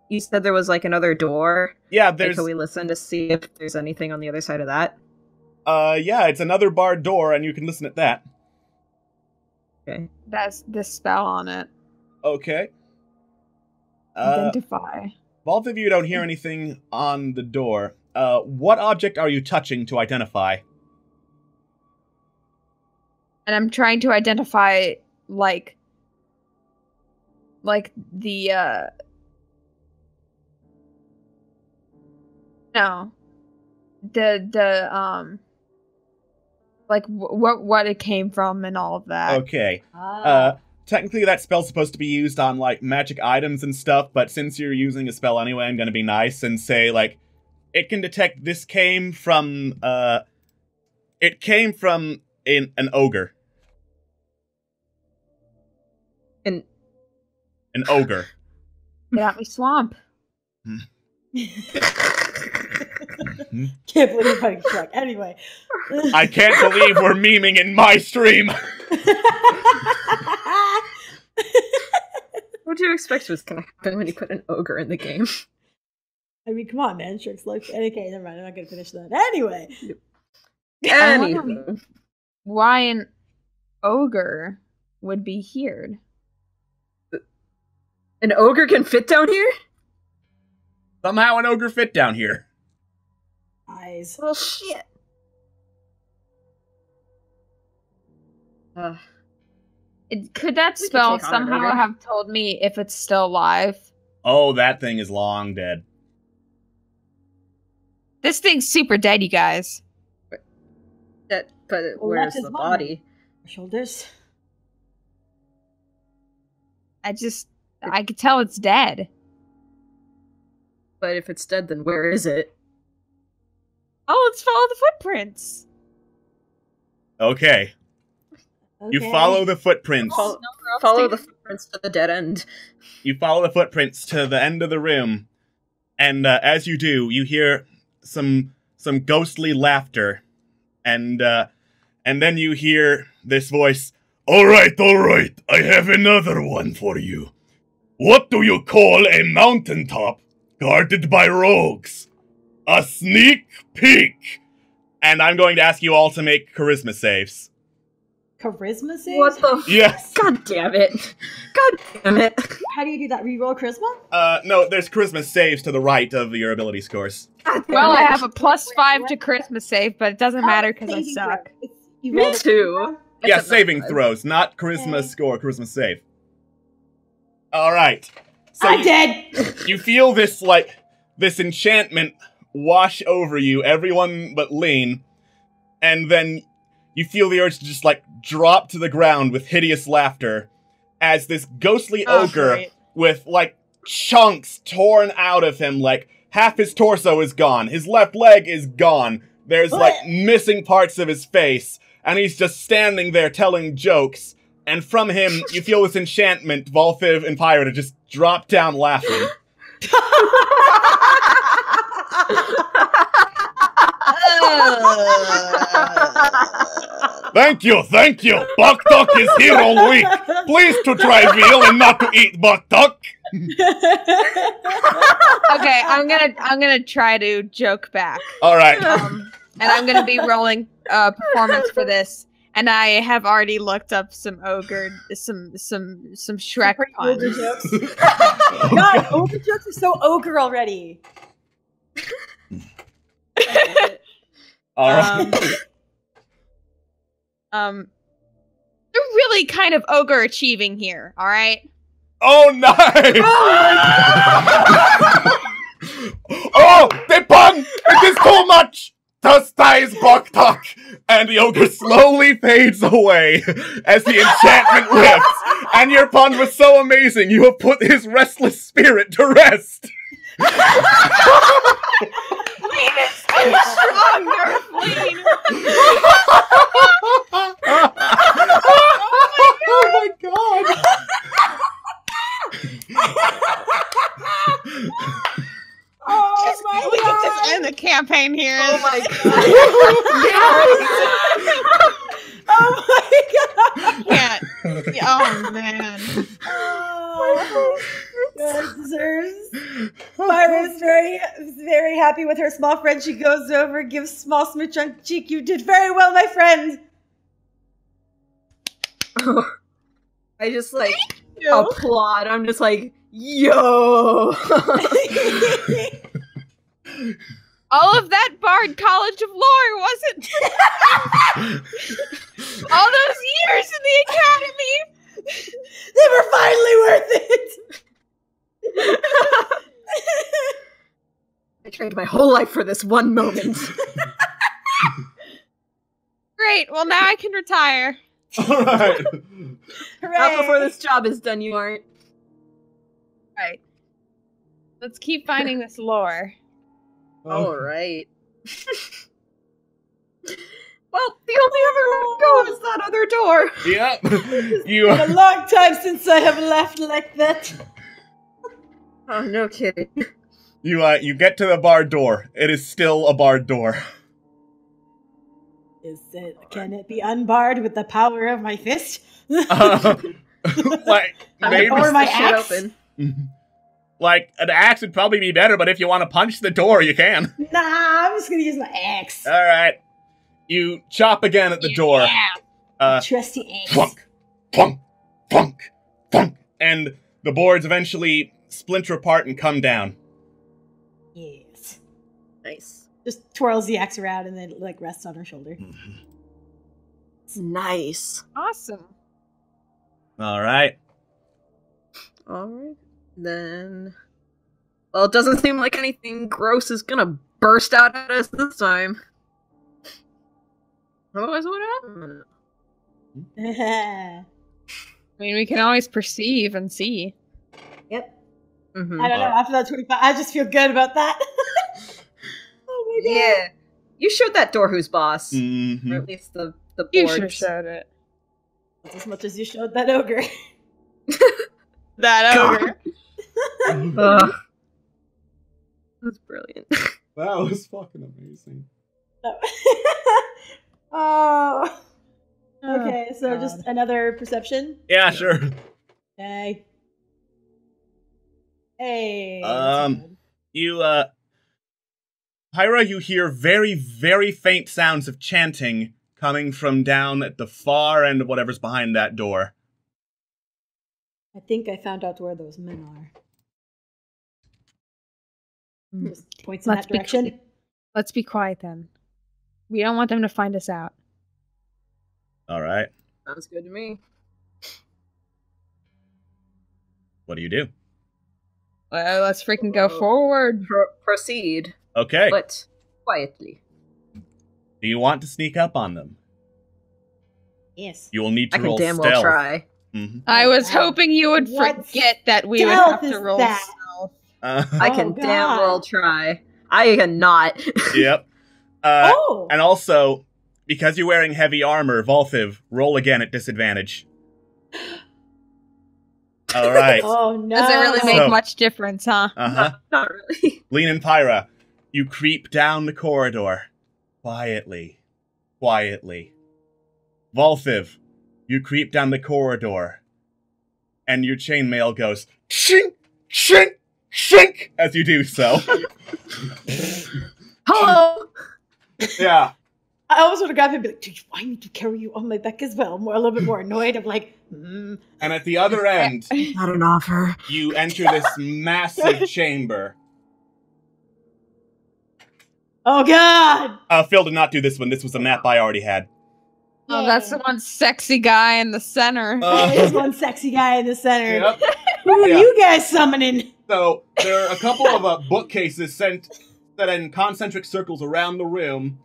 Speaker 4: you said there was, like, another door?
Speaker 6: Yeah,
Speaker 4: there's... Like, can we listen to see if there's anything on the other side of that?
Speaker 6: Yeah, it's another barred door, and you can listen at that.
Speaker 4: Okay.
Speaker 7: That's the spell on it.
Speaker 6: Okay.
Speaker 7: Identify.
Speaker 6: Both of you don't hear anything on the door. What object are you touching to identify?
Speaker 7: And I'm trying to identify, like the, no. Like, what it came from and all of that.
Speaker 6: Okay. Technically that spell's supposed to be used on, like, magic items and stuff, but since you're using a spell anyway, I'm gonna be nice and say, like, it can detect this came from, it came from an ogre. An ogre.
Speaker 7: Get out my swamp.
Speaker 8: Can't believe you're fighting Shrek. Anyway.
Speaker 6: I can't believe we're memeing in my stream!
Speaker 4: What do you expect was gonna happen when you put an ogre in the game?
Speaker 8: I mean, come on, man. Shrek's like, okay, never mind. I'm not gonna finish that. Anyway.
Speaker 4: Anywho.
Speaker 7: Why an ogre would be here?
Speaker 4: An ogre can fit down here?
Speaker 6: Somehow an ogre fit down here.
Speaker 8: Eyes.
Speaker 4: Well, shit.
Speaker 7: Could that spell somehow have told me if it's still alive?
Speaker 6: Oh, that thing is long dead.
Speaker 7: This thing's super dead, you guys.
Speaker 4: But where's the body?
Speaker 8: Shoulders.
Speaker 7: I could tell it's dead.
Speaker 4: But if it's dead, then where is it?
Speaker 7: Oh, let's follow the footprints.
Speaker 6: Okay. You follow the footprints.
Speaker 4: Follow the footprints to the dead end.
Speaker 6: You follow the footprints to the end of the room, and as you do, you hear some ghostly laughter, and then you hear this voice. All right, I have another one for you. What do you call a mountaintop guarded by rogues? A sneak peek. And I'm going to ask you all to make charisma saves.
Speaker 8: Charisma saves?
Speaker 4: What the
Speaker 6: Yes.
Speaker 4: God damn it. God damn it.
Speaker 8: How do you do that? Reroll charisma?
Speaker 6: No, there's charisma saves to the right of your ability scores.
Speaker 7: Well, I have a +5 to charisma save, but it doesn't matter because I suck.
Speaker 4: Me too.
Speaker 6: Yeah, saving throws, not charisma score, charisma save. Alright. So
Speaker 8: I'm dead!
Speaker 6: You feel this enchantment wash over you, everyone but Lean, and then you feel the urge to just, drop to the ground with hideous laughter as this ghostly ogre with, chunks torn out of him, half his torso is gone, his left leg is gone, there's like missing parts of his face, and he's just standing there telling jokes. And from him, you feel this enchantment, Valthiv and Pyra, to just drop down laughing. Thank you. Buck is here all week. Please to try veal and not to eat buck.
Speaker 7: Okay, I'm gonna try to joke back.
Speaker 6: All right.
Speaker 7: And I'm gonna be rolling performance for this. And I have already looked up some ogre, some Shrek puns.
Speaker 8: Ogre jokes. God, ogre jokes are so ogre already.
Speaker 6: All right.
Speaker 7: They're really kind of ogre achieving here. All right.
Speaker 6: Oh, nice! Oh, the pun! It is too much! Thus dies Boktok! And the ogre slowly fades away as the enchantment lifts. And your pun was so amazing, you have put his restless spirit to rest.
Speaker 7: Lean is so stronger, Lean!
Speaker 6: Oh my god!
Speaker 7: We can just end the campaign here.
Speaker 8: Oh my god! Oh my god!
Speaker 7: Can't. Oh man.
Speaker 8: Oh, God deserves. Pyra is very happy with her small friend. She goes over, gives small smooch on cheek. You did very well, my friend.
Speaker 4: I just like applaud. I'm just like, yo.
Speaker 7: All of that Bard College of Lore wasn't all those years in the academy.
Speaker 8: They were finally worth it.
Speaker 4: I trained my whole life for this one moment.
Speaker 7: Great. Well, now I can retire.
Speaker 6: All right.
Speaker 4: Not before this job is done, you aren't.
Speaker 7: Right. Let's keep finding this lore.
Speaker 4: Alright. Well, the only other way to go is that other door.
Speaker 6: Yep.
Speaker 8: It's been a long time since I have laughed like that.
Speaker 4: Oh, no kidding.
Speaker 6: You get to the barred door. It is still a barred door.
Speaker 8: Can it be unbarred with the power of my fist?
Speaker 6: Like maybe
Speaker 8: or my axe?
Speaker 4: Open.
Speaker 6: Like an axe would probably be better, but if you want to punch the door, you can.
Speaker 8: Nah, I'm just gonna use my axe.
Speaker 6: All right. You chop again at the door.
Speaker 8: Trusty axe.
Speaker 6: Plunk, plunk, plunk, plunk, and the boards eventually splinter apart and come down.
Speaker 8: Yes.
Speaker 4: Nice.
Speaker 8: Just twirls the axe around and then like rests on her shoulder.
Speaker 4: It's nice.
Speaker 7: Awesome.
Speaker 6: All right.
Speaker 4: Alright. Then... Well, it doesn't seem like anything gross is gonna burst out at us this time. Otherwise, what happened?
Speaker 7: I mean, we can always perceive and see.
Speaker 8: Yep.
Speaker 4: Mm-hmm.
Speaker 8: I don't know, after that 25, I just feel good about that. Oh my god.
Speaker 4: Yeah. You showed that door who's boss.
Speaker 6: Mm-hmm.
Speaker 4: Or at least the boards.
Speaker 7: You sure showed it.
Speaker 8: That's as much as you showed that ogre.
Speaker 7: That ogre.
Speaker 4: That's brilliant.
Speaker 6: That was fucking amazing.
Speaker 8: Oh. Okay, so just another perception.
Speaker 6: Yeah, sure.
Speaker 8: Okay. Hey.
Speaker 6: Pyra, you hear very, very faint sounds of chanting coming from down at the far end of whatever's behind that door.
Speaker 8: I think I found out where those men are. Just points in that direction.
Speaker 7: Let's be quiet then. We don't want them to find us out.
Speaker 6: All right.
Speaker 4: Sounds good to me.
Speaker 6: What do you do?
Speaker 7: Well, let's freaking go forward.
Speaker 4: Proceed.
Speaker 6: Okay.
Speaker 4: But quietly.
Speaker 6: Do you want to sneak up on them?
Speaker 8: Yes.
Speaker 6: You will need to
Speaker 4: I
Speaker 6: roll
Speaker 4: can damn
Speaker 6: stealth.
Speaker 4: well try.
Speaker 6: Mm-hmm.
Speaker 7: I was hoping you would
Speaker 8: What
Speaker 7: forget that we would have
Speaker 8: stealth
Speaker 7: to
Speaker 8: is
Speaker 7: roll
Speaker 8: that?
Speaker 7: stealth.
Speaker 4: I can
Speaker 8: Oh,
Speaker 4: damn
Speaker 8: God.
Speaker 4: well try. I cannot.
Speaker 6: Yep. And also, because you're wearing heavy armor, Valthiv, roll again at disadvantage. All right.
Speaker 8: Oh no!
Speaker 7: Does it really make much difference, huh?
Speaker 4: Not really.
Speaker 6: Lean and Pyra, you creep down the corridor. Quietly. Valthiv, you creep down the corridor. And your chainmail goes shink, shink, shink as you do so.
Speaker 8: Hello.
Speaker 6: Yeah.
Speaker 8: I always want to grab him and be like, "Do you want me to carry you on my back as well?" A little bit more annoyed. I'm like,
Speaker 6: And at the other end,
Speaker 4: Not an offer.
Speaker 6: you enter this massive chamber.
Speaker 8: "Oh God!"
Speaker 6: Phil did not do this one. This was a map I already had.
Speaker 7: Oh, that's the one sexy guy in the center.
Speaker 8: There's one sexy guy in the center.
Speaker 6: Yep.
Speaker 8: Who are you guys summoning?
Speaker 6: So there are a couple of bookcases set in concentric circles around the room.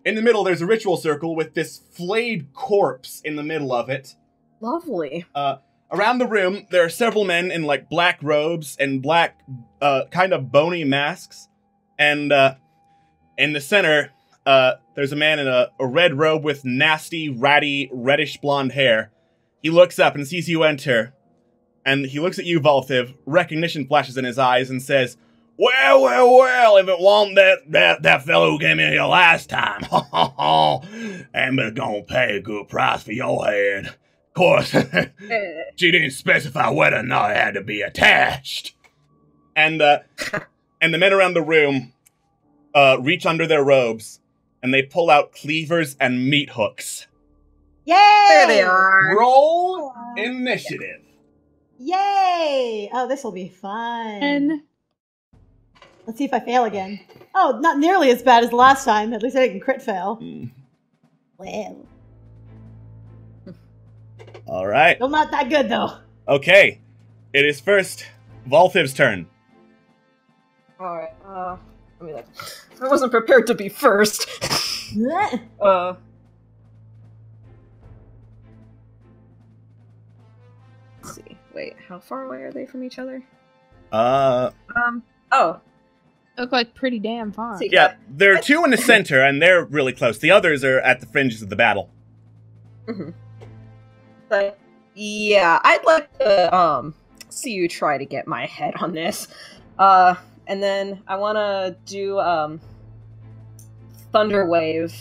Speaker 6: In the middle, there's a ritual circle with this flayed corpse in the middle of it.
Speaker 4: Lovely.
Speaker 6: Around the room, there are several men in like black robes and black, kind of bony masks. And in the center, there's a man in a red robe with nasty, ratty, reddish blonde hair. He looks up and sees you enter. And he looks at you, Valthiv. Recognition flashes in his eyes and says, well, if it wasn't that fellow who came in here last time, Amber's gonna pay a good price for your head. Of course, she didn't specify whether or not it had to be attached. And the men around the room reach under their robes, and they pull out cleavers and meat hooks.
Speaker 8: Yay!
Speaker 4: There they are.
Speaker 6: Roll initiative.
Speaker 8: Yay! Oh, this will be fun. Let's see if I fail again. Oh, not nearly as bad as last time. At least I didn't crit fail. Well.
Speaker 6: All right.
Speaker 8: Still not that good, though.
Speaker 6: Okay. It is first Valthiv's turn.
Speaker 4: Alright, I mean, I wasn't prepared to be first. Let's see. Wait, how far away are they from each other? Oh.
Speaker 7: Look like pretty damn far.
Speaker 4: See,
Speaker 6: Yeah, there are two in the center, and they're really close. The others are at the fringes of the battle.
Speaker 4: Mm-hmm. But, yeah, I'd like to, see you try to get my head on this. And then I want to do, Thunder Wave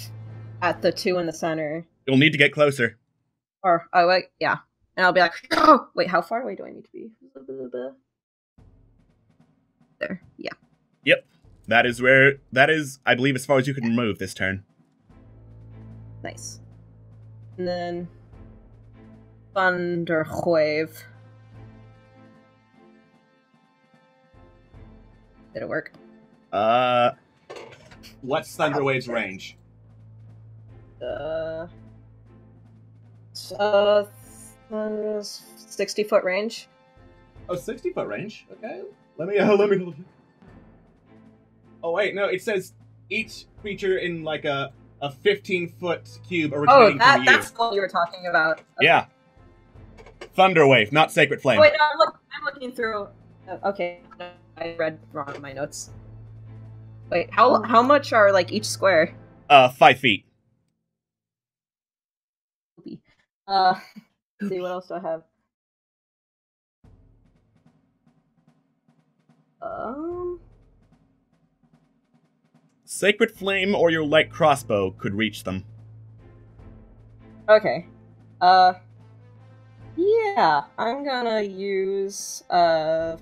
Speaker 4: at the two in the center.
Speaker 6: You'll need to get closer.
Speaker 4: Or, yeah. And I'll be like, oh, wait, how far away do I need to be? There, yeah.
Speaker 6: Yep. That is, I believe, as far as you can move this turn.
Speaker 4: Nice. And then Thunder Wave. Did it work?
Speaker 6: What's Thunder Wave's range?
Speaker 4: 60-foot range.
Speaker 6: Oh, 60-foot range. Okay. Let me. Oh wait, no. It says each creature in like a 15-foot cube originating from you.
Speaker 4: That's what you were talking about. Okay.
Speaker 6: Yeah. Thunder Wave, not Sacred Flame.
Speaker 4: Oh, wait, no, I'm looking through. Okay, no, I read wrong in my notes. Wait, how much are like each square?
Speaker 6: 5 feet.
Speaker 4: Let's see, what else do I have?
Speaker 6: Sacred Flame or your light crossbow could reach them.
Speaker 4: Okay. Yeah, I'm gonna use, my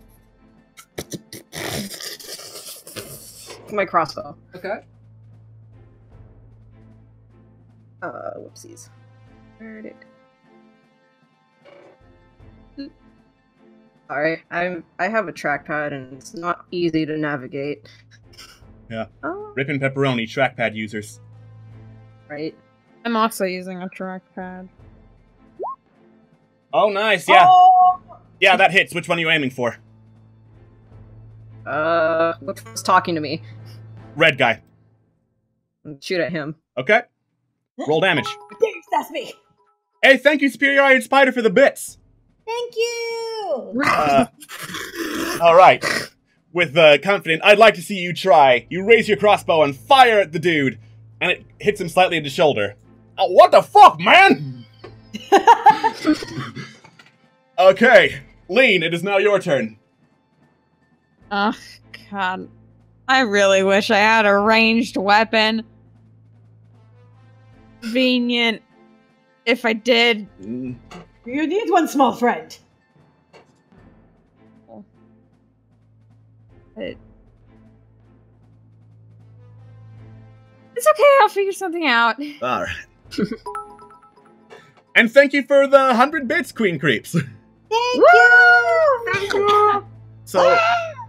Speaker 4: crossbow.
Speaker 6: Okay.
Speaker 4: Whoopsies. Where'd it go? Sorry, I have a trackpad and it's not easy to navigate.
Speaker 6: Yeah. Rip and Pepperoni, trackpad users.
Speaker 4: Right.
Speaker 7: I'm also using a trackpad.
Speaker 6: Oh, nice, yeah.
Speaker 4: Oh!
Speaker 6: Yeah, that hits. Which one are you aiming for?
Speaker 4: Which one's talking to me?
Speaker 6: Red guy.
Speaker 4: Shoot at him.
Speaker 6: Okay. Roll damage.
Speaker 8: That's me.
Speaker 6: Hey, thank you, Superior Iron Spider, for the bits.
Speaker 8: Thank you.
Speaker 6: All right. with confident, I'd like to see you try. You raise your crossbow and fire at the dude, and it hits him slightly in the shoulder. Oh, what the fuck, man? Okay, Lean, it is now your turn.
Speaker 7: Oh, God. I really wish I had a ranged weapon. Convenient. If I did.
Speaker 8: You need one, small friend.
Speaker 7: It's okay, I'll figure something out.
Speaker 6: Alright. And thank you for the 100 bits, Queen Creeps.
Speaker 8: Thank you!
Speaker 4: Thank you.
Speaker 6: So,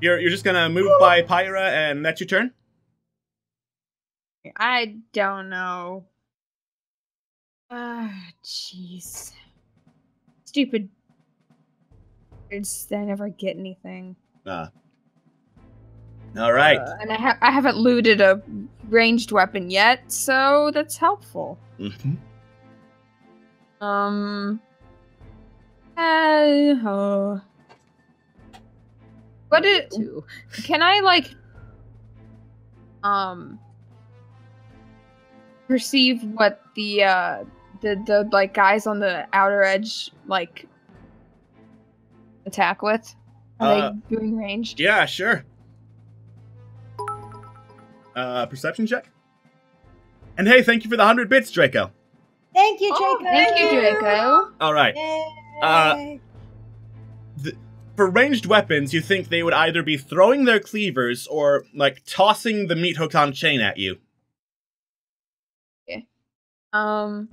Speaker 6: you're just gonna move by Pyra, and that's your turn?
Speaker 7: I don't know. Jeez. Stupid. I never get anything.
Speaker 6: Alright.
Speaker 7: And I haven't looted a ranged weapon yet, so that's helpful.
Speaker 6: Mm-hmm.
Speaker 7: Can I, like, perceive what the like, guys on the outer edge, like, attack with? Are they doing ranged?
Speaker 6: Yeah, sure. Perception check? And hey, thank you for the 100 bits, Draco.
Speaker 8: Thank you, Draco.
Speaker 7: Oh, thank you, Draco.
Speaker 6: Alright. For ranged weapons, you think they would either be throwing their cleavers or, like, tossing the meat hook on chain at you.
Speaker 7: Okay. Well,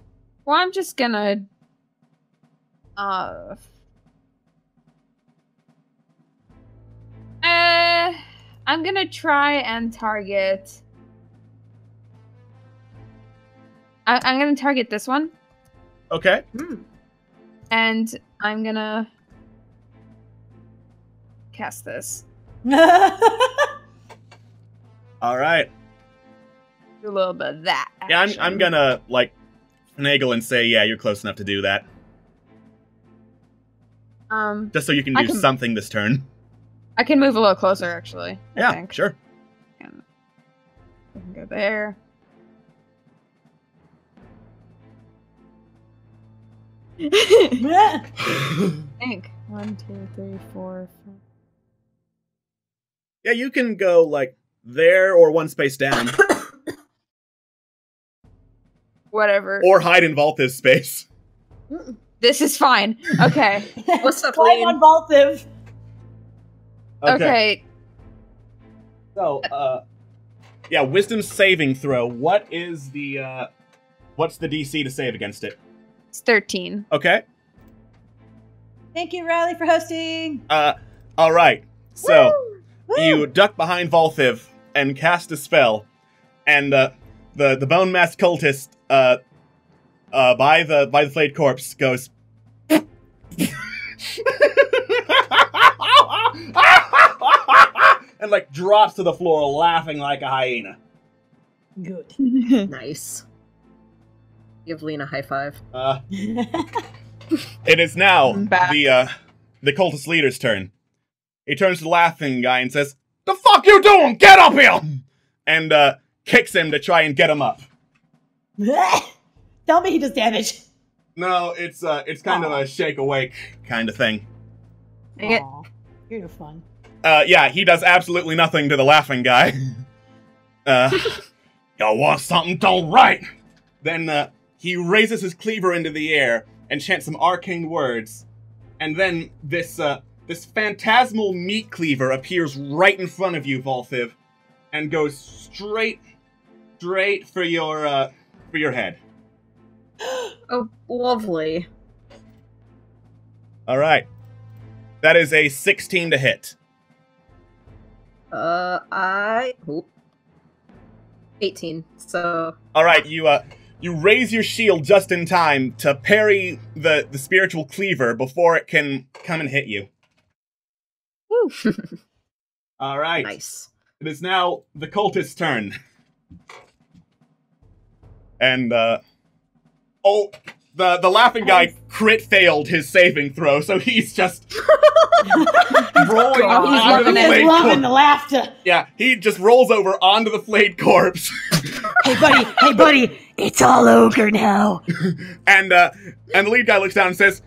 Speaker 7: I'm just gonna... I'm gonna try and target... I'm gonna target this one.
Speaker 6: Okay.
Speaker 7: And I'm gonna... cast this.
Speaker 6: Alright.
Speaker 7: Do a little bit of that.
Speaker 6: Yeah,
Speaker 7: action.
Speaker 6: I'm gonna, like, finagle and say, yeah, you're close enough to do that. Just so you can do something this turn.
Speaker 7: I can move a little closer, actually. I think.
Speaker 6: Sure.
Speaker 7: I can go there. I think 1, 2, 3, 4, 5.
Speaker 6: Yeah, you can go, like, there or one space down.
Speaker 7: Whatever.
Speaker 6: Or hide in Valthiv's space.
Speaker 7: This is fine. Okay.
Speaker 4: What's up,
Speaker 8: Climb
Speaker 4: Lean?
Speaker 8: on Valthiv.
Speaker 7: Okay.
Speaker 6: So, yeah, wisdom saving throw. What is the, what's the DC to save against it?
Speaker 7: It's 13.
Speaker 6: Okay.
Speaker 8: Thank you, Riley, for hosting.
Speaker 6: Alright. So,
Speaker 8: Woo!
Speaker 6: you duck behind Valthiv and cast a spell, and, the bone masked cultist, by the flayed corpse goes... and, like, drops to the floor laughing like a hyena.
Speaker 8: Good.
Speaker 4: Nice. Give Lean a high five.
Speaker 6: It is now the cultist leader's turn. He turns to the laughing guy and says, "The fuck you doing? Get up here!" And kicks him to try and get him up.
Speaker 8: Tell me he does damage.
Speaker 6: No, it's kind of a shake awake kind of thing.
Speaker 8: Aw, you're no fun.
Speaker 6: Yeah, he does absolutely nothing to the laughing guy. Y'all want something done right? Then he raises his cleaver into the air and chants some arcane words, and then this phantasmal meat cleaver appears right in front of you, Valthiv, and goes straight for your head.
Speaker 4: Oh, lovely.
Speaker 6: All right, that is a 16 to hit.
Speaker 4: 18. So.
Speaker 6: All right, you raise your shield just in time to parry the spiritual cleaver before it can come and hit you.
Speaker 7: Woo.
Speaker 6: All right.
Speaker 4: Nice.
Speaker 6: It is now the cultist's turn. And, oh, The laughing guy crit failed his saving throw, so he's just rolling onto the flayed
Speaker 8: loving
Speaker 6: corpse.
Speaker 8: the laughter.
Speaker 6: Yeah, he just rolls over onto the flayed corpse.
Speaker 8: Hey buddy, it's all ogre now.
Speaker 6: And the lead guy looks down and says,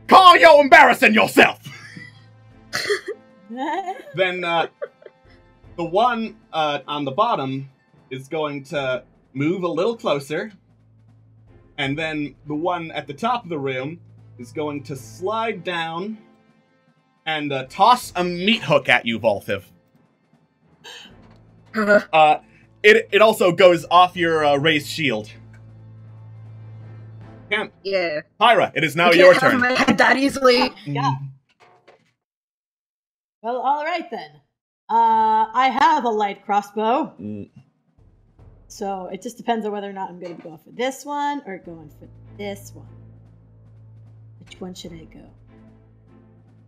Speaker 6: "Call you embarrassing yourself." Then the one on the bottom is going to move a little closer. And then the one at the top of the room is going to slide down and toss a meat hook at you, Valthiv. It also goes off your raised shield.
Speaker 4: Yeah.
Speaker 6: Pyra, it is now
Speaker 4: I
Speaker 6: your
Speaker 4: can't have
Speaker 6: turn.
Speaker 4: my head that easily.
Speaker 8: Yeah. Well, all right then. I have a light crossbow. So it just depends on whether or not I'm going to be going for this one or going for this one. Which one should I go?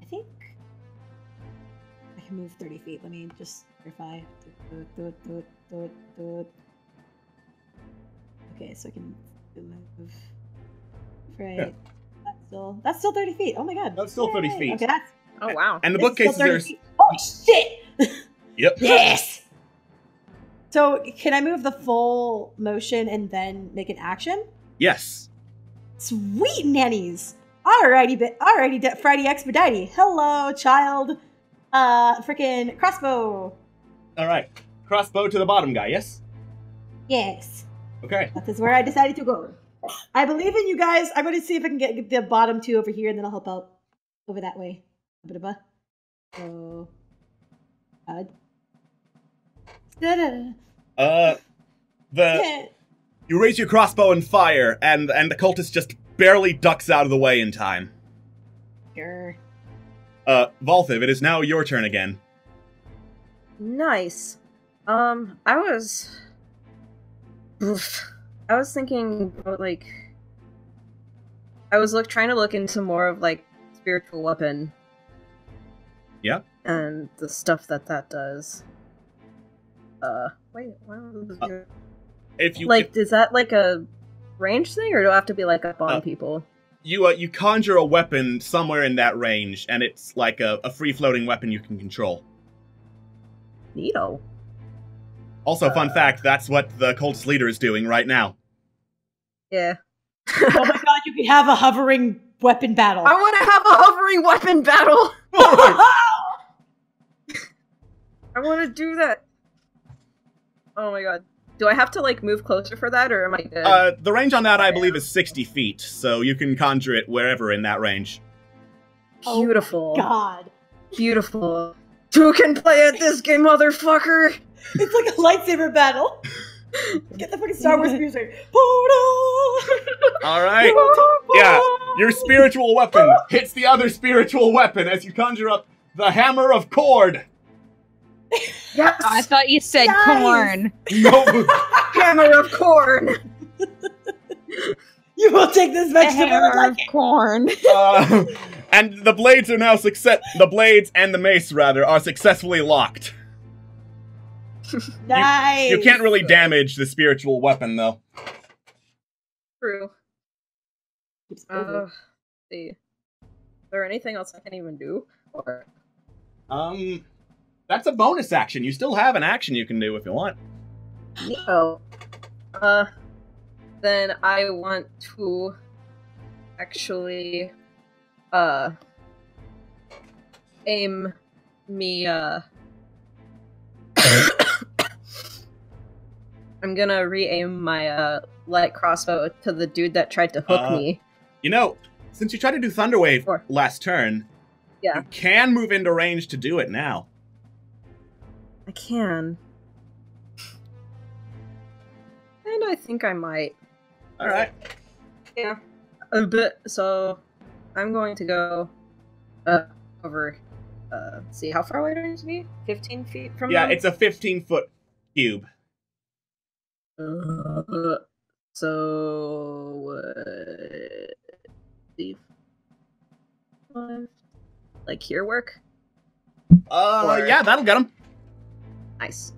Speaker 8: I think I can move 30 feet. Let me just verify. Okay, so I can move. Right.
Speaker 6: Yeah.
Speaker 8: That's still 30 feet. Oh my god.
Speaker 6: That's still 30 feet.
Speaker 8: Okay, that's...
Speaker 4: Oh, wow.
Speaker 6: And the
Speaker 8: It's
Speaker 6: bookcases
Speaker 8: still 30
Speaker 6: are...
Speaker 8: feet. Oh, shit!
Speaker 6: Yep.
Speaker 8: Yes! So, can I move the full motion and then make an action?
Speaker 6: Yes.
Speaker 8: Sweet nannies! Alrighty, Friday Expedite. Hello, child. Frickin' crossbow.
Speaker 6: Alright. Crossbow to the bottom guy, yes?
Speaker 8: Yes.
Speaker 6: Okay.
Speaker 8: That is where I decided to go. I believe in you guys. I'm going to see if I can get the bottom two over here, and then I'll help out over that way. So...
Speaker 6: You raise your crossbow and fire, and the cultist just barely ducks out of the way in time.
Speaker 8: Sure.
Speaker 6: Valthiv, it is now your turn again.
Speaker 4: Nice. I was thinking about, like... I was trying to look into more of, like, spiritual weapon.
Speaker 6: Yeah?
Speaker 4: And the stuff that does. Wait,
Speaker 6: If you...
Speaker 4: is that, like, a range thing, or do I have to be, like, up on people?
Speaker 6: You conjure a weapon somewhere in that range, and it's like a free-floating weapon you can control.
Speaker 4: Neato.
Speaker 6: Also, fun fact, that's what the cultist leader is doing right now.
Speaker 4: Yeah.
Speaker 8: Oh my god, you could have a hovering weapon battle.
Speaker 4: I want to have a hovering weapon battle! I want to do that. Oh my god. Do I have to, like, move closer for that, or am I good?
Speaker 6: The range on that, I believe, is 60 feet, so you can conjure it wherever in that range.
Speaker 4: Beautiful.
Speaker 8: Oh god.
Speaker 4: Beautiful. Two can play at this game, motherfucker!
Speaker 8: It's like a lightsaber battle. Get the fucking Star Wars music.
Speaker 6: Alright. Yeah, your spiritual weapon hits the other spiritual weapon as you conjure up the Hammer of Cord.
Speaker 4: Yes!
Speaker 7: I thought you said corn.
Speaker 6: No.
Speaker 4: Hammer of corn!
Speaker 8: You will take this vegetable
Speaker 7: Hammer of corn.
Speaker 6: And the blades are now the blades and the mace, rather, are successfully locked.
Speaker 8: Nice.
Speaker 6: You can't really damage the spiritual weapon, though.
Speaker 4: True. See. Is there anything else I can even do? Or...
Speaker 6: That's a bonus action. You still have an action you can do if you want.
Speaker 4: Oh. Then I want to actually, aim me, I'm gonna re-aim my, light crossbow to the dude that tried to hook me.
Speaker 6: You know, since you tried to do Thunderwave last turn,
Speaker 4: yeah,
Speaker 6: you can move into range to do it now.
Speaker 4: I can. And I think I might.
Speaker 6: Alright.
Speaker 4: Yeah. A bit, so I'm going to go over, see, how far away do I need to be? 15 feet from
Speaker 6: Yeah,
Speaker 4: them?
Speaker 6: it's a 15-foot cube.
Speaker 4: So, like here work?
Speaker 6: Yeah, that'll get him.
Speaker 4: Nice.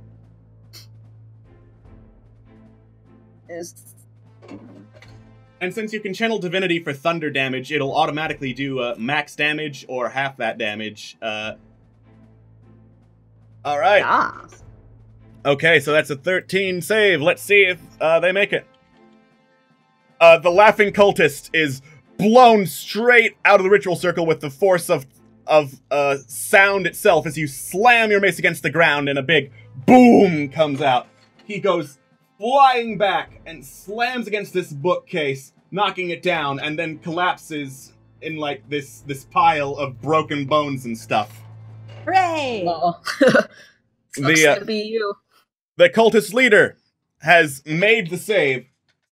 Speaker 6: And since you can channel divinity for thunder damage, it'll automatically do max damage or half that damage. All right.
Speaker 4: Ah.
Speaker 6: Okay, so that's a 13 save. Let's see if they make it. The laughing cultist is blown straight out of the ritual circle with the force of sound itself as you slam your mace against the ground and a big boom comes out. He goes flying back and slams against this bookcase, knocking it down, and then collapses in like this pile of broken bones and stuff.
Speaker 8: Hooray!
Speaker 4: Sucks to be you.
Speaker 6: The cultist leader has made the save,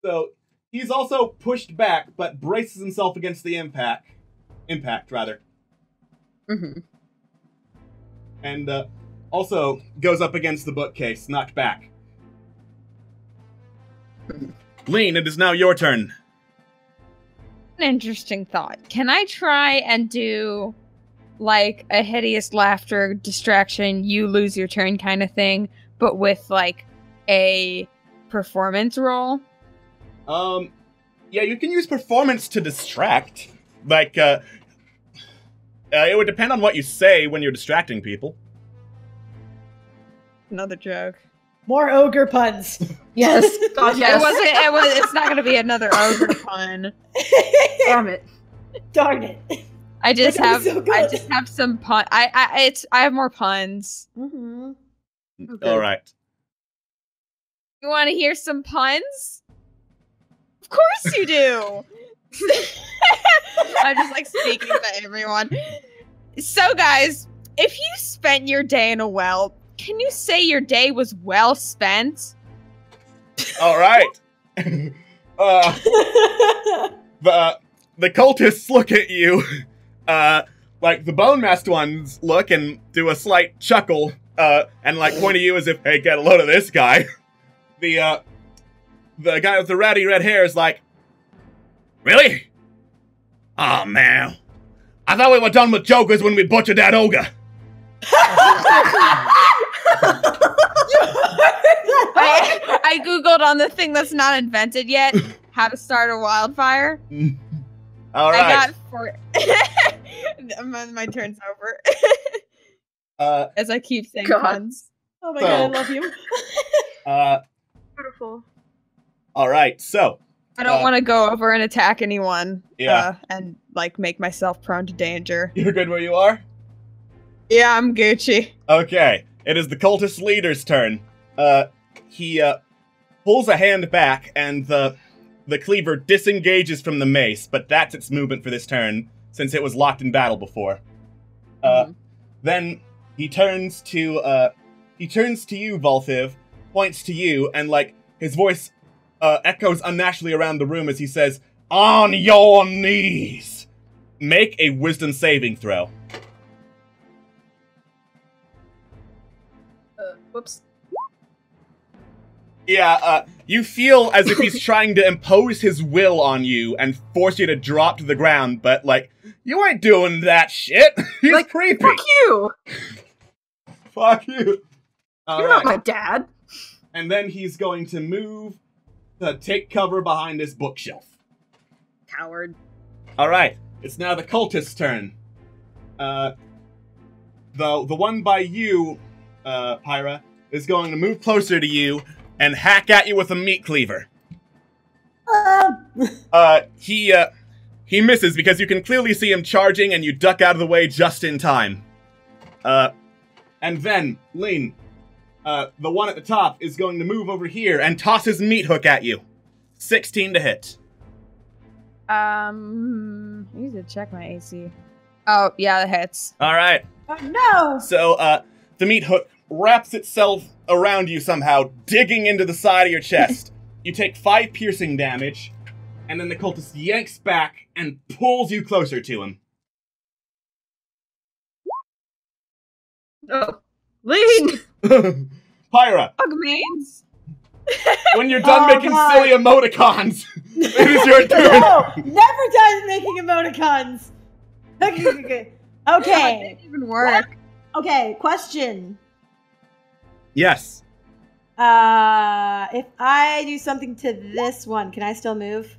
Speaker 6: so he's also pushed back, but braces himself against the impact.
Speaker 4: Mm-hmm.
Speaker 6: And also goes up against the bookcase, knocked back. Lean, it is now your turn.
Speaker 7: An interesting thought. Can I try and do like a hideous laughter distraction, you lose your turn kind of thing, but with like a performance roll?
Speaker 6: Yeah, you can use performance to distract. Like, it would depend on what you say when you're distracting people.
Speaker 7: Another joke.
Speaker 8: More ogre puns.
Speaker 4: Yes. God, yes.
Speaker 7: It's not going to be another ogre pun.
Speaker 4: Damn it.
Speaker 8: Darn it.
Speaker 7: I just have some pun. I have more puns.
Speaker 8: Mm-hmm.
Speaker 4: Okay.
Speaker 6: All right.
Speaker 7: You want to hear some puns? Of course you do. I'm just like speaking to everyone. So guys, if you spent your day in a well, can you say your day was well spent?
Speaker 6: All right. The cultists look at you, like the bone masked ones look and do a slight chuckle, and like point at you as if, hey, get a load of this guy. The guy with the ratty red hair is like, really? Oh man, I thought we were done with jokers when we butchered that ogre.
Speaker 7: I googled on the thing that's not invented yet, how to start a wildfire.
Speaker 6: All right.
Speaker 7: I got my turn's over. As I keep saying puns.
Speaker 8: Oh my god, I love you.
Speaker 4: Beautiful.
Speaker 6: All right, so
Speaker 7: I don't want to go over and attack anyone.
Speaker 6: Yeah.
Speaker 7: And like make myself prone to danger.
Speaker 6: You're good where you are?
Speaker 7: Yeah, I'm Gucci.
Speaker 6: Okay, it is the cultist leader's turn. He pulls a hand back, and the cleaver disengages from the mace, but that's its movement for this turn, since it was locked in battle before. Then he turns to you, Valthiv, points to you, and like his voice echoes unnaturally around the room as he says, "On your knees! Make a wisdom saving throw."
Speaker 4: Whoops.
Speaker 6: Yeah, you feel as if he's trying to impose his will on you and force you to drop to the ground, but, like, you ain't doing that shit. He's like, creepy.
Speaker 4: Fuck you!
Speaker 6: Fuck you.
Speaker 4: You're not my dad.
Speaker 6: And then he's going to move to take cover behind his bookshelf.
Speaker 4: Coward.
Speaker 6: Alright, it's now the cultist's turn. The one by you, Pyra, is going to move closer to you and hack at you with a meat cleaver. He misses because you can clearly see him charging and you duck out of the way just in time. And then, Lean, the one at the top is going to move over here and toss his meat hook at you. 16 to hit.
Speaker 7: I need to check my AC. Oh, yeah, that hits.
Speaker 6: Alright.
Speaker 8: Oh no!
Speaker 6: So, the meat hook wraps itself around you somehow, digging into the side of your chest. You take 5 piercing damage, and then the cultist yanks back and pulls you closer to him.
Speaker 4: Oh. Lean!
Speaker 6: Pyra,
Speaker 7: Pugmanes!
Speaker 6: when you're done making silly emoticons, it is your turn.
Speaker 8: No! Never done making emoticons! Okay.
Speaker 7: That didn't even work.
Speaker 8: Okay, question.
Speaker 6: Yes.
Speaker 8: If I do something to this one, can I still move?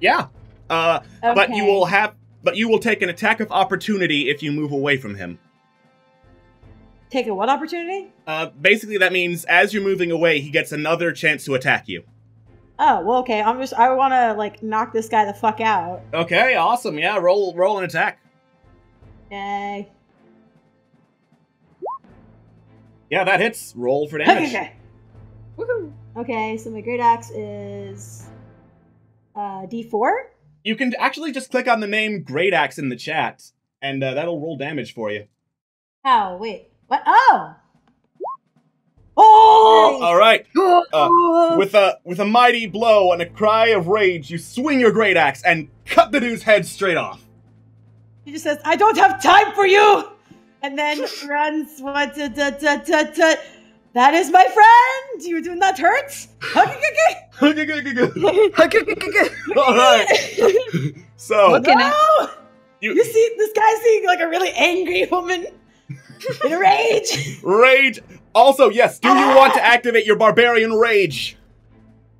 Speaker 6: Yeah. But you
Speaker 8: Okay.
Speaker 6: will take an attack of opportunity if you move away from him.
Speaker 8: Take a what opportunity?
Speaker 6: Basically that means as you're moving away, he gets another chance to attack you.
Speaker 8: Oh, well, okay. I want to, like, knock this guy the fuck out.
Speaker 6: Okay, awesome. Yeah, roll an attack.
Speaker 8: Yay.
Speaker 6: Yeah, that hits. Roll for damage.
Speaker 8: Okay. Woohoo. Okay, so my great axe is D4.
Speaker 6: You can actually just click on the name Great Axe in the chat, and that'll roll damage for you.
Speaker 8: Oh, wait. What? Oh! Oh!
Speaker 6: All right. With a mighty blow and a cry of rage, you swing your great axe and cut the dude's head straight off.
Speaker 8: He just says, "I don't have time for you," and then runs. That is my friend. You do not hurt.
Speaker 6: All right. So
Speaker 8: No!
Speaker 6: you
Speaker 8: You see, this guy's seeing like a really angry woman in a rage.
Speaker 6: rage. Also, yes. Do you want to activate your barbarian rage?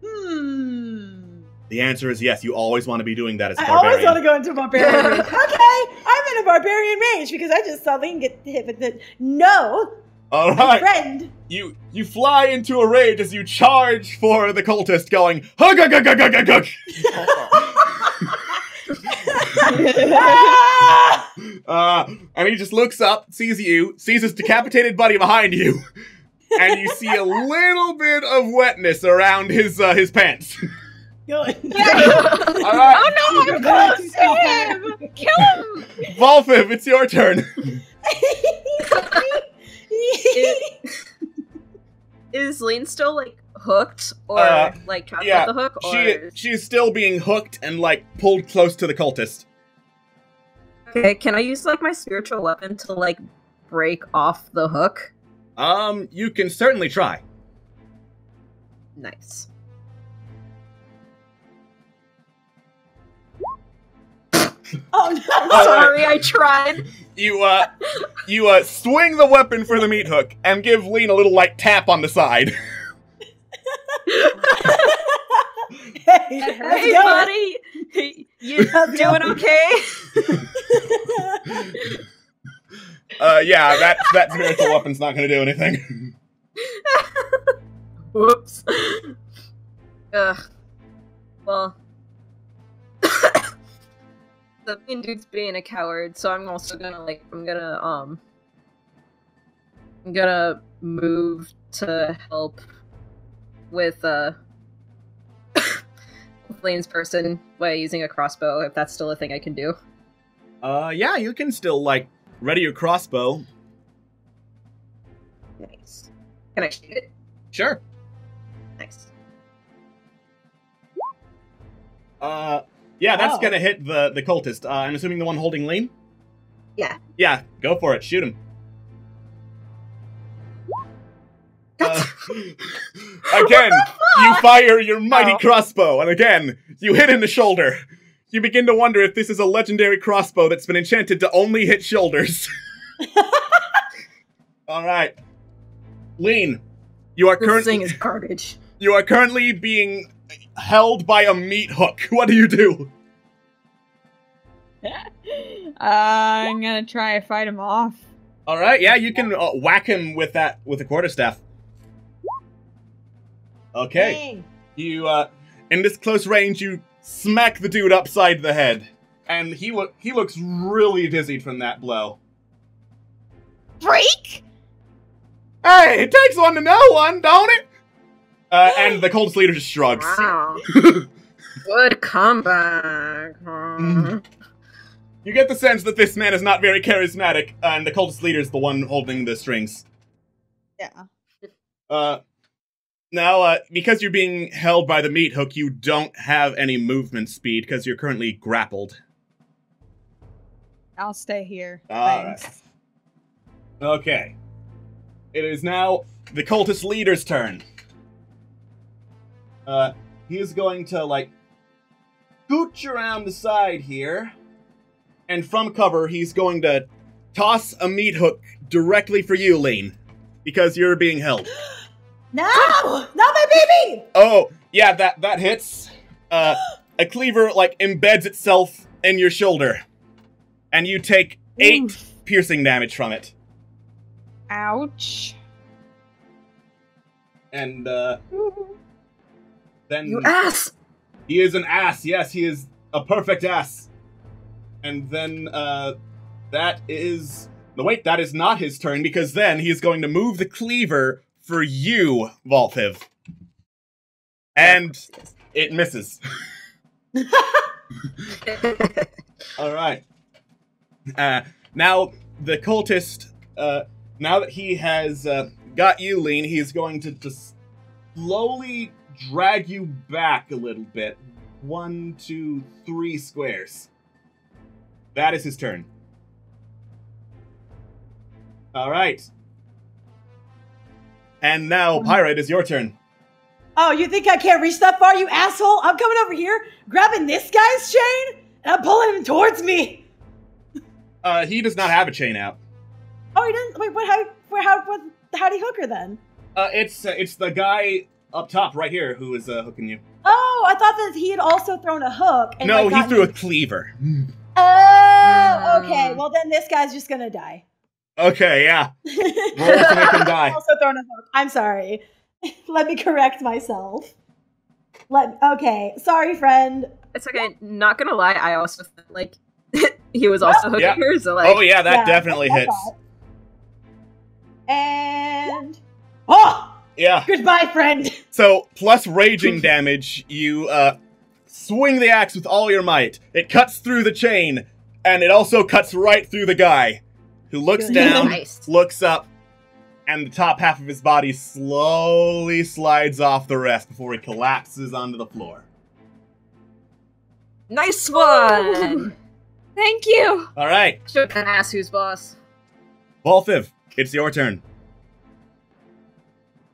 Speaker 6: The answer is yes. You always want to be doing that as a
Speaker 8: I
Speaker 6: barbarian.
Speaker 8: always want to go into a barbarian rage. Okay, I'm in a barbarian rage because I just saw Lane get hit with the no.
Speaker 6: All
Speaker 8: My
Speaker 6: right.
Speaker 8: friend.
Speaker 6: You fly into a rage as you charge for the cultist, going hug hug hug hug hug hug. And he just looks up, sees you, sees his decapitated buddy behind you, and you see a little bit of wetness around his pants.
Speaker 8: Good.
Speaker 6: All right,
Speaker 7: Oh no, I'm close to him! Kill him!
Speaker 6: Valthiv, it's your turn.
Speaker 4: Is Lane still, like, hooked? Or, like, trapped
Speaker 6: Yeah,
Speaker 4: with the hook? Or...
Speaker 6: she's still being hooked and, like, pulled close to the cultist.
Speaker 4: Okay, can I use, like, my spiritual weapon to, like, break off the hook?
Speaker 6: You can certainly try.
Speaker 4: Nice.
Speaker 8: Oh no!
Speaker 4: Sorry, I tried.
Speaker 6: You swing the weapon for the meat hook and give Lean a little, like, tap on the side.
Speaker 8: Hey,
Speaker 4: Hey, buddy! Hey, you doing okay?
Speaker 6: Yeah, that spiritual weapon's not gonna do anything.
Speaker 4: Whoops. Ugh. Well... the main dude's being a coward, so I'm also gonna, like, I'm gonna move to help with, Lane's person by using a crossbow, if that's still a thing I can do.
Speaker 6: Yeah, you can still, like, ready your crossbow.
Speaker 4: Nice. Can I shoot it?
Speaker 6: Sure.
Speaker 4: Nice.
Speaker 6: Yeah, that's
Speaker 8: Oh.
Speaker 6: gonna hit the cultist. I'm assuming the one holding Lean?
Speaker 4: Yeah.
Speaker 6: Yeah, go for it. Shoot him. Again, you fire your mighty crossbow, and again, you hit in the shoulder. You begin to wonder if this is a legendary crossbow that's been enchanted to only hit shoulders. Alright. Lean, you are
Speaker 4: This thing is garbage.
Speaker 6: You are currently being held by a meat hook. What do you do?
Speaker 7: I'm gonna try to fight him off.
Speaker 6: Alright, yeah, you can whack him with a quarterstaff. Okay.
Speaker 8: Dang.
Speaker 6: You, in this close range, you smack the dude upside the head. And he looks really dizzied from that blow.
Speaker 7: Break?
Speaker 6: Hey, it takes one to know one, don't it? And the cultist leader just shrugs.
Speaker 4: Wow. Good comeback.
Speaker 6: You get the sense that this man is not very charismatic, and the cultist leader is the one holding the strings.
Speaker 8: Yeah.
Speaker 6: Now, because you're being held by the meat hook, you don't have any movement speed, because you're currently grappled.
Speaker 7: I'll stay here.
Speaker 6: Alright.
Speaker 7: Thanks.
Speaker 6: Okay. It is now the cultist leader's turn. He is going to, like, scooch around the side here, and from cover, he's going to toss a meat hook directly for you, Lane, because you're being held.
Speaker 8: No! Not my baby!
Speaker 6: Oh, yeah, that hits. a cleaver, like, embeds itself in your shoulder. And you take 8 piercing damage from it.
Speaker 7: Ouch.
Speaker 6: And, then...
Speaker 4: You ass!
Speaker 6: He is an ass, yes, he is a perfect ass. And then, that is... No, wait, that is not his turn, because then he's going to move the cleaver for you, Valthiv. And it misses. Alright. Now, the cultist, now that he has got you, Lean, he's going to just slowly drag you back a little bit. 1, 2, 3 squares. That is his turn. Alright. And now, Pyrite, is your turn.
Speaker 8: Oh, you think I can't reach that far, you asshole? I'm coming over here, grabbing this guy's chain, and I'm pulling him towards me.
Speaker 6: He does not have a chain out.
Speaker 8: Oh, he doesn't? Wait, how'd he hook her then?
Speaker 6: It's the guy up top right here who is hooking you.
Speaker 8: Oh, I thought that he had also thrown a hook. And
Speaker 6: no,
Speaker 8: like,
Speaker 6: he threw a cleaver.
Speaker 8: Oh, okay. Well, then this guy's just gonna die.
Speaker 6: Okay, yeah. Roll to make him die.
Speaker 8: Also thrown a hook. I'm sorry. Let me correct myself. Okay, sorry, friend.
Speaker 4: It's okay. Not gonna lie, I also felt like he was also hooking her. So like,
Speaker 6: oh yeah, that definitely hits.
Speaker 8: And
Speaker 6: yeah.
Speaker 8: Goodbye, friend.
Speaker 6: So plus raging damage, you swing the axe with all your might. It cuts through the chain, and it also cuts right through the guy, who looks down, looks up, and the top half of his body slowly slides off the rest before he collapses onto the floor.
Speaker 4: Nice one!
Speaker 7: Thank you!
Speaker 6: Alright.
Speaker 4: Show that ass who's boss.
Speaker 6: Valthiv, it's your turn.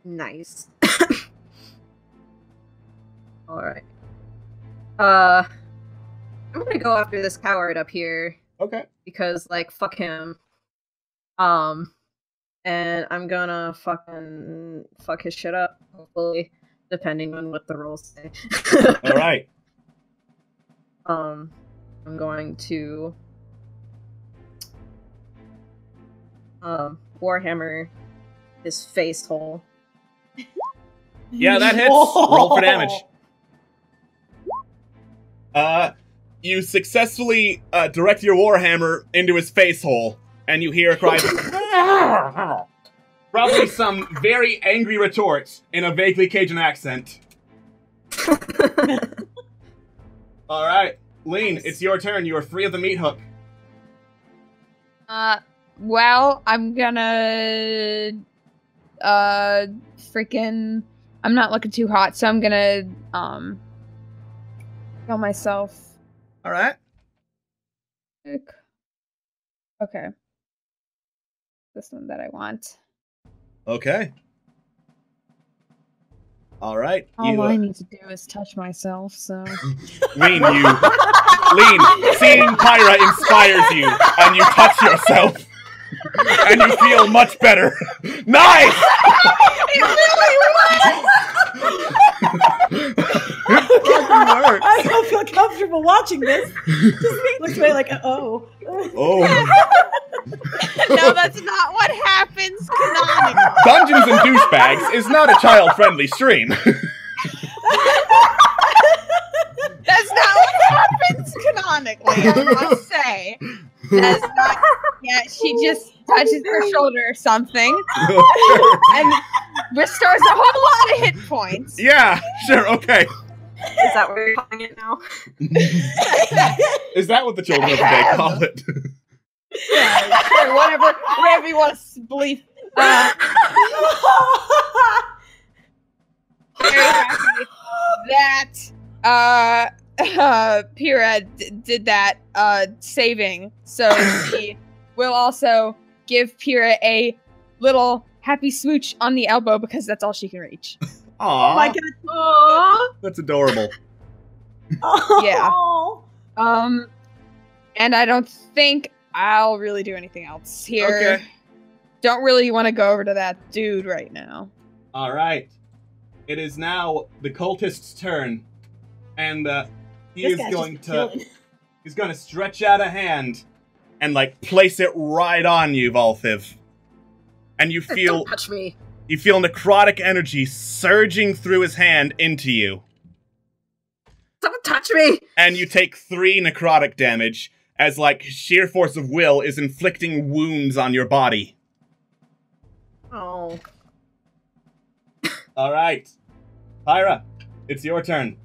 Speaker 4: Nice. Alright. I'm gonna go after this coward up here.
Speaker 6: Okay.
Speaker 4: Because, like, fuck him. And I'm gonna fucking fuck his shit up, hopefully, depending on what the rolls say.
Speaker 6: Alright.
Speaker 4: I'm going to Warhammer his face hole.
Speaker 6: Yeah, that hits. Roll for damage. You successfully direct your Warhammer into his face hole, and you hear a cry of probably some very angry retort in a vaguely Cajun accent. Alright, Lean, it's your turn. You are free of the meat hook.
Speaker 7: Well, I'm gonna freaking I'm not looking too hot, so I'm gonna kill myself.
Speaker 6: Alright.
Speaker 7: Okay. This one that I want.
Speaker 6: Okay. Alright.
Speaker 7: All I need to do is touch myself, so
Speaker 6: Lean, seeing Pyra inspires you, and you touch yourself. And you feel much better. Nice!
Speaker 8: It really works. I don't feel comfortable watching this. Just looks away like, oh.
Speaker 7: No, that's not what happens canonically.
Speaker 6: Dungeons and Douchebags is not a child-friendly stream.
Speaker 7: That's not what happens canonically, I must say. That's not. Yeah, she just touches her shoulder or something and restores a whole lot of hit points.
Speaker 6: Yeah, sure, okay.
Speaker 4: Is that what you're calling it now?
Speaker 6: Is that what the children of the day call it?
Speaker 7: Yeah, sure, whatever you want to believe. Very happy that Pyrrha did that saving, so she will also give Pyrrha a little happy smooch on the elbow because that's all she can reach.
Speaker 6: Aww.
Speaker 8: Oh my god. Aww.
Speaker 6: That's adorable.
Speaker 7: Yeah. And I don't think I'll really do anything else here.
Speaker 6: Okay.
Speaker 7: Don't really want to go over to that dude right now.
Speaker 6: Alright. It is now the cultist's turn. And, he
Speaker 8: This
Speaker 6: is
Speaker 8: guy's
Speaker 6: going
Speaker 8: just
Speaker 6: to
Speaker 8: killing.
Speaker 6: he's going to stretch out a hand and like place it right on you, Valthiv. And you feel
Speaker 4: Don't touch me.
Speaker 6: you feel necrotic energy surging through his hand into you.
Speaker 4: Don't touch me.
Speaker 6: And you take 3 necrotic damage as like sheer force of will is inflicting wounds on your body.
Speaker 4: Oh.
Speaker 6: All right. Pyra, it's your turn.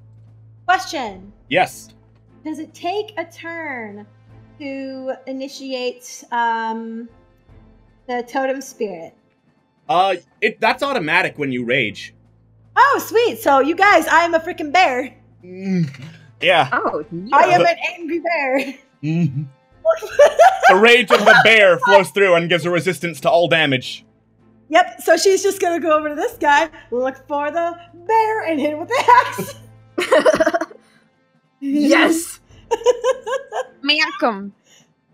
Speaker 8: Question.
Speaker 6: Yes.
Speaker 8: Does it take a turn to initiate the totem spirit?
Speaker 6: That's automatic when you rage.
Speaker 8: Oh, sweet. So, you guys, I am a freaking bear.
Speaker 6: Yeah.
Speaker 4: Oh,
Speaker 8: I am an angry bear.
Speaker 6: The rage of the bear flows through and gives her resistance to all damage.
Speaker 8: Yep, so she's just gonna go over to this guy, look for the bear, and hit him with the axe.
Speaker 4: Yes.
Speaker 7: Malcolm.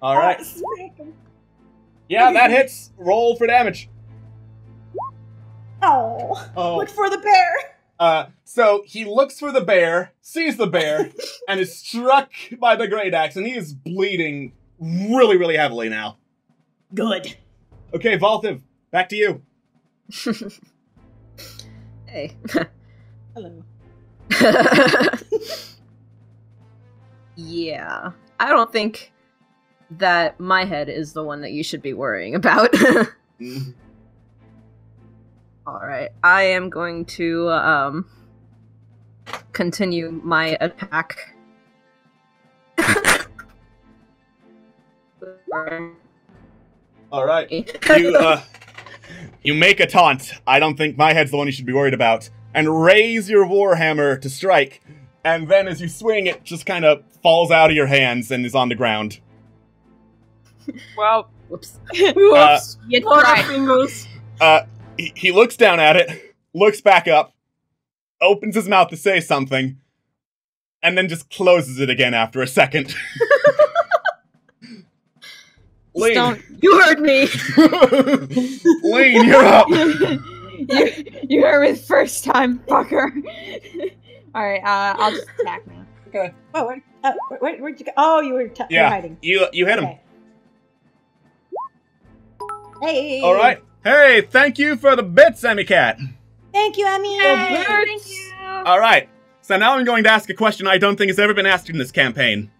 Speaker 6: All right.
Speaker 8: Smack him.
Speaker 6: Yeah, that hits. Roll for damage.
Speaker 8: Oh, look for the bear.
Speaker 6: So he looks for the bear, sees the bear, and is struck by the great axe, and he is bleeding really, really heavily now.
Speaker 8: Good.
Speaker 6: Okay, Valthiv, back to you.
Speaker 4: Hey.
Speaker 8: Hello.
Speaker 4: Yeah. I don't think that my head is the one that you should be worrying about. Alright. I am going to continue my attack.
Speaker 6: Alright. You make a taunt. I don't think my head's the one you should be worried about. And raise your warhammer to strike. And then as you swing, it just kind of falls out of your hands and is on the ground.
Speaker 7: Well,
Speaker 4: Whoops.
Speaker 7: whoops. You tried.
Speaker 4: Fingers.
Speaker 6: He looks down at it, looks back up, opens his mouth to say something, and then just closes it again after a second. Lane.
Speaker 7: Don't.
Speaker 4: You heard me.
Speaker 6: Lane, you're up.
Speaker 7: you heard me the first time, fucker. Alright, I'll just attack now.
Speaker 6: Okay.
Speaker 8: Oh, where'd you go? Oh, you were hiding.
Speaker 6: You hit him.
Speaker 8: Okay. Hey.
Speaker 6: All right. Hey, thank you for the bits, Emmy Cat.
Speaker 8: Thank you, Emmy.
Speaker 7: Thank you.
Speaker 6: All right. So now I'm going to ask a question I don't think has ever been asked in this campaign.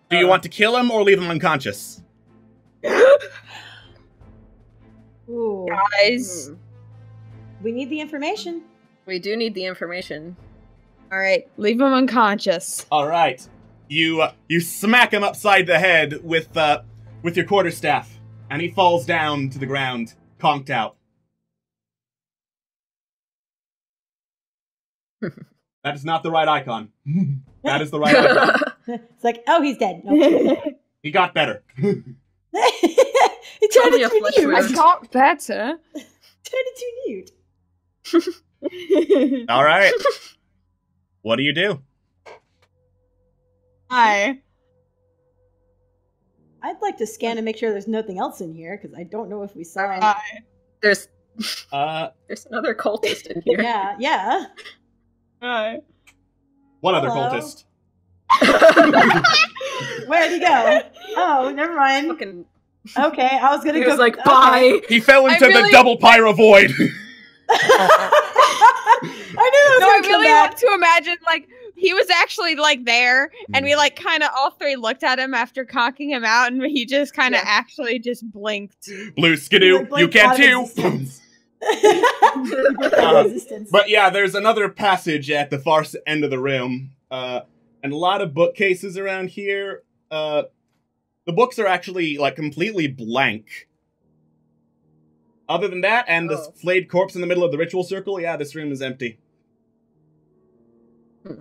Speaker 6: Do you want to kill him or leave him unconscious?
Speaker 8: Ooh.
Speaker 7: Guys.
Speaker 8: We need the information.
Speaker 4: We do need the information.
Speaker 7: Alright, leave him unconscious.
Speaker 6: All right. You smack him upside the head with your quarterstaff, and he falls down to the ground, conked out. That is not the right icon. That is the right icon.
Speaker 8: It's like, oh, he's dead. No.
Speaker 6: He got better.
Speaker 8: He turned
Speaker 4: Only a
Speaker 8: into
Speaker 4: flesh
Speaker 8: mute.
Speaker 7: I
Speaker 4: wound.
Speaker 7: got better.
Speaker 8: Turned into mute.
Speaker 6: All right. What do you do?
Speaker 7: Hi.
Speaker 8: I'd like to scan and make sure there's nothing else in here, because I don't know if we saw any.
Speaker 7: Hi.
Speaker 4: There's
Speaker 6: There's
Speaker 4: another cultist in here.
Speaker 8: Yeah.
Speaker 7: Hi.
Speaker 6: One other
Speaker 8: Hello?
Speaker 6: cultist.
Speaker 8: Where'd he go? Oh, never mind.
Speaker 4: Fucking,
Speaker 8: Okay, I was gonna
Speaker 4: he
Speaker 8: go.
Speaker 4: was like,
Speaker 8: okay.
Speaker 4: bye.
Speaker 6: He fell into
Speaker 7: really-
Speaker 6: the double pyro void.
Speaker 8: I knew it was
Speaker 7: No, I
Speaker 8: gonna come
Speaker 7: really
Speaker 8: back.
Speaker 7: want to imagine, like, he was actually, like, there, and we, like, kind of all three looked at him after conking him out, and he just kind of actually just blinked.
Speaker 6: Blue skidoo, you
Speaker 8: Blinked
Speaker 6: can
Speaker 8: out of
Speaker 6: too.
Speaker 8: existence. Resistance.
Speaker 6: But yeah, there's another passage at the far end of the room, and a lot of bookcases around here. The books are actually like completely blank. Other than that, and the flayed corpse in the middle of the ritual circle, yeah, this room is empty.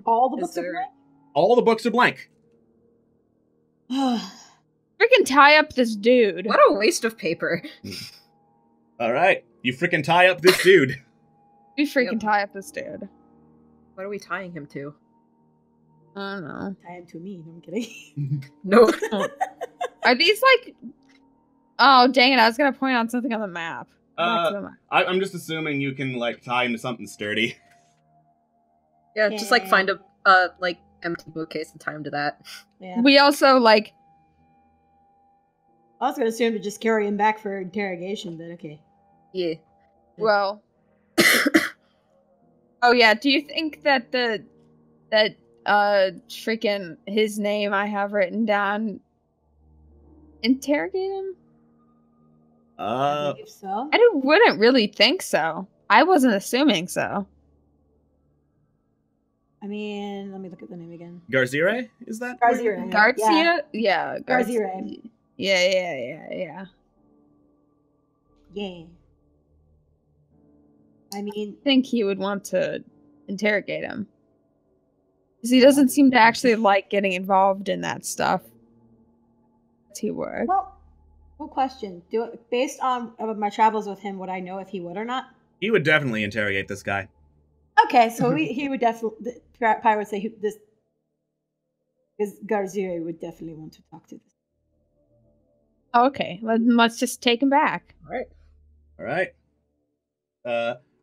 Speaker 8: All the
Speaker 4: Is
Speaker 8: books are
Speaker 4: there-
Speaker 8: blank?
Speaker 6: All the books are blank.
Speaker 7: Freaking tie up this dude.
Speaker 4: What a waste of paper.
Speaker 6: All right, you freaking tie up this dude.
Speaker 7: We freaking
Speaker 4: Yep.
Speaker 7: tie up this dude.
Speaker 4: What are we tying him to?
Speaker 7: I don't know.
Speaker 8: Tie him to me. No, I'm kidding.
Speaker 4: No.
Speaker 7: Are these like? Oh dang it! I was gonna point out something on the map. Back to the map.
Speaker 6: I'm just assuming you can like tie him to something sturdy.
Speaker 4: Yeah, just like find a like empty bookcase the time to that.
Speaker 8: Yeah.
Speaker 7: We also, like...
Speaker 8: I was going to assume to just carry him back for interrogation, but okay.
Speaker 4: Yeah.
Speaker 7: Well... Oh yeah, do you think that freaking his name I have written down, interrogate him?
Speaker 8: I believe so.
Speaker 7: I wouldn't really think so. I wasn't assuming so.
Speaker 8: I mean, let me look at the name again.
Speaker 6: Garzire, is that?
Speaker 8: Garzire.
Speaker 7: Garcia? Yeah.
Speaker 8: Garzire.
Speaker 7: Yeah.
Speaker 8: Yeah. I mean...
Speaker 7: I think he would want to interrogate him. Because he doesn't seem to actually like getting involved in that stuff. He would.
Speaker 8: Well, good question. Based on my travels with him, would I know if he would or not?
Speaker 6: He would definitely interrogate this guy.
Speaker 8: Okay, so he would definitely... Pyre would say this... Because Garzire would definitely want to talk to this.
Speaker 7: Okay, let's just take him back.
Speaker 6: All right.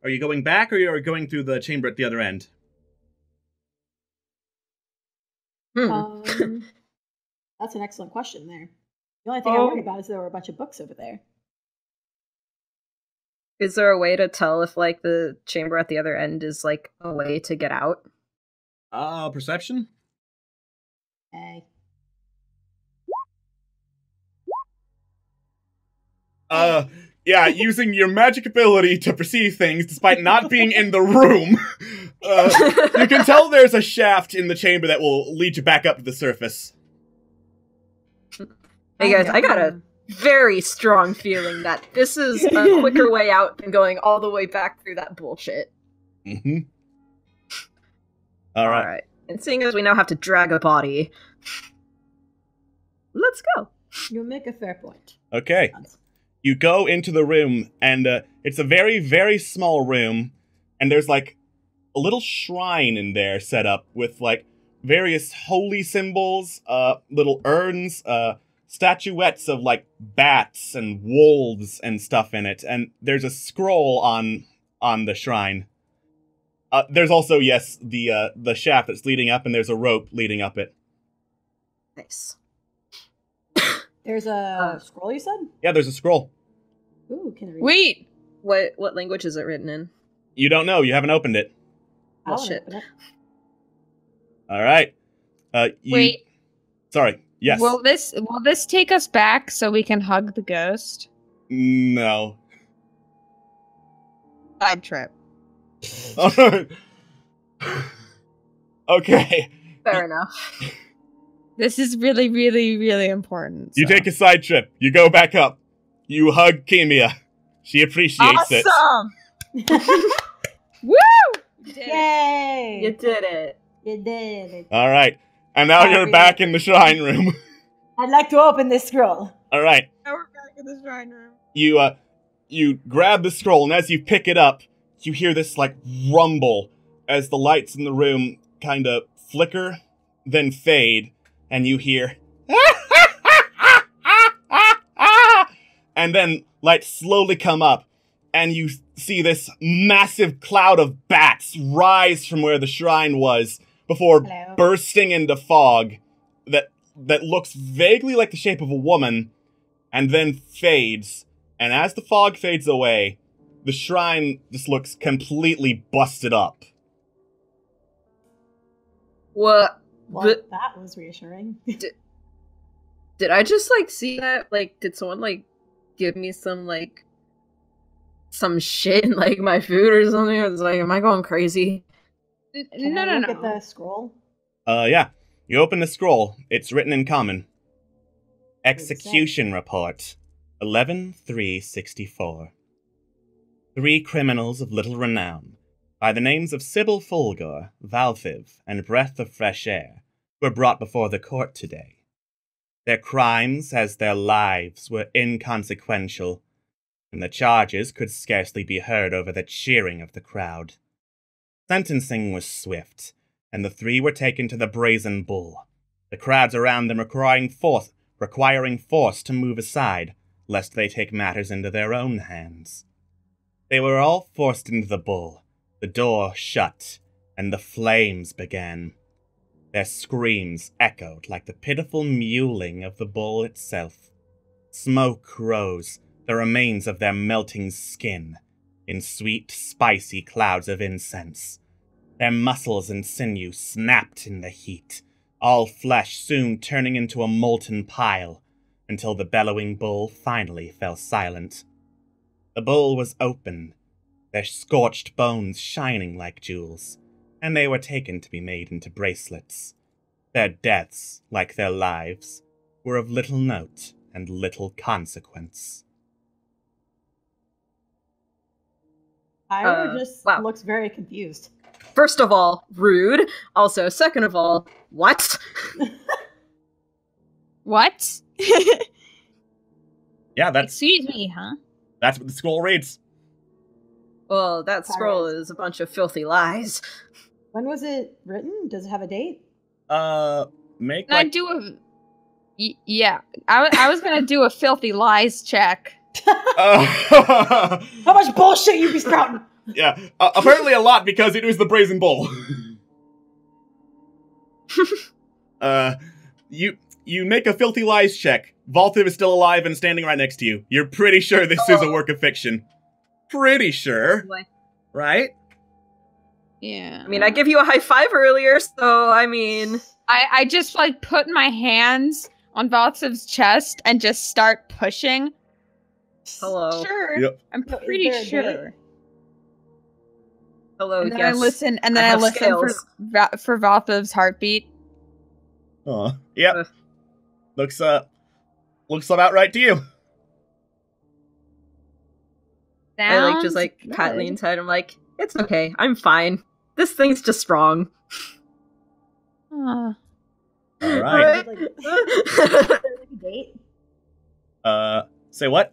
Speaker 6: Are you going back, or are you going through the chamber at the other end?
Speaker 8: That's an excellent question there. The only thing I worry about is there were a bunch of books over there.
Speaker 4: Is there a way to tell if, like, the chamber at the other end is, like, a way to get out?
Speaker 6: Perception?
Speaker 8: Hey.
Speaker 6: Yeah, using your magic ability to perceive things despite not being in the room, you can tell there's a shaft in the chamber that will lead you back up to the surface.
Speaker 4: Hey guys, I got a very strong feeling that this is a quicker way out than going all the way back through that bullshit.
Speaker 6: Mm-hmm. All right.
Speaker 4: And seeing as we now have to drag a body, let's go.
Speaker 8: You make a fair point.
Speaker 6: Okay. You go into the room, and it's a very, very small room, and there's, like, a little shrine in there set up with, like, various holy symbols, little urns, statuettes of, like, bats and wolves and stuff in it, and there's a scroll on the shrine. There's also, yes, the shaft that's leading up, and there's a rope leading up it.
Speaker 4: Nice.
Speaker 8: There's a scroll, you said?
Speaker 6: Yeah, there's a scroll.
Speaker 8: Ooh, can I read
Speaker 7: Wait!
Speaker 4: What language is it written in?
Speaker 6: You don't know. You haven't opened it.
Speaker 4: Oh, shit.
Speaker 6: All right.
Speaker 7: Wait.
Speaker 6: Sorry. Yes.
Speaker 7: Will this take us back so we can hug the ghost?
Speaker 6: No.
Speaker 7: Side trip.
Speaker 6: Okay.
Speaker 4: Fair enough.
Speaker 7: This is really, really, really important.
Speaker 6: You take a side trip. You go back up. You hug Kimia. She appreciates it.
Speaker 7: Awesome! Woo!
Speaker 8: Yay!
Speaker 4: You did it.
Speaker 8: You did it.
Speaker 6: All right. And now you're back in the shrine room.
Speaker 8: I'd like to open this scroll.
Speaker 6: All right.
Speaker 7: Now we're back in the shrine room.
Speaker 6: You grab the scroll, and as you pick it up, you hear this, like, rumble as the lights in the room kind of flicker, then fade, and you hear... And then lights slowly come up, and you see this massive cloud of bats rise from where the shrine was before bursting into fog that looks vaguely like the shape of a woman, and then fades. And as the fog fades away, the shrine just looks completely busted up.
Speaker 4: What?
Speaker 8: Well, that was reassuring.
Speaker 4: Did I just, like, see that? Like, did someone, like, give me some, like, some shit in, like, my food or something? Or was like, am I going crazy?
Speaker 8: Can I look at the scroll?
Speaker 6: Yeah. You open the scroll. It's written in common. Execution report. 11-3-64. 3 criminals of little renown, by the names of Sybil Fulgor, Valthiv, and Breath of Fresh Air, were brought before the court today. Their crimes, as their lives, were inconsequential, and the charges could scarcely be heard over the cheering of the crowd. Sentencing was swift, and the 3 were taken to the Brazen Bull, the crowds around them requiring force to move aside, lest they take matters into their own hands. They were all forced into the bull, the door shut, and the flames began. Their screams echoed like the pitiful mewling of the bull itself. Smoke rose, the remains of their melting skin, in sweet, spicy clouds of incense. Their muscles and sinew snapped in the heat, all flesh soon turning into a molten pile, until the bellowing bull finally fell silent. The bowl was open, their scorched bones shining like jewels, and they were taken to be made into bracelets. Their deaths, like their lives, were of little note and little consequence.
Speaker 8: Ira just looks very confused.
Speaker 4: First of all, rude. Also, second of all, what?
Speaker 7: What?
Speaker 6: Yeah, that's...
Speaker 7: Excuse me, huh?
Speaker 6: That's what the scroll reads.
Speaker 4: Well, that scroll is a bunch of filthy lies.
Speaker 8: When was it written? Does it have a date?
Speaker 6: Make
Speaker 7: Can I do a... Yeah, I was gonna do a filthy lies check.
Speaker 8: How much bullshit you be sprouting?
Speaker 6: Yeah, apparently a lot because it was the brazen bull. You make a filthy lies check. Valthiv is still alive and standing right next to you. You're pretty sure this is a work of fiction. Pretty sure. Right?
Speaker 7: Yeah.
Speaker 4: I mean, I gave you a high five earlier, so, I mean...
Speaker 7: I just, like, put my hands on Valthiv's chest and just start pushing.
Speaker 4: Hello.
Speaker 7: Sure.
Speaker 6: Yep.
Speaker 7: I'm pretty sure.
Speaker 4: Hello,
Speaker 7: And then
Speaker 4: yes.
Speaker 7: I listen, and then I listen for Valthiv's heartbeat.
Speaker 6: Oh, yep. Looks about right to you.
Speaker 4: I like just like cat leans head. I'm like, it's okay. I'm fine. This thing's just wrong.
Speaker 6: All right.
Speaker 8: Is there a date?
Speaker 6: Say what?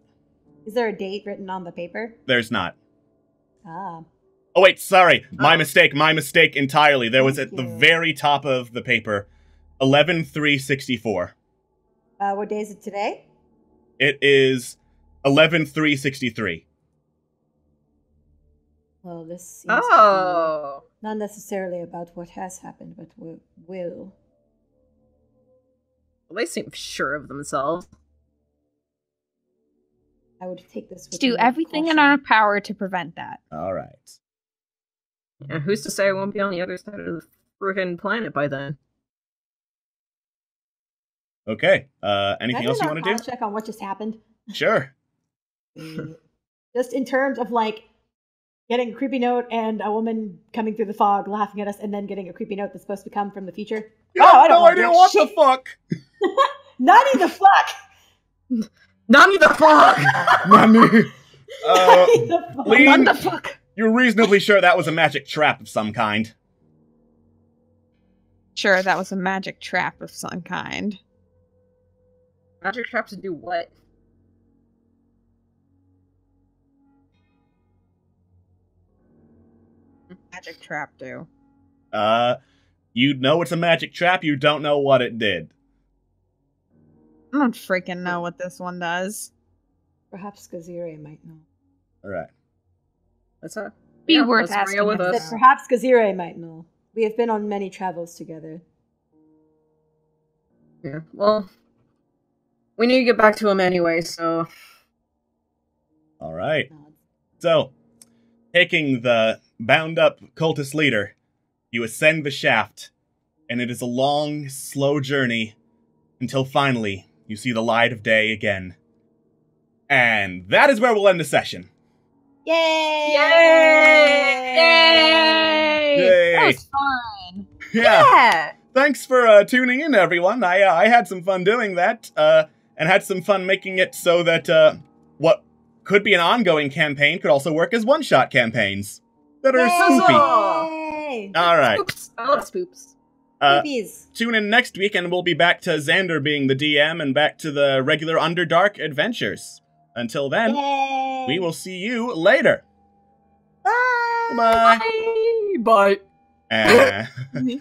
Speaker 8: Is there a date written on the paper?
Speaker 6: There's not.
Speaker 8: Ah.
Speaker 6: Oh wait, sorry. My mistake entirely. There was at the very top of the paper, 11/3/64.
Speaker 8: What day is it today?
Speaker 6: It is 11/3/63.
Speaker 8: Well, this seems to be not necessarily about what has happened, but what will.
Speaker 4: Well, they seem sure of themselves.
Speaker 8: I would take this with
Speaker 7: Do everything in our power to prevent that.
Speaker 6: All right.
Speaker 4: Yeah, who's to say I won't be on the other side of the friggin' planet by then?
Speaker 6: Okay. Anything else you want to do?
Speaker 8: Check on what just happened.
Speaker 6: Sure.
Speaker 8: Just in terms of like getting a creepy note and a woman coming through the fog laughing at us, and then getting a creepy note that's supposed to come from the future.
Speaker 6: You have no idea what the fuck.
Speaker 8: Nani the fuck.
Speaker 4: Nani the fuck.
Speaker 6: Nani.
Speaker 7: What the fuck?
Speaker 6: You're reasonably sure that was a magic trap of some kind.
Speaker 7: Sure, that was a magic trap of some kind.
Speaker 4: Magic traps to do what?
Speaker 7: Magic trap do.
Speaker 6: You know it's a magic trap, you don't know what it did.
Speaker 7: I don't freaking know what this one does.
Speaker 8: Perhaps Gazire might know.
Speaker 6: Alright.
Speaker 4: What's that?
Speaker 7: Be worth asking
Speaker 4: with us.
Speaker 8: Perhaps Gazire might know. We have been on many travels together.
Speaker 4: Yeah, well, we need to get back to him anyway, so...
Speaker 6: Alright. So, taking the bound-up cultist leader, you ascend the shaft, and it is a long, slow journey until finally you see the light of day again. And that is where we'll end the session.
Speaker 8: Yay!
Speaker 4: Yay!
Speaker 6: Yay!
Speaker 7: That was fun!
Speaker 6: Yeah! Thanks for tuning in, everyone. I had some fun doing that, and had some fun making it so that what could be an ongoing campaign could also work as one-shot campaigns that are spoopy. All right.
Speaker 4: Spoops. I love spoops.
Speaker 6: Tune in next week, and we'll be back to Xander being the DM and back to the regular Underdark adventures. Until then, we will see you later.
Speaker 8: Bye.
Speaker 6: Bye.
Speaker 4: Bye.
Speaker 6: Bye.